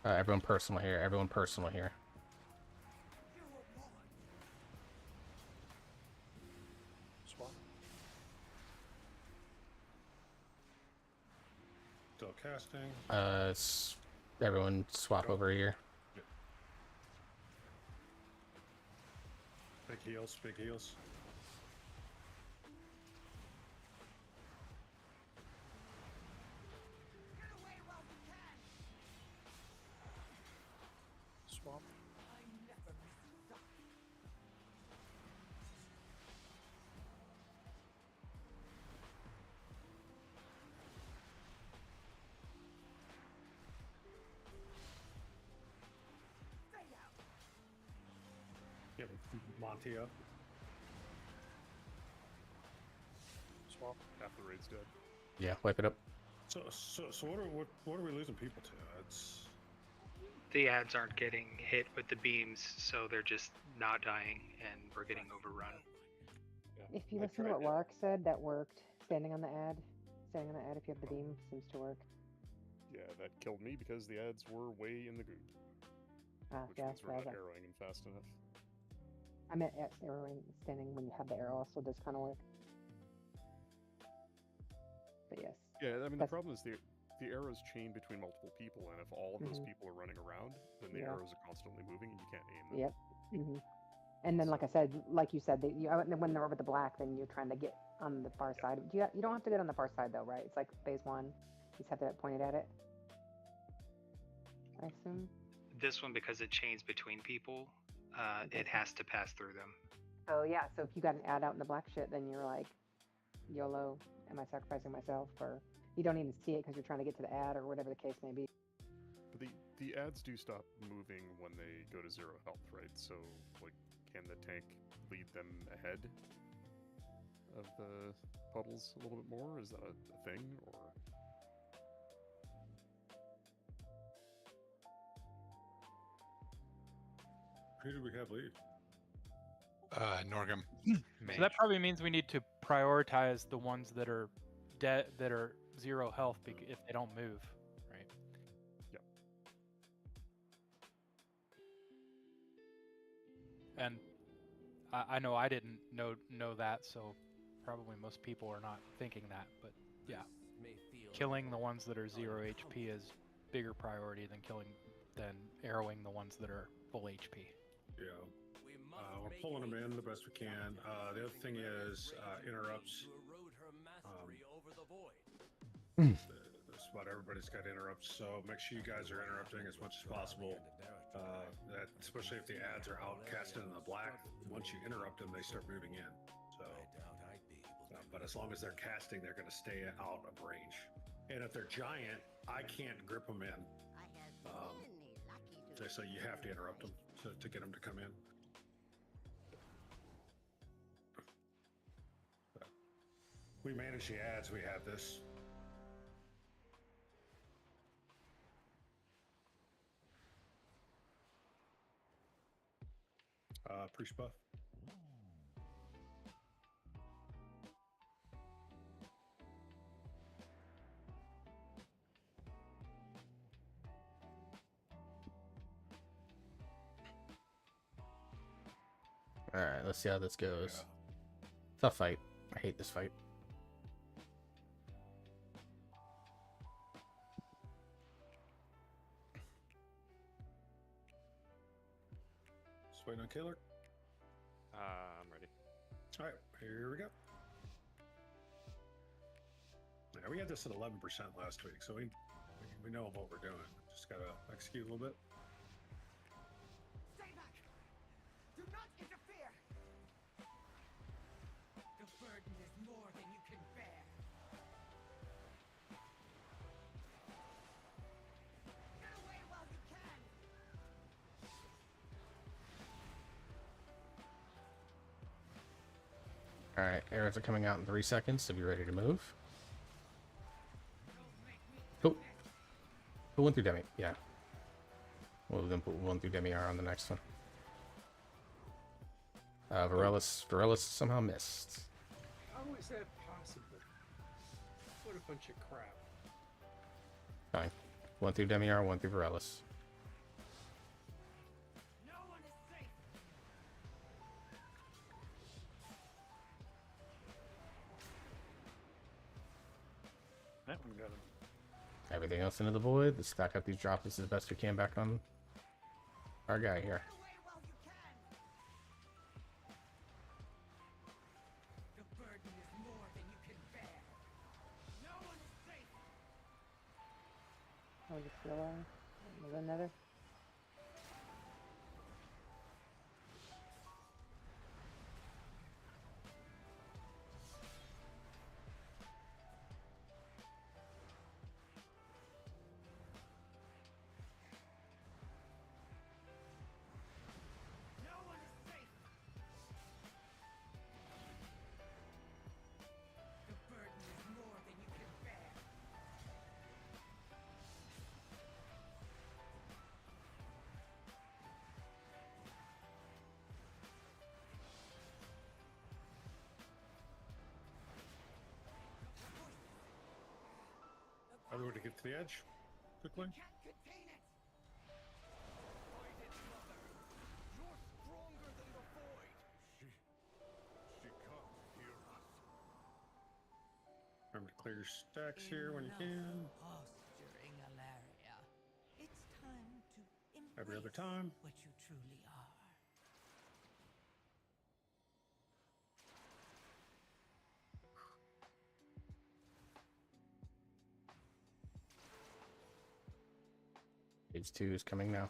Everyone personal here. Everyone personal here. Swap. Still casting. Everyone swap over here. Big heals, big heals. Swap. Get Monty up. Swap. Half the raid's dead. Yeah, wipe it up. So what are we losing people to? It's The ads aren't getting hit with the beams, so they're just not dying, and we're getting overrun. If you listen to what Warwick said, that worked. Standing on the ad, if you have the beam, seems to work. Yeah, that killed me because the ads were way in the goop. Which Yeah, means we're not like, arrowing them fast enough. I meant arrowing, standing when you have the arrow also does kind of work. But yes. Yeah, I mean, the problem is the arrows chain between multiple people, and if all of those people are running around, then the arrows are constantly moving, and you can't aim them. Yep. And then, like I said, like you said, when they're over the black, then you're trying to get on the far side. You don't have to get on the far side though, right? It's like phase 1. You just have to point it at it. I assume. This one, because it chains between people, it has to pass through them. Oh yeah, so if you got an ad out in the black shit, then you're like, YOLO, am I sacrificing myself? Or you don't even see it because you're trying to get to the ad or whatever the case may be. But the ads do stop moving when they go to 0 health, right? So, like, can the tank lead them ahead of the puddles a little bit more? Is that a thing, or...? who do we have lead? Norgum. So that probably means we need to prioritize the ones that are dead, that are 0 health, if they don't move, right? Yep. And I know I didn't know that, so probably most people are not thinking that, but yeah, killing the ones that are 0 HP is bigger priority than arrowing the ones that are full HP. Yeah. We're pulling them in the best we can. The other thing is interrupts. Just about everybody's got interrupts, so make sure you guys are interrupting as much as possible. That especially if the ads are outcasted in the black, once you interrupt them, they start moving in. So, but as long as they're casting, they're going to stay out of range. And if they're giant, I can't grip them in. So you have to interrupt them to get them to come in. We manage the ads. We have this. Priest buff. All right, let's see how this goes. Tough fight. I hate this fight. Just waiting on Killer. I'm ready. All right, here we go. Yeah, we had this at 11% last week, so we know what we're doing. Just gotta execute a little bit. Stay back! Do not interfere! The burden is more than you can Alright, arrows are coming out in 3 seconds, so be ready to move. Cool. Put one through Demi, yeah. We'll then put one through Demi R on the next one. Varellus somehow missed. How is that possible? What a bunch of crap. Fine. One through Demi R, one through Varellus. That one got him. Everything else into the void. Let's stack up these droplets as best we can back on our guy here. Oh, just still with another. Other way to get to the edge quickly. Remember to clear your stacks here when you can. Posturing, Alaria. It's time to Every other time. what you truly are. Phase 2 is coming now.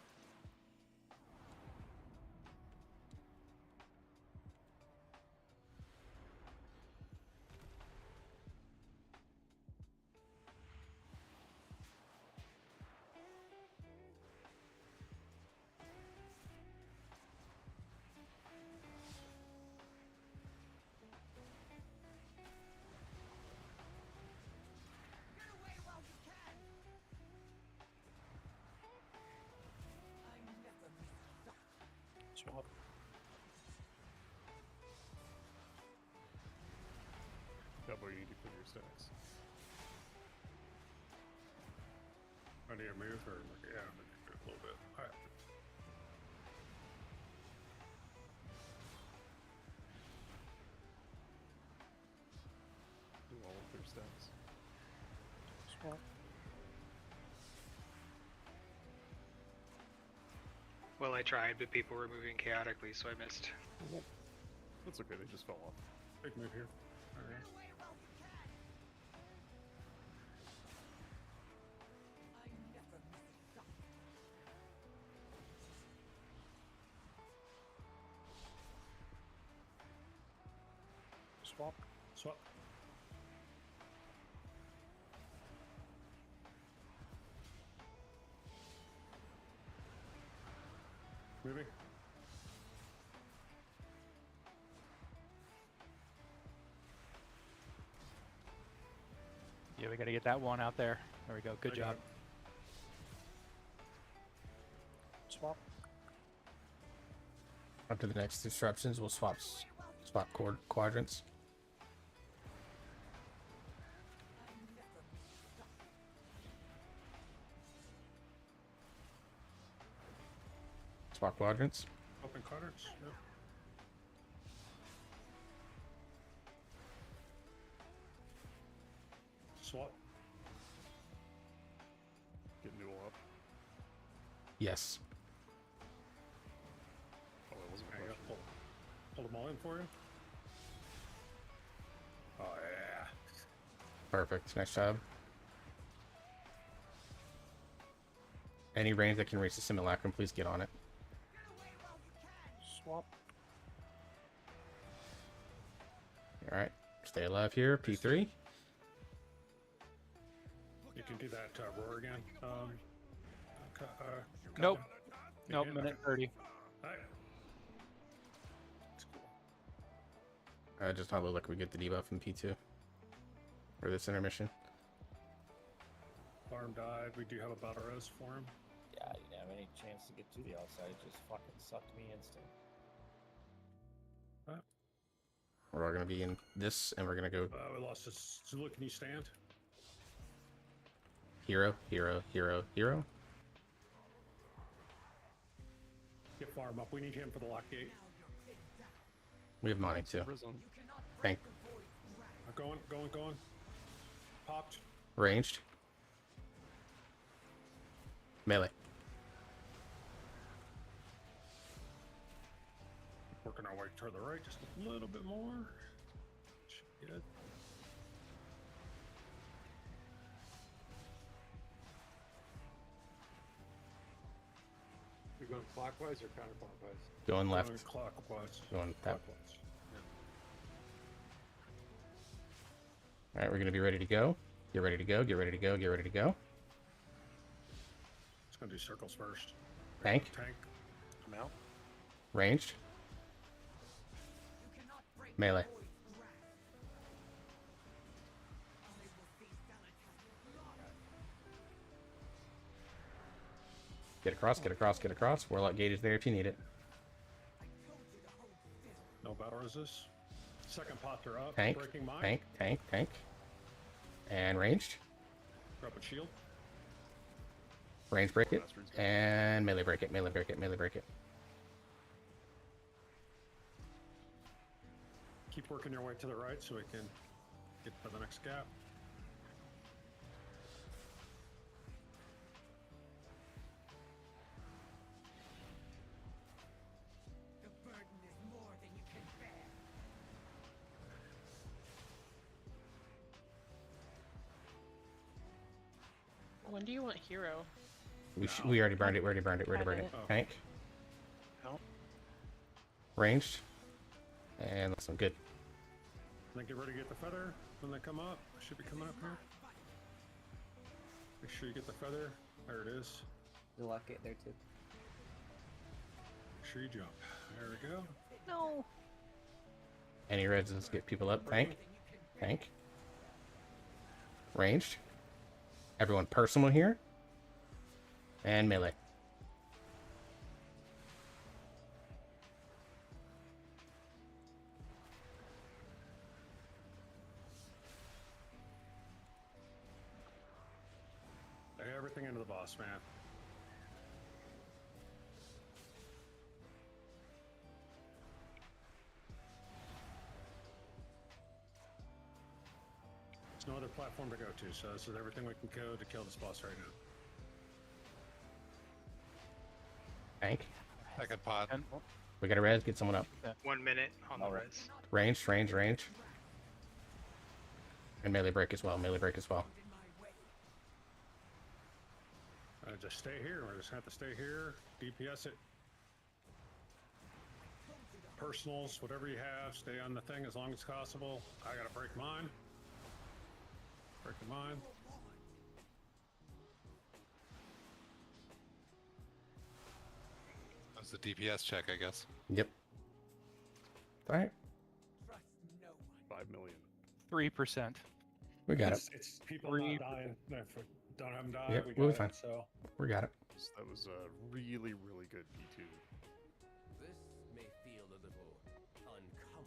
Swap. That way you need to clear your stacks. I need to move or yeah, I'm gonna do it a little bit. Alright. Do all of their stacks. Swap. Well, I tried, but people were moving chaotically, so I missed. That's okay, they just fell off. Big move here. Alright. Swap. Swap. Moving. Yeah, we got to get that one out there. There we go. Good job. Swap. After the next disruptions, we'll swap quadrants. Swap quadrants. Open quadrants. Yep. Swap. Get Newell up. Yes. Oh, that wasn't a There you go. question. Pull them all in for you. Oh yeah. Perfect. Nice job. Any range that can reach the simulacrum, please get on it. Swap. Alright. Stay alive here. P3. You can do that roar again. Nope. You Nope, can? minute Okay. 30. Alright. That's cool. Just how look we get the debuff in P2. Or this intermission. Farm died. We do have a battle rose for him. Yeah, you didn't have any chance to get to the outside. It just fucking sucked me instant. We're all gonna be in this, and we're gonna go We lost his. Zulu, can you stand? hero, hero, hero, hero. Get farm up. We need him for the lock gate. We have Monty too. Thank. Going. Popped. Ranged. Melee. Working our way toward the right just a little bit more. Should be good. You're going clockwise or counterclockwise? Going left. Going clockwise. Going that. Clockwise. All right, we're gonna be ready to go. Get ready to go. Get ready to go. Get ready to go. It's gonna do circles first. Tank. Tank. I'm out. Ranged. Melee. Get across, get across, get across. Warlock gate is there if you need it. No battle resist. Second potter up. Tank, Breaking mine. tank, tank, tank. And ranged. Drop a shield. Range break it. And melee break it, melee break it, melee break it. Keep working your way to the right so we can get to the next gap. When do you want hero? We already burned it, we already burned it, we already burned it. Tank. Out. Ranged. And listen, good. Then get ready to get the feather when they come up. Should be coming up here. Make sure you get the feather. There it is. The lock gate there too. Make sure you jump. There we go. No. Any resistance get people up. Tank. Tank. Ranged. Everyone personal here. And melee. Lay everything into the boss, man. There's no other platform to go to, so this is everything we can go to kill this boss right now. Tank. Second pot. We got a res, get someone up. 1 minute on the res. Range, range, range. And melee break as well, melee break as well. Just stay here. We just have to stay here. DPS it. Personals, whatever you have, stay on the thing as long as possible. I gotta break mine. Breaking mine. That's the DPS check, I guess. Yep. Alright. 5 million. 3%. We got It's people not dying. If we don't have them die, Yep, we we'll be got fine. it, so. We got it. So that was a really, really good P2. This may feel a little uncomfortable.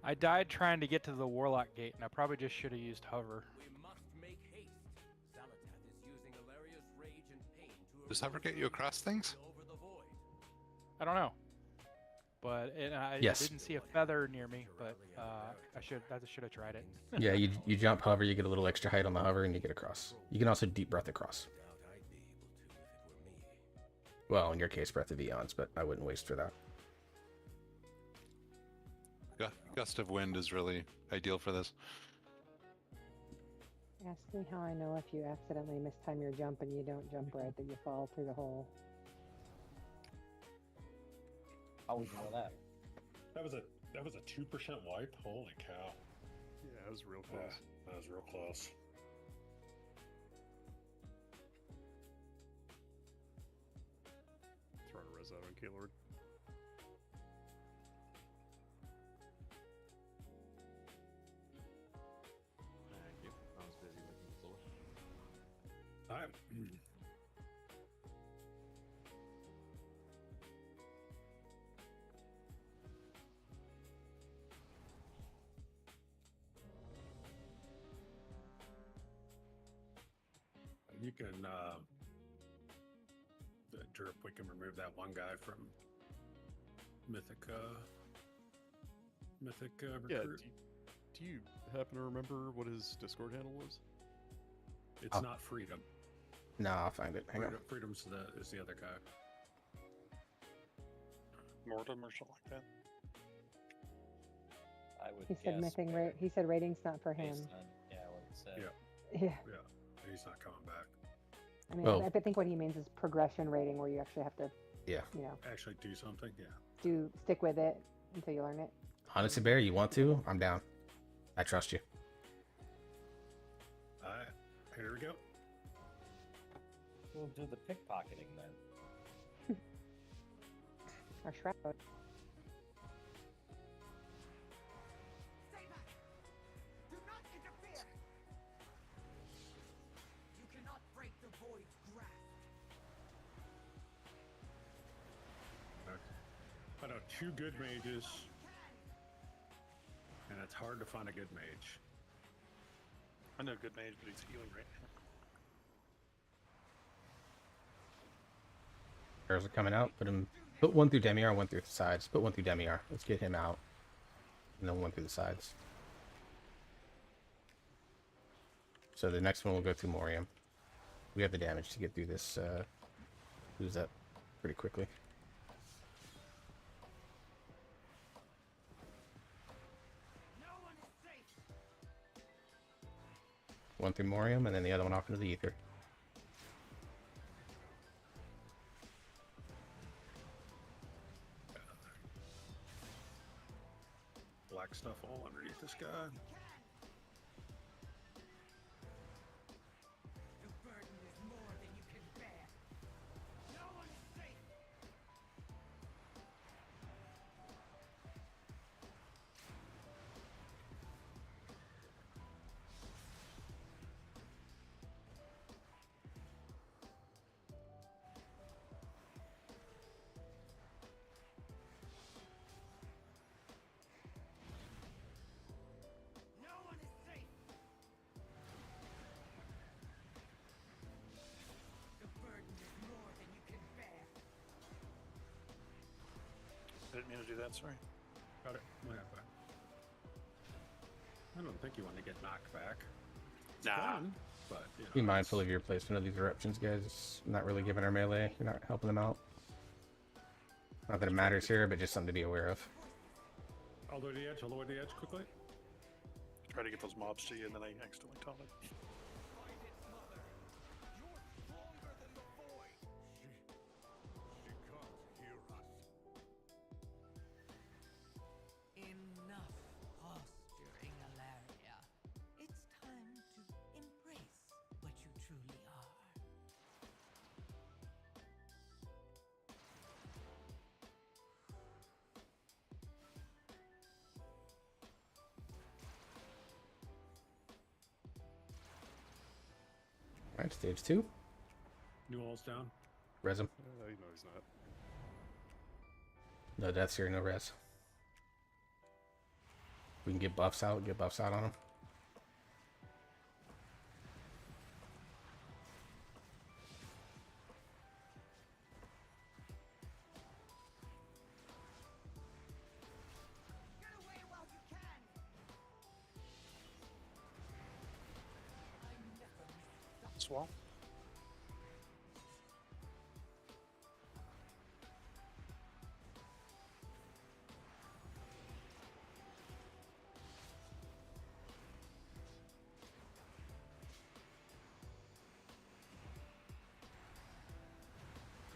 I died trying to get to the Warlock gate, and I probably just should have used hover. We must make haste. Zalatath is using Ilaria's rage and pain to Does hover get you across things? over the void. I don't know, but I Yes. didn't see a feather near me. But I should have tried it. Yeah, you jump hover, you get a little extra height on the hover, and you get across. You can also deep breath across. Well, in your case, Breath of Eons, but I wouldn't waste for that. Gust of wind is really ideal for this. Ask me how I know if you accidentally mistime your jump and you don't jump right, that you fall through the hole. How would you know that? That was a 2% wipe. Holy cow! Yeah, that was real Yeah, close. that was real close. Throwing a res out on Kaylord. You can, Derp, we can remove that one guy from Mythica Yeah, recruit. do you happen to remember what his Discord handle was? It's not Freedom. No, I'll find it. Hang on. Freedom's is the other guy. Mortem or something like that. I would He said guess mything. He said rating's not for him. based on what it said. Yeah. Yeah, he's not coming back. I mean, Well- I think what he means is progression rating, where you actually have to, Yeah. you know, Actually do something, yeah. stick with it until you learn it. Honestly, Bear, you want to? I'm down. I trust you. Alright, here we go. We'll do the pickpocketing then. Or shroud. Do not interfere! You cannot break the void's grasp. I know 2 good mages, and it's hard to find a good mage. I know good mage, but he's healing right now. Arrows are coming out. Put one through Demiar, one through the sides. Put one through Demiar. Let's get him out. And then one through the sides. So the next one will go through Morium. We have the damage to get through this, lose that pretty quickly. One through Morium, and then the other one off into the ether. Black stuff all underneath this guy. The burden is more than you can bear. No one is safe. No one is safe. The burden is more than you can bear. I didn't mean to do that, sorry. Got it. I don't think you want to get knocked back. It's Nah. fun, but you know, Be mindful of your placement of these eruptions, guys. It's not really giving our melee. You're not helping them out. Not that it matters here, but just something to be aware of. All the way to the edge, all the way to the edge, quickly. Try to get those mobs to you, and then I accidentally taunted. Enough posturing, Alaria. It's time to embrace what you truly are. Alright, stage 2. New walls down. Res him. No, he's not. No deaths here, no res. We can get buffs out on him. Swamp.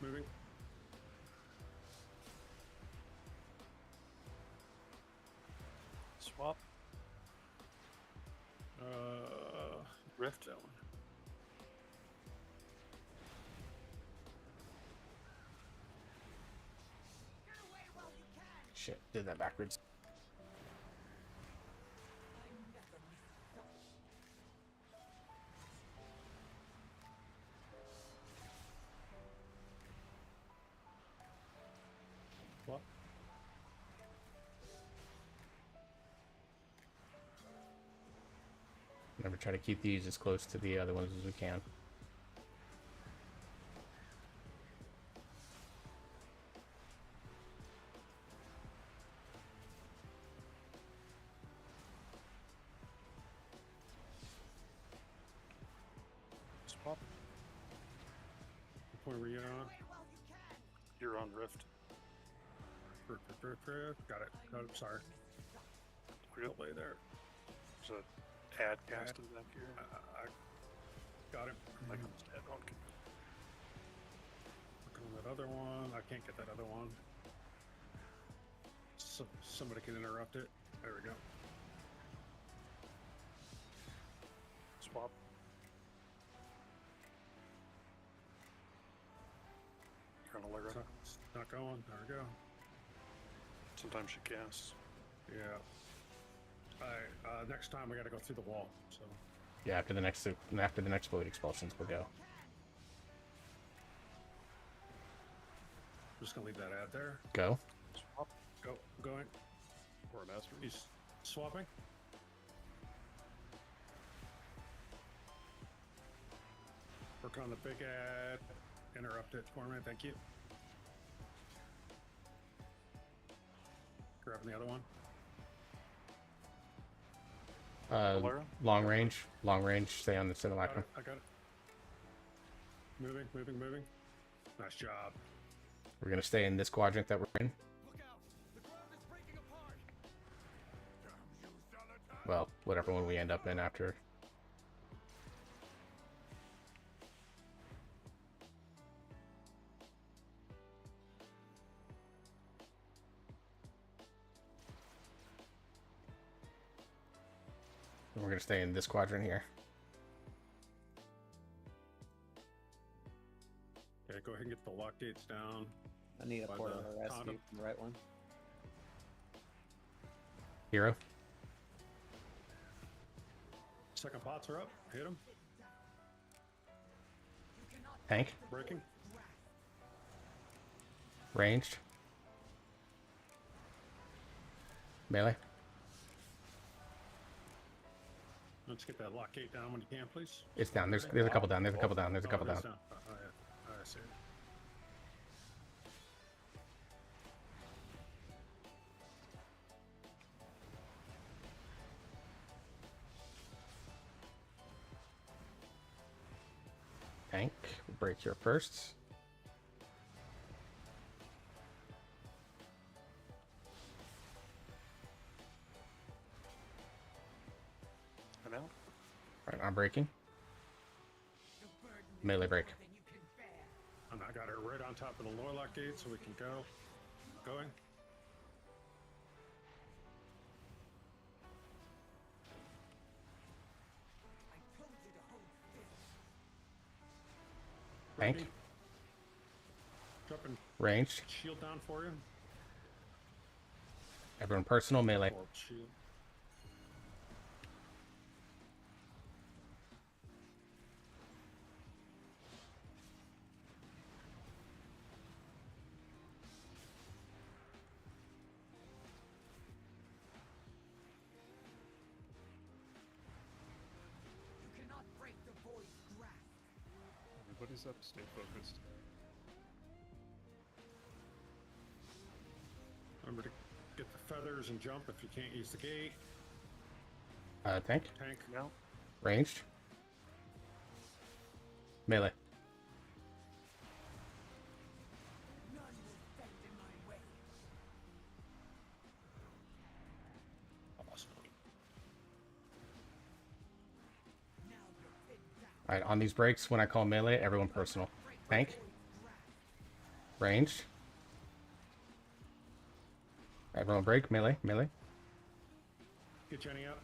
Moving. Swap. Rift zone. Shit, did that backwards. Remember, try to keep these as close to the other ones as we can. Swap. What point were you on? You're on Rift. Rift. Got it. Sorry. Delay there. There's a ad casted back here. I got it. Like I'm just ad on. Working on that other one. I can't get that other one. Somebody can interrupt it. There we go. Swap. You're on alert. It's not going. There we go. Sometimes she casts. Yeah. Alright, next time we gotta go through the wall, so. Yeah, after the next void expulsions, we'll go. I'm just gonna leave that ad there. Go. Swap. Going. Or a master. He's swapping. Work on the big ad. Interrupt it for me, thank you. Grabbing the other one. Long range, stay on the simulacrum. I got it. Moving. Nice job. We're gonna stay in this quadrant that we're in. Well, whatever one we end up in after. And we're gonna stay in this quadrant here. Okay, go ahead and get the lock gates down. I need a by portal the rescue condom. from the right one. Hero. Second pots are up. Hit them. Tank. Breaking. Ranged. Melee. Let's get that lock gate down when you can, please. It's down. There's a couple down. There's a couple down. There's a couple it is down. Oh, yeah. I see it. Tank. We'll break here first. I'm out. Right, I'm breaking. Melee break. And I got her right on top of the lower lock gate so we can go. Going. Tank. Ready. Dropping Ranged. shield down for you. Everyone personal melee. Orb shield. Everybody's up, stay focused. Remember to get the feathers and jump if you can't use the gate. Tank. Tank. No. Ranged. Melee. Awesome. Alright, on these breaks, when I call melee, everyone personal. Tank. Ranged. Everyone break, melee. Get Jenny up.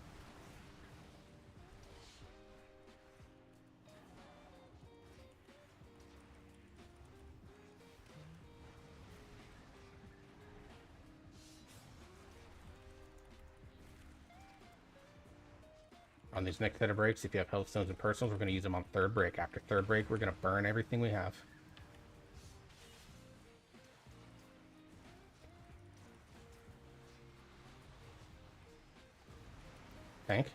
On these next set of breaks, if you have health stones and personals, we're going to use them on third break. After third break, we're going to burn everything we have. Tank.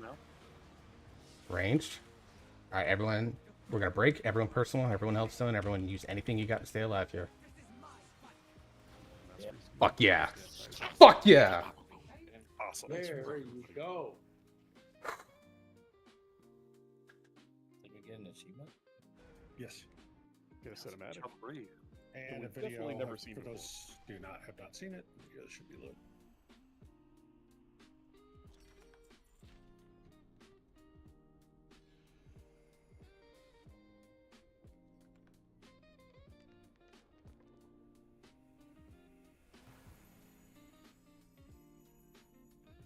No. Ranged. All right, everyone. We're gonna break. Everyone personal. Everyone healthstone. Everyone use anything you got to stay alive here. Fuck yeah. Fuck yeah. Awesome. There you go. Did we get an achievement? Yes. Get a cinematic. And we've a video definitely never seen for before. those who have not seen it. The video should be loaded.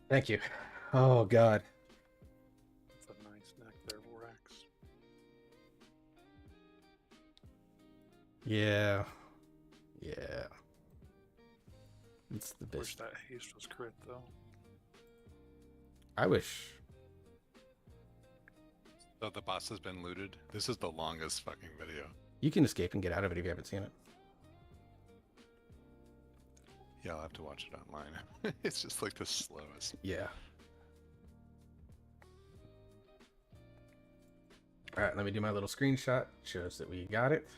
Thank you. Oh god. It's a nice neck there, Vorax. Yeah. Yeah. It's the best. Wish that haste was crit though. I wish. So the boss has been looted. This is the longest fucking video. You can escape and get out of it if you haven't seen it. Yeah, I'll have to watch it online. It's just like the slowest. Yeah. All right, let me do my little screenshot. Shows that we got it.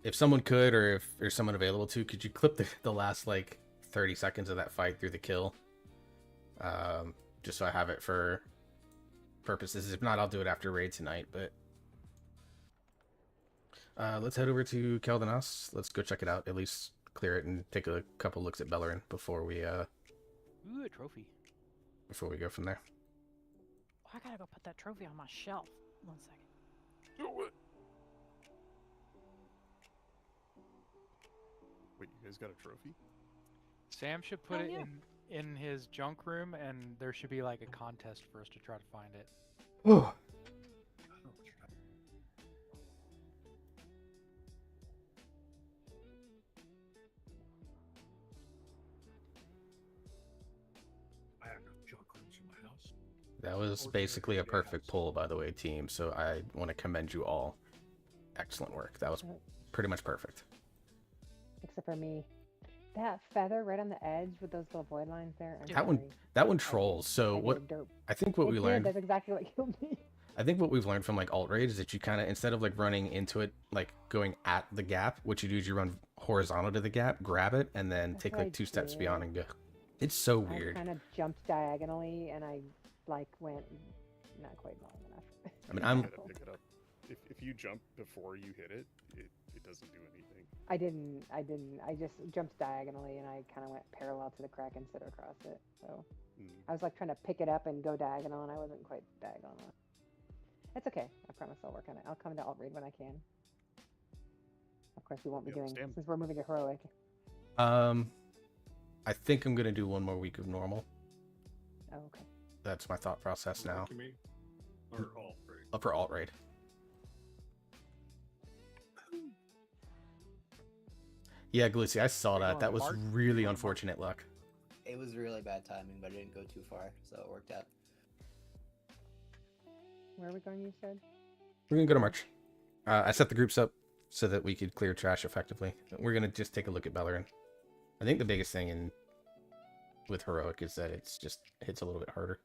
If someone could, or if there's someone available to, could you clip the last like 30 seconds of that fight through the kill? Just so I have it for purposes. If not, I'll do it after raid tonight, but let's head over to Keldanos. Let's go check it out. At least clear it and take a couple looks at Bellerin before we Ooh, a trophy. before we go from there. Oh, I gotta go put that trophy on my shelf. 1 second. Do it. Wait, you guys got a trophy? Sam should put Oh, it yeah. in his junk room, and there should be like a contest for us to try to find it. Oh. I have no junk rooms in my house. That was basically a perfect pull, by the way, team. So I want to commend you all. Excellent work. That was pretty much perfect. Except for me. That feather right on the edge with those little void lines there. I'm That one trolls. So I did what? derp. I think what It we did, learned. That's exactly what killed me. I think what we've learned from like alt raid is that you kind of, instead of like running into it, like going at the gap, what you do is you run horizontal to the gap, grab it, and then That's take what like I 2 steps did. beyond and go. It's so I weird. kind of jumped diagonally and I like went not quite long enough. I mean, I'm. Gotta pick it up. If you jump before you hit it, it doesn't do anything. I didn't. I just jumped diagonally and I kind of went parallel to the crack instead of across it. So I was like trying to pick it up and go diagonal and I wasn't quite diagonal enough. It's okay. I promise I'll work on it. I'll come to alt raid when I can. Of course, we won't be doing since we're moving to heroic. I think I'm gonna do one more week of normal. Oh, okay. That's my thought process now. You mean? Or alt raid? Up for alt raid. Yeah, Glissy, I saw that. That was really unfortunate luck. It was really bad timing, but I didn't go too far, so it worked out. Where are we going, you said? We're gonna go to March. I set the groups up so that we could clear trash effectively. We're gonna just take a look at Bellerin. I think the biggest thing with heroic is that it's just hits a little bit harder.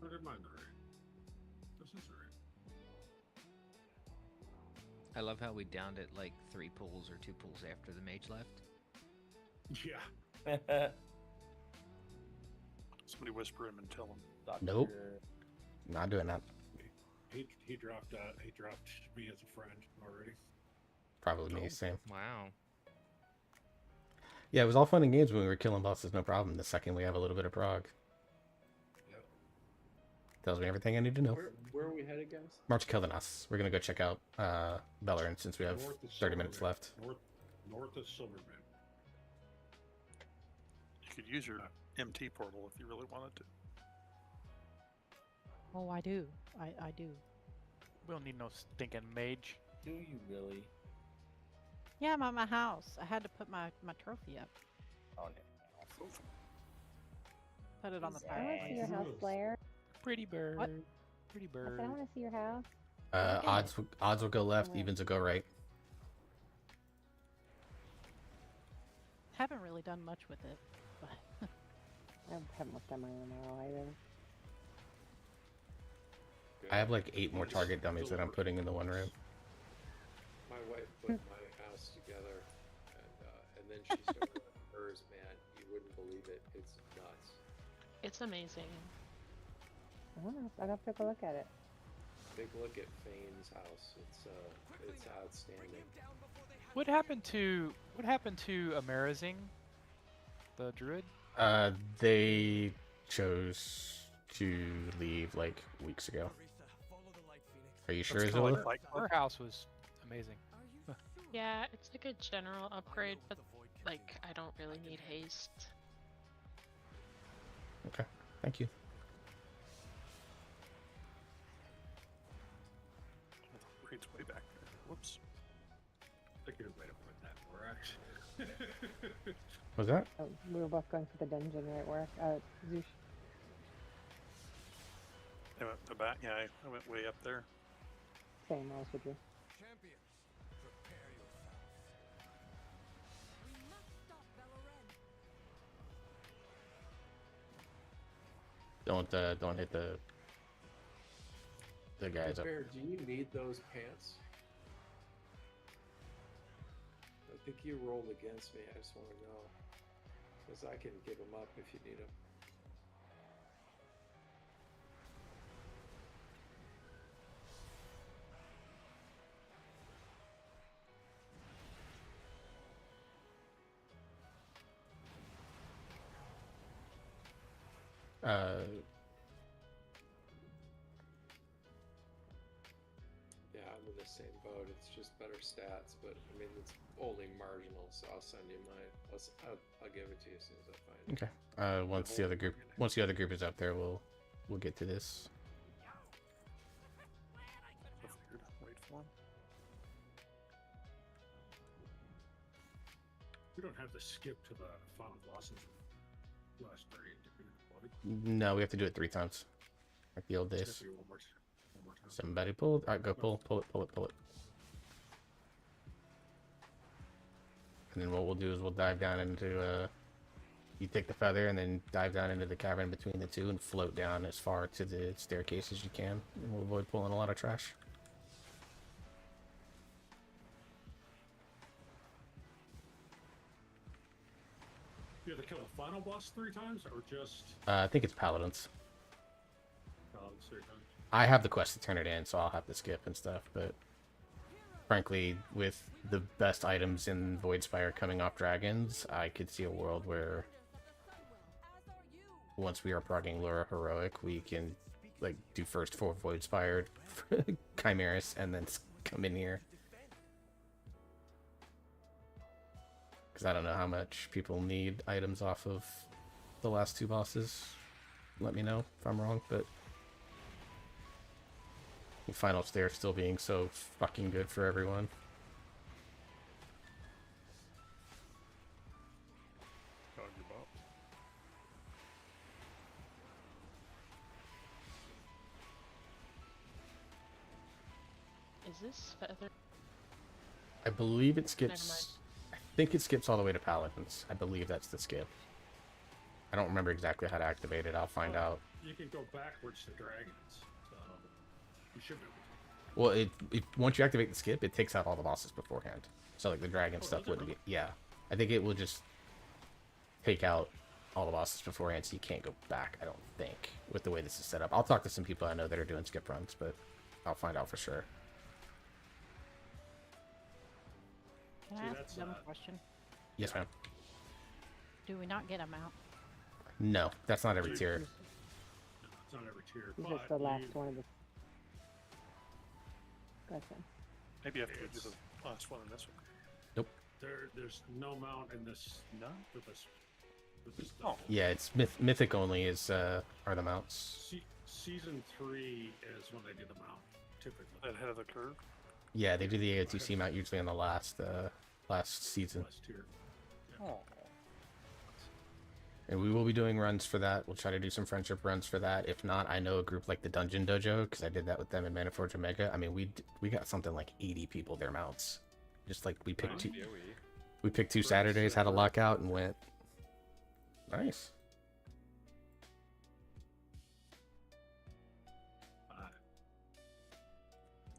I did mine the raid. This is the raid. I love how we downed it like 3 pulls or 2 pulls after the mage left. Yeah. Somebody whisper him and tell him. Nope. Not doing that. He dropped me as a friend already. Probably me, same. Wow. Yeah, it was all fun and games when we were killing bosses, no problem. The second we have a little bit of prog. Tells me everything I need to know. Where are we headed, guys? March Keldanos. We're gonna go check out Bellerin since we have North of 30 minutes Silverman. left. North of Silverman. You could use your MT portal if you really wanted to. Oh, I do. I do. We don't need no stinking mage. Do you really? Yeah, I'm at my house. I had to put my trophy up. Oh, no. Put it on the I want to see your house, Slayer. Pretty bird. What? Pretty I bird. said I want to see your house. Odds will go left, evens will go right. Haven't really done much with it, but I haven't looked at my MRL either. I have like 8 more target dummies that I'm putting in the one room. My wife put my house together, and then she started with hers. Man, you wouldn't believe it. It's nuts. It's amazing. I don't know. I'd have to go look at it. Big look at Fane's house. It's outstanding. What happened to Amerizing, the druid? They chose to leave like weeks ago. Are you sure, Zilla? Her house was amazing. Yeah, it's like a general upgrade, but like I don't really need haste. Okay, thank you. Raid's way back there. Whoops. A good way to put that, Morax. Was that? Oh, we were both going for the dungeon, right? Work. Zoosh. I went to back. Yeah, I went way up there. Same. I was with you. Don't hit the guys up. Bear, do you need those pants? I think you rolled against me. I just want to know. Because I can give them up if you need them. Yeah, I'm in the same boat. It's just better stats, but I mean it's only marginal, so I'll send you mine. I'll give it to you as soon as I find it. Okay. Once the other group is up there, we'll get to this. Wait for him. We don't have to skip to the final bosses last raid, do we? No, we have to do it 3 times, like the old days. Just do one more time. Somebody pull. All right, go pull it. And then what we'll do is we'll dive down into you take the feather and then dive down into the cavern between the two and float down as far to the staircase as you can. And we'll avoid pulling a lot of trash. You have to kill the final boss 3 times, or just I think it's paladins. paladins 3 times? I have the quest to turn it in, so I'll have to skip and stuff, but frankly, with the best items in Voidspire coming off dragons, I could see a world where once we are progging Lura Heroic, we can like do first 4 Voidspire Chimeras and then come in here. Because I don't know how much people need items off of the last 2 bosses. Let me know if I'm wrong, but the final stair still being so fucking good for everyone. Dog your bop. Is this feather? I believe it Never skips. I think it skips all the way to paladins. I believe that's the skip. I don't remember exactly how to activate it. I'll find out. You can go backwards to dragons, so you should be able to. Well, once you activate the skip, it takes out all the bosses beforehand. So like the dragon stuff wouldn't be. Yeah, I think it will just take out all the bosses beforehand, so you can't go back. I don't think with the way this is set up. I'll talk to some people I know that are doing skip runs, but I'll find out for sure. Can I ask a dumb question? Yes, ma'am. Do we not get a mount? No, that's not every tier. No, it's not every tier. This is but the last you- one of the. Gotcha. Maybe you have to do the last one in this one. There's no mount in this. No. With this. With this Oh. Yeah, it's mythic only is are the mounts. Season 3 is when they do the mount, typically. That head of the curve. Yeah, they do the AOTC mount usually on the last season. Last tier. Oh. And we will be doing runs for that. We'll try to do some friendship runs for that. If not, I know a group like the Dungeon Dojo, because I did that with them in Maniforge Omega. I mean, we got something like 80 people their mounts. Just like we picked two. We picked 2 Saturdays, had a lockout, and went. Nice.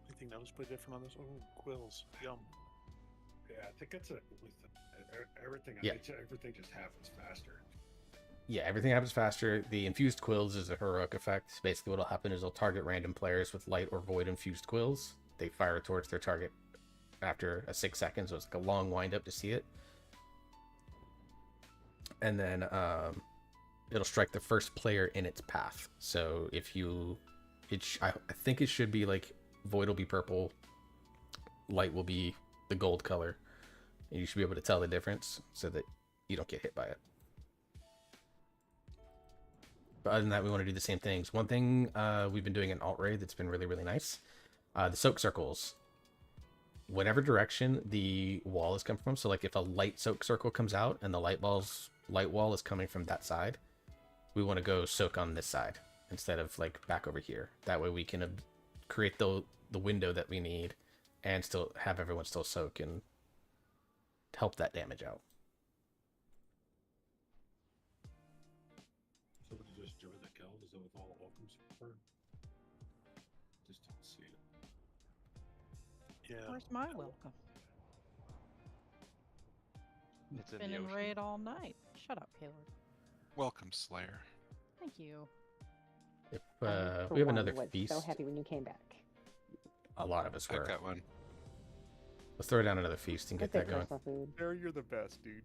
Anything noticeably different on this? Oh, quills. Yum. Yeah, I think that's it. With everything, Yeah. Everything just happens faster. Yeah, everything happens faster. The infused quills is a heroic effect. Basically, what'll happen is it'll target random players with light or void infused quills. They fire towards their target after a 6 seconds, so it's like a long wind up to see it. And then it'll strike the first player in its path. So if you, I think it should be like void will be purple, light will be the gold color, and you should be able to tell the difference so that you don't get hit by it. But other than that, we want to do the same things. One thing we've been doing in alt raid that's been really, really nice, the soak circles. Whatever direction the wall is coming from. So like if a light soak circle comes out and the light wall is coming from that side, we want to go soak on this side instead of like back over here. That way we can create the window that we need and still have everyone still soak and help that damage out. So would you just join the guild? Is that with all welcomes? Just didn't see it. Yeah. Where's my welcome? It's in Been the in ocean. raid all night. Shut up, Caleb. Welcome, Slayer. Thank you. If For we have one, another was feast, so happy when you came back. a lot of us were. I got one. Let's throw down another feast and get that going. Barry, you're the best, dude.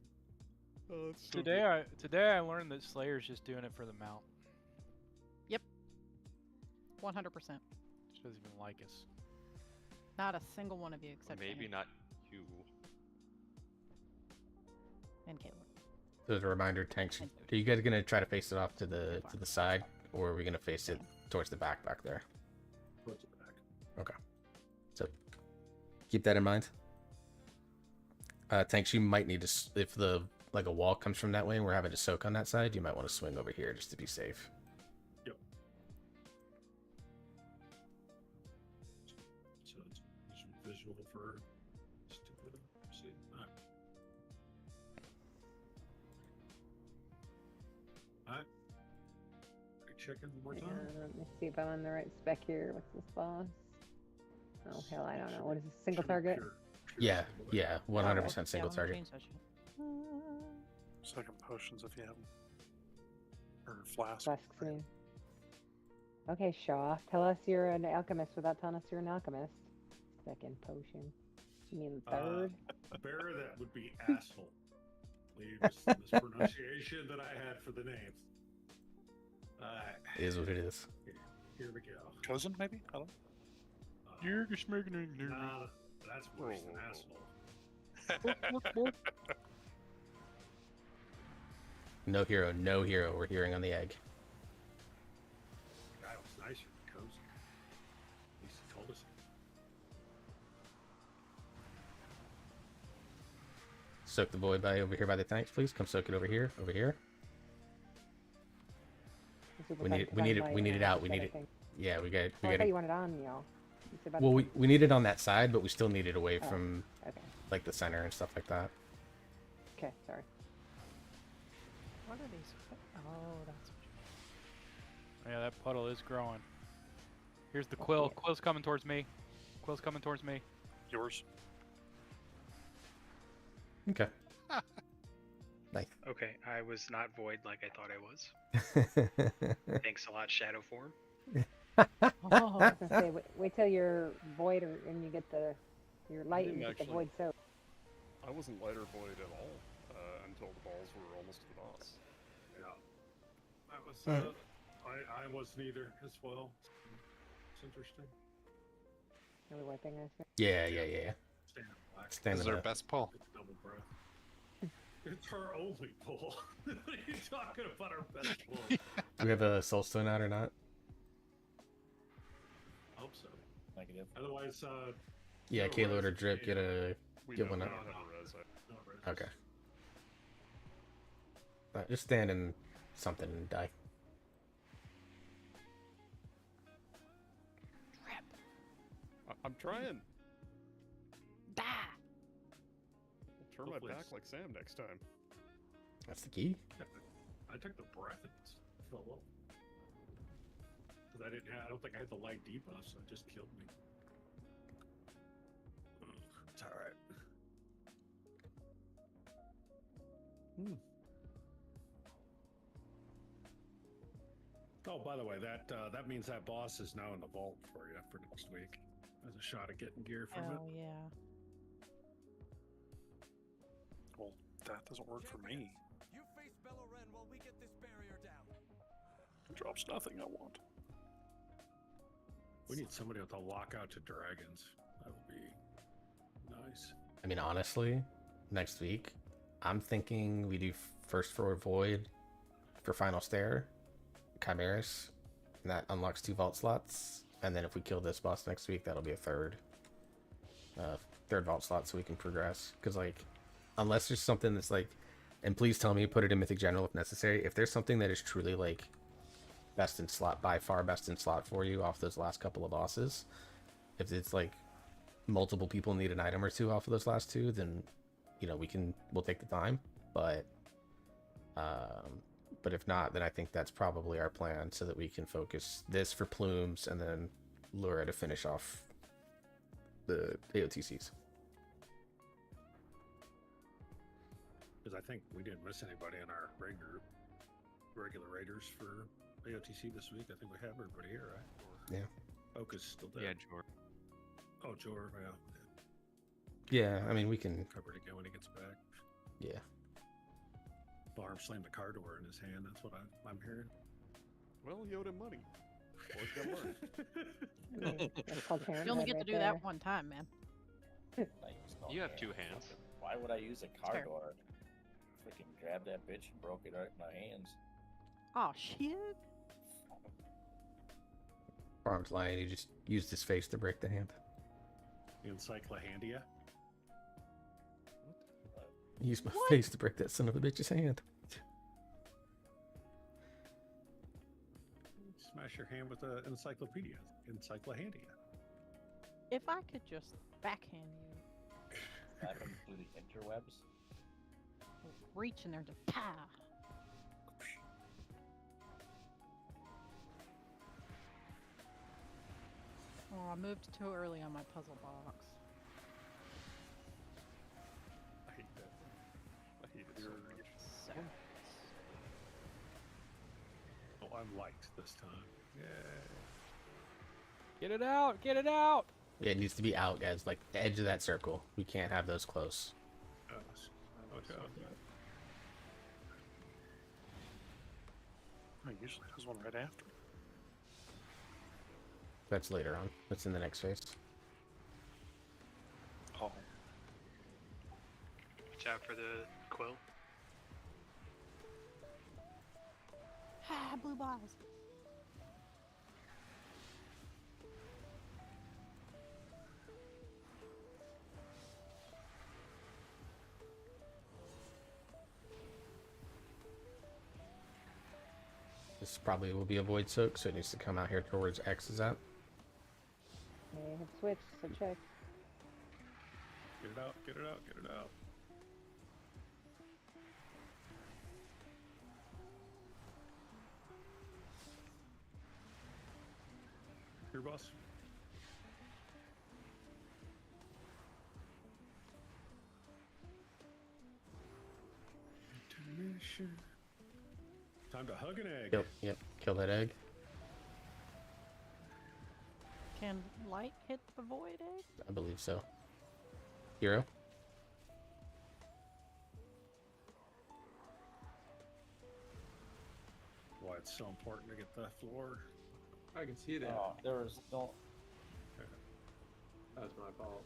Oh, that's so Today I learned that Slayer's just doing it for the mount. Yep. 100%. She doesn't even like us. Not a single one of you Or except maybe Kenny not you. and Caleb. So as a reminder, tanks. Are you guys gonna try to face it off to the side, or are we gonna face it towards the back there? Towards the back. Okay. So keep that in mind. Tanks, you might need to, if the like a wall comes from that way and we're having to soak on that side, you might want to swing over here just to be safe. Yep. So it's visual for stupid. See, alright. Checking one more time. Let me see if I'm on the right spec here. What's this boss? Oh hell, I don't know. What is this? Single target? Yeah, 100% single Yeah, target. change session. Second potions if you have them. Or flasks. Flasks, I mean. Okay, Shaw. Tell us you're an alchemist without telling us you're an alchemist. Second potion. You mean third? Bear, that would be asshole. Leave this mispronunciation that I had for the name. It is what it is. Here we go. Cousin, maybe? I don't know. You're just making it. Nah, that's worse than asshole. No hero, no hero. We're hearing on the egg. That was nicer than cozy. At least he told us. Soak the void by over here by the tanks, please. Come soak it over here. Over here. We need it out. We need it. Yeah, we got. I thought you wanted on, y'all. Well, we need it on that side, but we still need it away from like the center and stuff like that. Okay, sorry. What are these? Oh, that's. Yeah, that puddle is growing. Here's the quill. Quill's coming towards me. Quill's coming towards me. Yours. Okay. Nice. Okay, I was not void like I thought I was. Thanks a lot, Shadow Form. Oh, I was gonna say, wait till you're void and you get your light and you get the void soap. I wasn't light or void at all until the balls were almost to the boss. Yeah. That was. I wasn't either as well. It's interesting. Are we wiping us? Yeah. Stand This is our best pull. Double breath. It's our only pull. What are you talking about? Our best pull. Do we have a soulstone out or not? I hope so. Negative. Otherwise, Yeah, Kayla or Drip get We one don't out. have a res. no res. Okay. Just stand in something and die. I'm trying. Die. I'll turn my back like Sam next time. That's the key. I took the breath and fell off. Because I don't think I had the light debuff, so it just killed me. It's alright. Oh, by the way, that means that boss is now in the vault for you for next week. As a shot at getting gear from it. Oh yeah. Well, that doesn't work for me. You face Belloren while we get this barrier down. Drops nothing I want. We need somebody with a lockout to dragons. That would be nice. I mean, honestly, next week, I'm thinking we do first for Void for Final Stare, Chimeras, and that unlocks 2 vault slots. And then if we kill this boss next week, that'll be a third vault slot so we can progress. Because, like, unless there's something that's like, and please tell me, put it in Mythic General if necessary, if there's something that is truly, like, best in slot, by far best in slot for you off those last couple of bosses, if it's like multiple people need an item or 2 off of those last 2, then, you know, we'll take the time. But if not, then I think that's probably our plan, so that we can focus this for plumes and then Lura to finish off the AOTCs. Because I think we didn't miss anybody in our raid group. Regular raiders for AOTC this week. I think we have everybody here, right? Yeah. Oak is still dead. Yeah, Jor. Oh, Jor, yeah. Yeah, I mean, we can Cover it again when he gets back. Yeah. Barm slammed the car door in his hand. That's what I'm hearing. Well, he owed him money. Boys gotta learn. You only get to do that one time, man. You have 2 hands. Why would I use a car Fair. door? Freaking grabbed that bitch and broke it right in my hands. Oh shit. Farm's lying. He just used his face to break the hand. Encyclohandia. He used my face to break that son of a bitch's hand. Smash your hand with an encyclopedia. Encyclohandia. If I could just backhand you, Slap him through the interwebs. reach in there to pow. Oh, I moved too early on my puzzle box. I hate that. I hate it so much. So. Oh, I'm liked this time. Yay. Get it out! Get it out! Yeah, it needs to be out, guys. Like the edge of that circle. We can't have those close. Watch out. I usually has one right after. That's later on. That's in the next phase. Oh. Watch out for the quill. Ah, blue balls. This probably will be a void soak, so it needs to come out here towards X is at. They have switched, so check. Get it out, get it out, get it out. Here, boss. Intermission. Time to hug an egg. Yep. Kill that egg. Can light hit the void egg? I believe so. Hero. Why it's so important to get the floor. I can see that. Oh, there was no. That was my fault.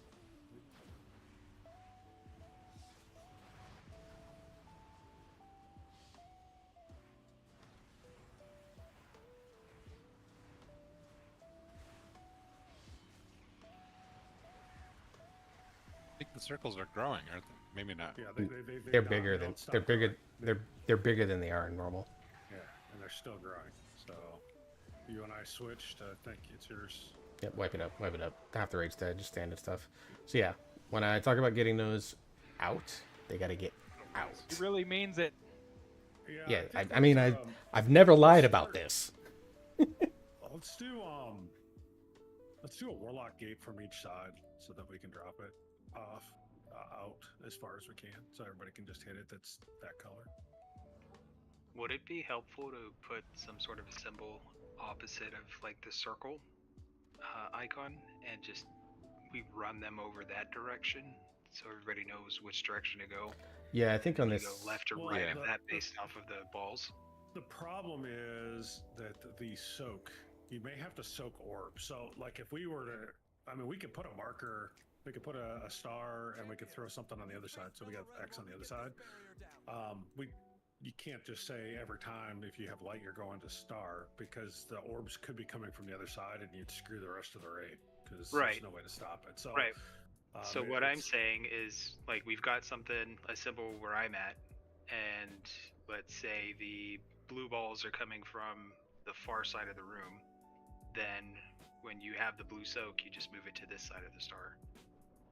I think the circles are growing, aren't they? maybe not. Yeah, They're bigger than don't stop they're bigger growing. they're bigger than they are in normal. Yeah, and they're still growing. So you and I switched. I think it's yours. Yep, wipe it up, wipe it up. Half the rate's dead, just standard stuff. So yeah, when I talk about getting those out, they gotta get out. He really means it. Yeah, think I mean, let's, I've never lied about this. Let's do a warlock gate from each side so that we can drop it off out as far as we can, so everybody can just hit it. That's that color. Would it be helpful to put some sort of a symbol opposite of like the circle icon, and just we run them over that direction so everybody knows which direction to go? Yeah, I think on You this. go left or right of that based off of the balls. The problem is that the soak, you may have to soak orbs. So, like, if we were to, I mean, we could put a marker, we could put a star, and we could throw something on the other side. So we got X on the other side. You can't just say every time if you have light you're going to star, because the orbs could be coming from the other side and you'd screw the rest of the raid because there's no way to stop it. So So what I'm saying is, like, we've got something, a symbol where I'm at, and let's say the blue balls are coming from the far side of the room. Then when you have the blue soak, you just move it to this side of the star.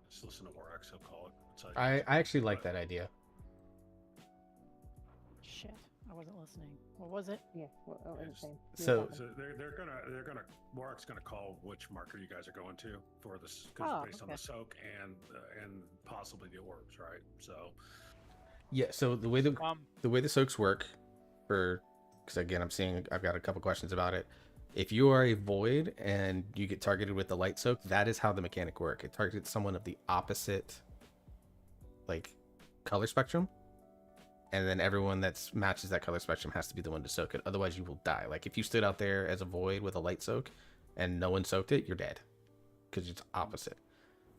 Just listen to Warx, he'll call it. I actually like that idea. Shit, I wasn't listening. What was it? Yeah, what was it saying? So they're gonna Warwick's gonna call which marker you guys are going to for this, based on the soak and possibly the orbs, right? So yeah, so the way the soaks work, because again I've got a couple questions about it. If you are a void and you get targeted with the light soak, that is how the mechanic works. It targets someone of the opposite like color spectrum. And then everyone that matches that color spectrum has to be the one to soak it. Otherwise, you will die. Like if you stood out there as a void with a light soak, and no one soaked it, you're dead, because it's opposite.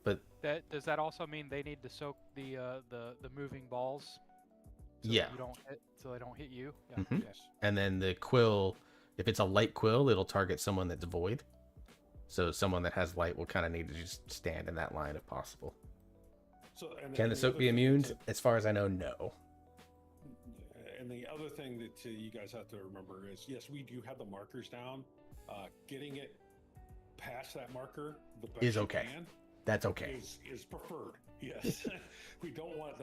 But does that also mean they need to soak the moving balls? So yeah. So they don't hit you. Yeah. Mm-hmm. And then the quill, if it's a light quill, it'll target someone that's void. So someone that has light will kind of need to just stand in that line if possible. So can the soak be immune? As far as I know, no. And the other thing that you guys have to remember is, yes, we do have the markers down. Getting it past that marker the best is okay. That's okay. Is preferred. Yes, we don't want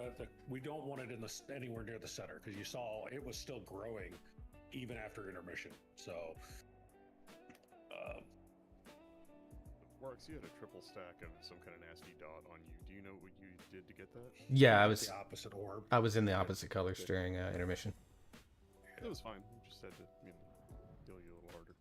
we don't want it anywhere near the center, because you saw it was still growing even after intermission. So, Warx, you had a triple stack of some kind of nasty dot on you. Do you know what you did to get that? Yeah, I was the opposite orb. I was in the opposite colors during intermission. It was fine. We just had to, deal you a little harder.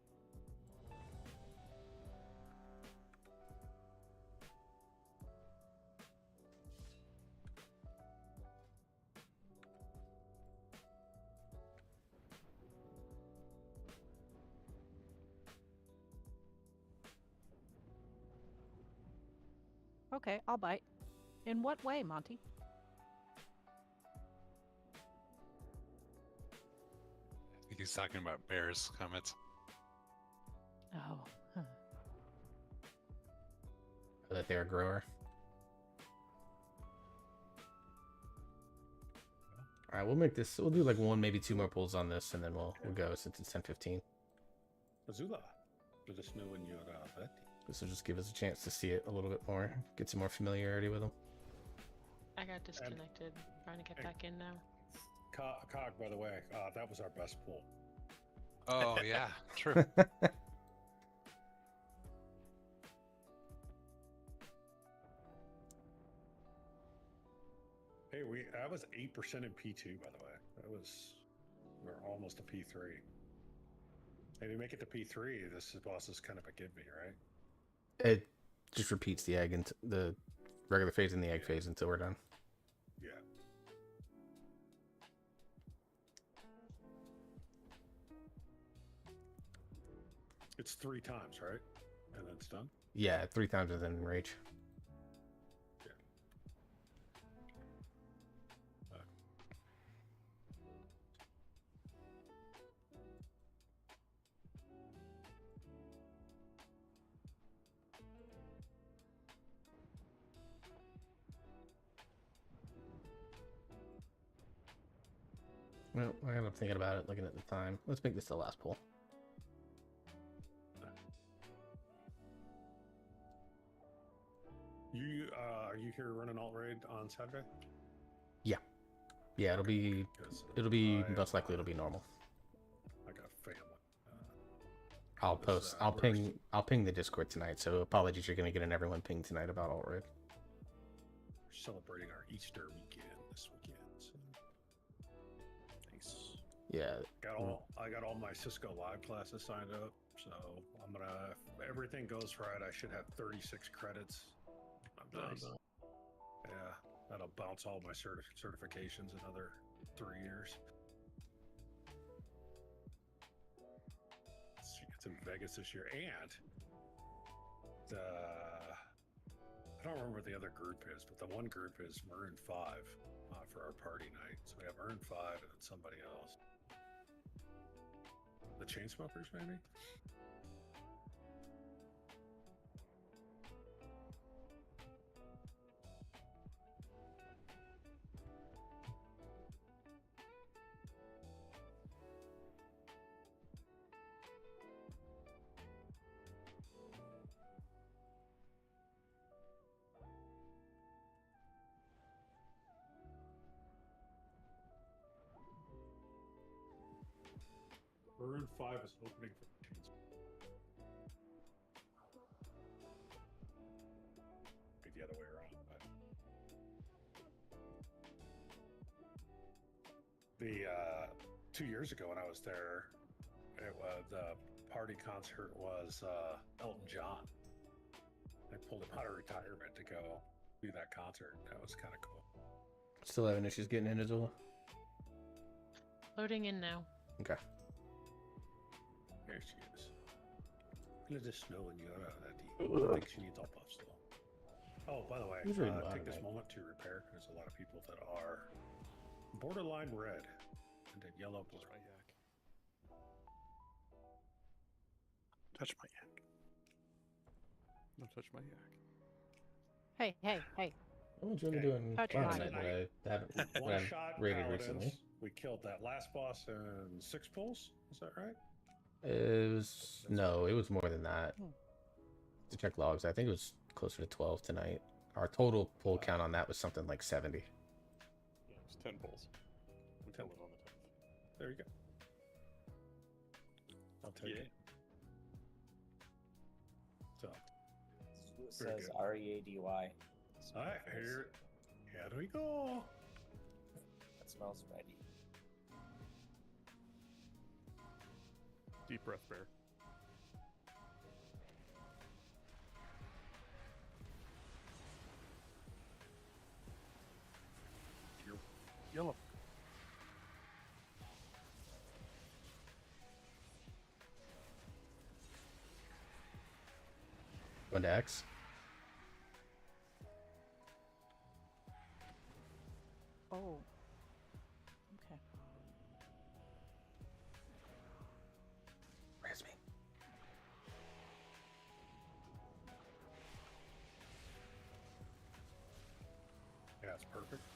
Okay, I'll bite. In what way, Monty? I think he's talking about bears comments. Oh. Huh. That they're a grower. All right, we'll make this. We'll do like one, maybe two more pulls on this, and then we'll go since it's 10:15. Azula, this new in your This will just give us a chance to see it a little bit more, get some more familiarity with them. I got disconnected. Trying to get back in now. Cog, by the way, that was our best pull. Oh yeah, true. Hey, that was 8% in P2, by the way. We're almost a P3. If you make it to P3, this boss is kind of a give me, right? It just repeats the egg and the regular phase and the egg phase until we're done. Yeah. It's 3 times, right? And then it's done? Yeah, 3 times and then rage. Well, I ended up thinking about it, looking at the time. Let's make this the last poll. You are you here running alt raid on Saturday? Yeah. Yeah, it'll be most likely it'll be normal. I got family. I'll post. I'll ping the Discord tonight. So apologies, you're gonna get an everyone ping tonight about alt raid. We're celebrating our Easter weekend this weekend. So. Nice. Yeah. I got all my Cisco live classes signed up. So I'm gonna. If everything goes right, I should have 36 credits. I'm done. Nice. Yeah, that'll bounce all my certifications another 3 years. It's in Vegas this year, and I don't remember what the other group is, but the one group is Maroon 5 for our party night. So we have Maroon 5 and then somebody else. The Chainsmokers, maybe? Maroon 5 is opening for the Maybe the other way around. But the 2 years ago when I was there, it was the party concert was Elton John. They pulled him out of retirement to go do that concert. That was kind of cool. Still having issues getting in, Azula? Loading in now. Okay. There she is. Let it snow and you're out of that deep. I think she needs all puffs though. Oh, by the way, take this moment to repair. There's a lot of people that are borderline red and then yellow blood. Touch my yak. No, touch my yak. Hey, hey, hey. I'm enjoying doing Touch fine mine. tonight, but I haven't One what I've shot rated paladins. recently. We killed that last boss in 6 pulls. Is that right? It was more than that. To check logs, I think it was closer to 12 tonight. Our total pull count on that was something like 70. Yeah, it was 10 pulls. We killed it on the 10th. There you go. I'll take it. So, It very says good. READY. All right, here we go. That smells ready. Deep breath, bear. Yellow. Going to X. Oh. Okay. Where's me? Yeah, it's perfect.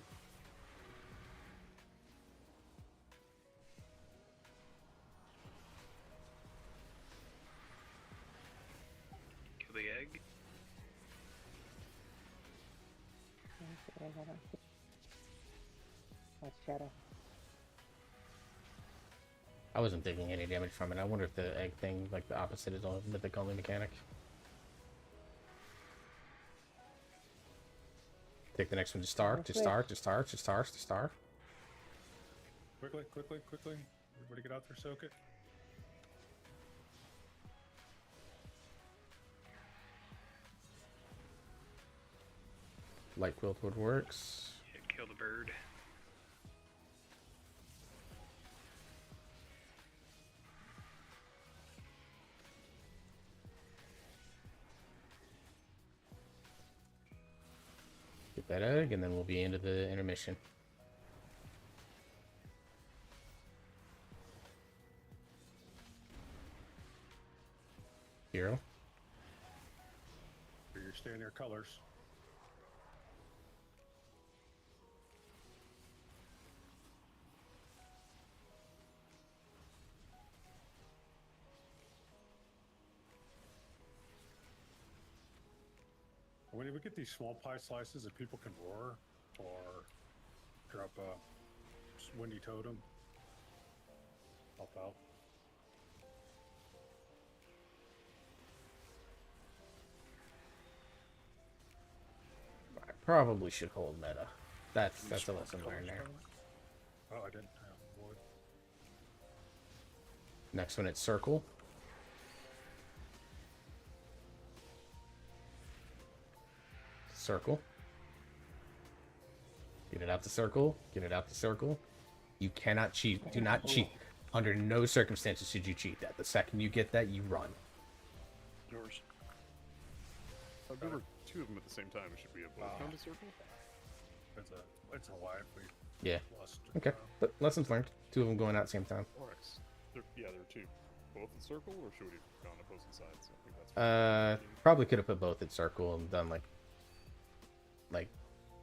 Kill the egg. That's Shadow. I wasn't taking any damage from it. I wonder if the egg thing, like the opposite, is a mythic only mechanic. Take the next one to star, to star, to star, to star, to star. Quickly. Everybody get out there, soak it. Light quilt wood works. Yeah, kill the bird. Get that egg, and then we'll be into the intermission. Hero. For your stand your colors. when we get these small pie slices that people can roar or drop a windy totem, help out. I probably should hold meta. That's a lesson learned there. Oh, I didn't have wood. Next one, it's circle. Circle. Get it out the circle. Get it out the circle. You cannot cheat. Do not cheat. Under no circumstances should you cheat that. The second you get that, you run. Yours. I've there were two of them at the same time. Should we have both gone to circle? It's a lie if we Yeah. lost. Okay. But lessons learned. Two of them going out at the same time. Yeah, there are two. Both in circle, or should we have gone opposite sides? I think that's Probably could have put both in circle and done like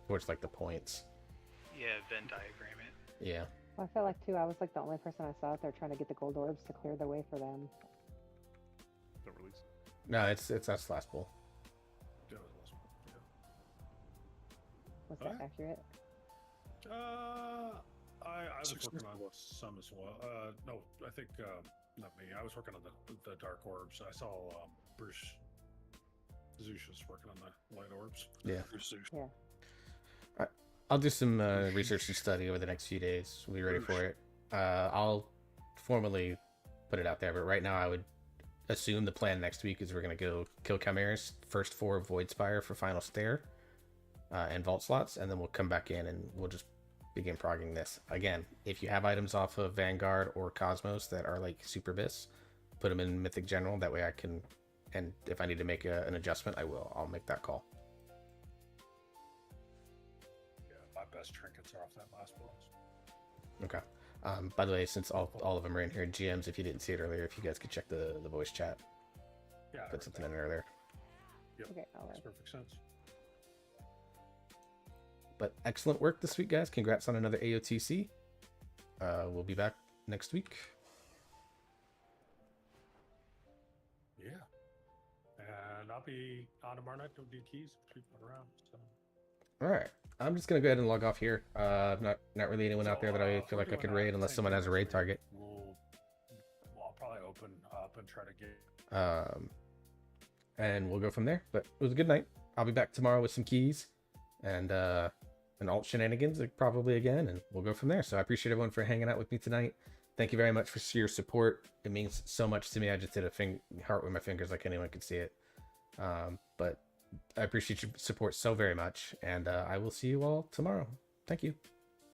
towards like the points. Yeah, Venn diagram it. Yeah. Well, I felt like too. I was like the only person I saw out there trying to get the gold orbs to clear the way for them. Don't release. No, it's us last pull. Was that accurate? I was working on some as well. No, I think not me. I was working on the dark orbs. I saw Bruce Zeus was working on the light orbs. Yeah. Bruce Zeus. Yeah. I'll do some research and study over the next few days. We'll be ready for it. I'll formally put it out there, but right now I would assume the plan next week is we're going to go kill Chimeras, first 4 Void Spire for final stare, and vault slots, and then we'll come back in and we'll just begin progging this. Again, if you have items off of Vanguard or Cosmos that are like Super Bis, put them in Mythic General. That way I can, and if I need to make an adjustment, I will. I'll make that call. My best trinkets are off that last boss. Okay. By the way, since all of them are in here, GMs, if you didn't see it earlier, if you guys could check the voice chat. Yeah. Put something in earlier. Yep. Okay, makes perfect sense. But excellent work this week, guys. Congrats on another AOTC. We'll be back next week. Yeah. And I'll be on tomorrow night to do keys, people around. So. All right. I'm just gonna go ahead and log off here. Not really anyone out there that I feel like I could raid unless someone has a raid target. I'll probably open up and try to get. And we'll go from there. But it was a good night. I'll be back tomorrow with some keys and alt shenanigans probably again, and we'll go from there. So I appreciate everyone for hanging out with me tonight. Thank you very much for your support. It means so much to me. I just did a heart with my fingers like anyone could see it. But I appreciate your support so very much, and I will see you all tomorrow. Thank you.